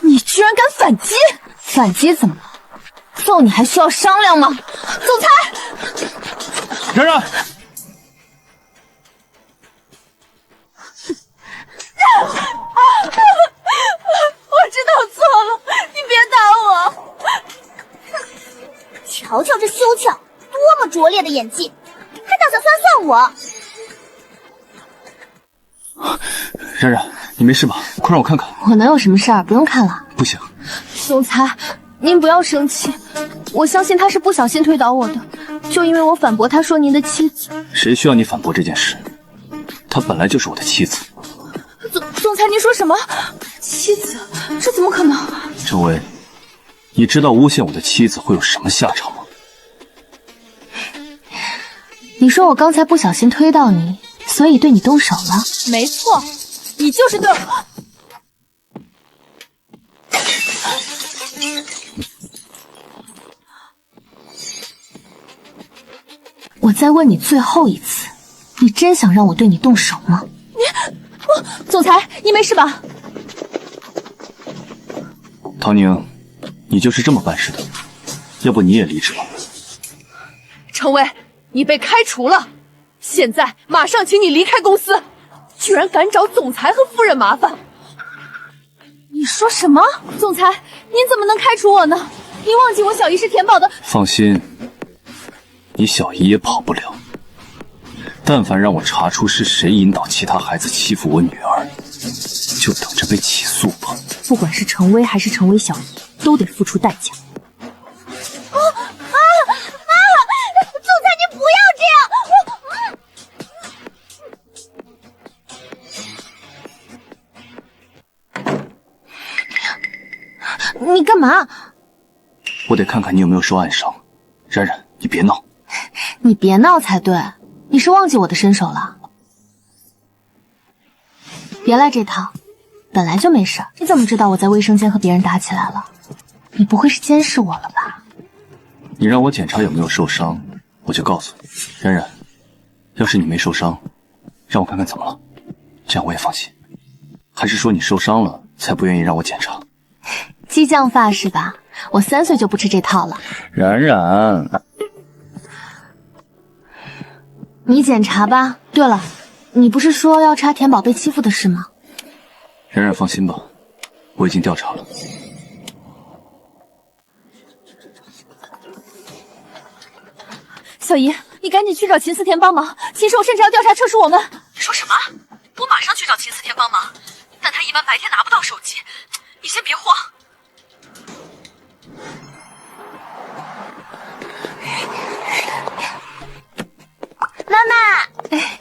Speaker 2: 你居然敢反击！
Speaker 13: 反击怎么了？揍你还需要商量吗？
Speaker 2: 总裁，
Speaker 1: 冉冉，
Speaker 2: 我知道错了，你别打我！
Speaker 4: 瞧瞧这羞俏，多么拙劣的演技，还打算算我！
Speaker 1: 冉冉，你没事吧？快让我看看。
Speaker 13: 我能有什么事儿？不用看了。
Speaker 1: 不行，
Speaker 13: 总裁，您不要生气，我相信他是不小心推倒我的，就因为我反驳他说您的妻子。
Speaker 1: 谁需要你反驳这件事？她本来就是我的妻子。
Speaker 2: 总裁，您说什么？妻子？这怎么可能？
Speaker 1: 周薇，你知道诬陷我的妻子会有什么下场吗？
Speaker 13: 你说我刚才不小心推到你，所以对你动手了？
Speaker 2: 没错，你就是对我。
Speaker 13: 我再问你最后一次，你真想让我对你动手吗？
Speaker 2: 总裁，你没事吧？
Speaker 1: 陶宁，你就是这么办事的，要不你也离职吧。
Speaker 9: 程薇，你被开除了，现在马上请你离开公司，居然敢找总裁和夫人麻烦！
Speaker 2: 你说什么？总裁，您怎么能开除我呢？您忘记我小姨是田宝的。
Speaker 1: 放心，你小姨也跑不了。但凡让我查出是谁引导其他孩子欺负我女儿，就等着被起诉吧。
Speaker 2: 不管是程薇还是程薇小姨，都得付出代价。
Speaker 4: 总裁您不要
Speaker 13: 这样！你干嘛？
Speaker 1: 我得看看你有没有受暗伤。冉冉，你别闹。
Speaker 13: 你别闹才对。你是忘记我的身手了？别来这套，本来就没事。你怎么知道我在卫生间和别人打起来了？你不会是监视我了吧？
Speaker 1: 你让我检查有没有受伤，我就告诉你。冉冉，要是你没受伤，让我看看怎么了，这样我也放心。还是说你受伤了才不愿意让我检查？
Speaker 13: 激将法是吧？我3岁就不吃这套了。
Speaker 12: 冉冉，
Speaker 13: 你检查吧。对了，你不是说要查田宝被欺负的事吗？
Speaker 1: 冉冉放心吧，我已经调查了。
Speaker 2: 小姨，你赶紧去找秦思田帮忙，秦氏我甚至要调查撤出我们。
Speaker 9: 说什么？我马上去找秦思田帮忙，但他一般白天拿不到手机，你先别慌。
Speaker 4: 妈妈，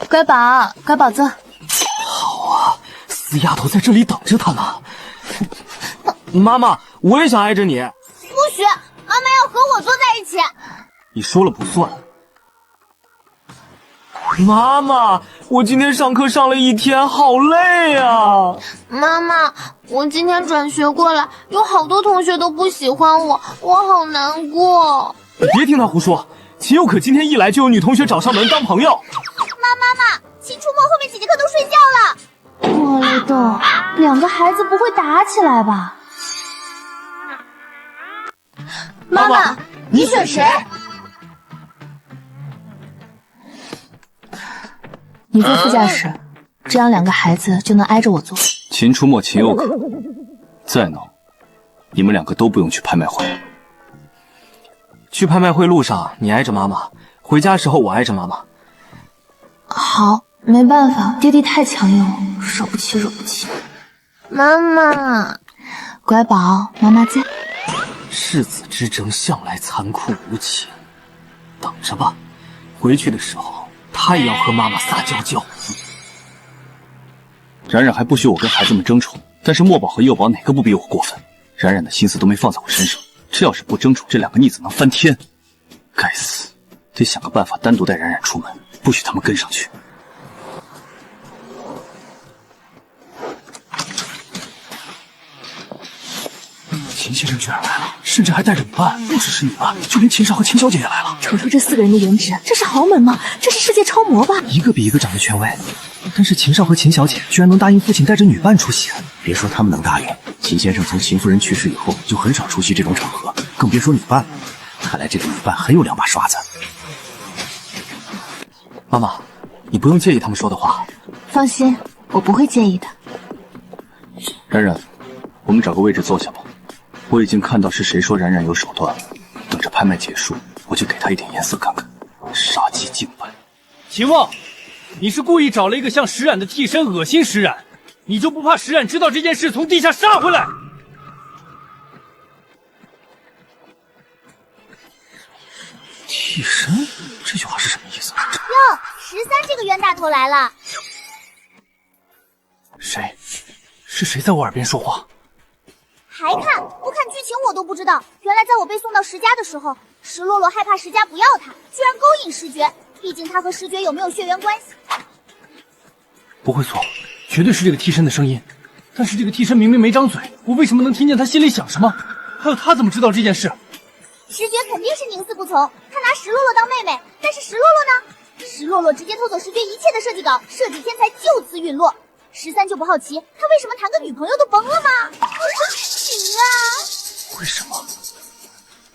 Speaker 13: 乖宝，乖宝坐。
Speaker 14: 好啊，死丫头在这里等着他呢。妈妈，我也想挨着你。
Speaker 4: 不许，妈妈要和我坐在一起。
Speaker 1: 你说了不算。
Speaker 14: 妈妈，我今天上课上了一天，好累啊！
Speaker 13: 妈妈，我今天转学过来，有好多同学都不喜欢我，我好难过。
Speaker 1: 别听他胡说，秦佑可今天一来就有女同学找上门当朋友。
Speaker 4: 妈，秦出没后面几节课都睡觉了。
Speaker 13: 我勒个，2个孩子不会打起来吧？
Speaker 4: 妈妈，你选谁？
Speaker 13: 你坐副驾驶，这样2个孩子就能挨着我做。
Speaker 6: 秦出没、秦有可，再闹，你们2个都不用去拍卖会。
Speaker 1: 去拍卖会路上，你挨着妈妈；回家时候，我挨着妈妈。
Speaker 13: 好，没办法，爹地太强硬了，惹不起，惹不起。妈妈，乖宝，妈妈在。
Speaker 1: 世子之争向来残酷无情，等着吧，回去的时候，他也要和妈妈撒娇娇。
Speaker 6: 冉冉还不许我跟孩子们争宠，但是墨宝和幼宝哪个不比我过分？冉冉的心思都没放在我身上，这要是不争宠，这2个逆子能翻天。该死，得想个办法单独带冉冉出门，不许他们跟上去。
Speaker 14: 秦先生居然来了，甚至还带着女伴，不只是女伴，就连秦少和秦小姐也来了。
Speaker 13: 瞅瞅这4个人的颜值，这是豪门吗？这是世界超模吧？
Speaker 1: 一个比一个长得权威，但是秦少和秦小姐居然能答应父亲带着女伴出席。
Speaker 7: 别说他们能答应，秦先生从秦夫人去世以后就很少出席这种场合，更别说女伴了。看来这个女伴很有2把刷子。
Speaker 1: 妈妈，你不用介意他们说的话。
Speaker 13: 放心，我不会介意的。
Speaker 6: 冉冉，我们找个位置坐下吧。我已经看到是谁说冉冉有手段了，等着拍卖结束，我就给他一点颜色看看。杀鸡儆本。
Speaker 15: 秦望，你是故意找了一个像石冉的替身恶心石冉，你就不怕石冉知道这件事从地下杀回来？
Speaker 1: 替身？这句话是什么意思？
Speaker 4: 哟，13这个冤大头来了。
Speaker 14: 谁？是谁在我耳边说话？
Speaker 4: 还看？不看剧情我都不知道，原来在我被送到石家的时候，石洛洛害怕石家不要他，居然勾引石爵。毕竟他和石爵有没有血缘关系？
Speaker 15: 不会错，绝对是这个替身的声音。但是这个替身明明没张嘴，我为什么能听见他心里想什么？还有他怎么知道这件事？
Speaker 4: 石爵肯定是宁死不从，他拿石洛洛当妹妹，但是石洛洛呢？石洛洛直接偷走石爵一切的设计稿，设计天才就此陨落。13就不好奇，他为什么谈个女朋友都崩了吗？行啊！
Speaker 14: 为什么？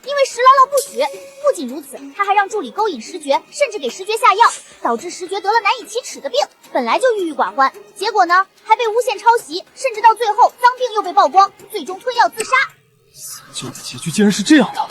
Speaker 4: 因为石姥姥不许。不仅如此，他还让助理勾引石爵，甚至给石爵下药，导致石爵得了难以启齿的病，本来就郁郁寡欢，结果呢，还被诬陷抄袭，甚至到最后脏病又被曝光，最终吞药自杀。
Speaker 14: 3舅的结局竟然是这样的。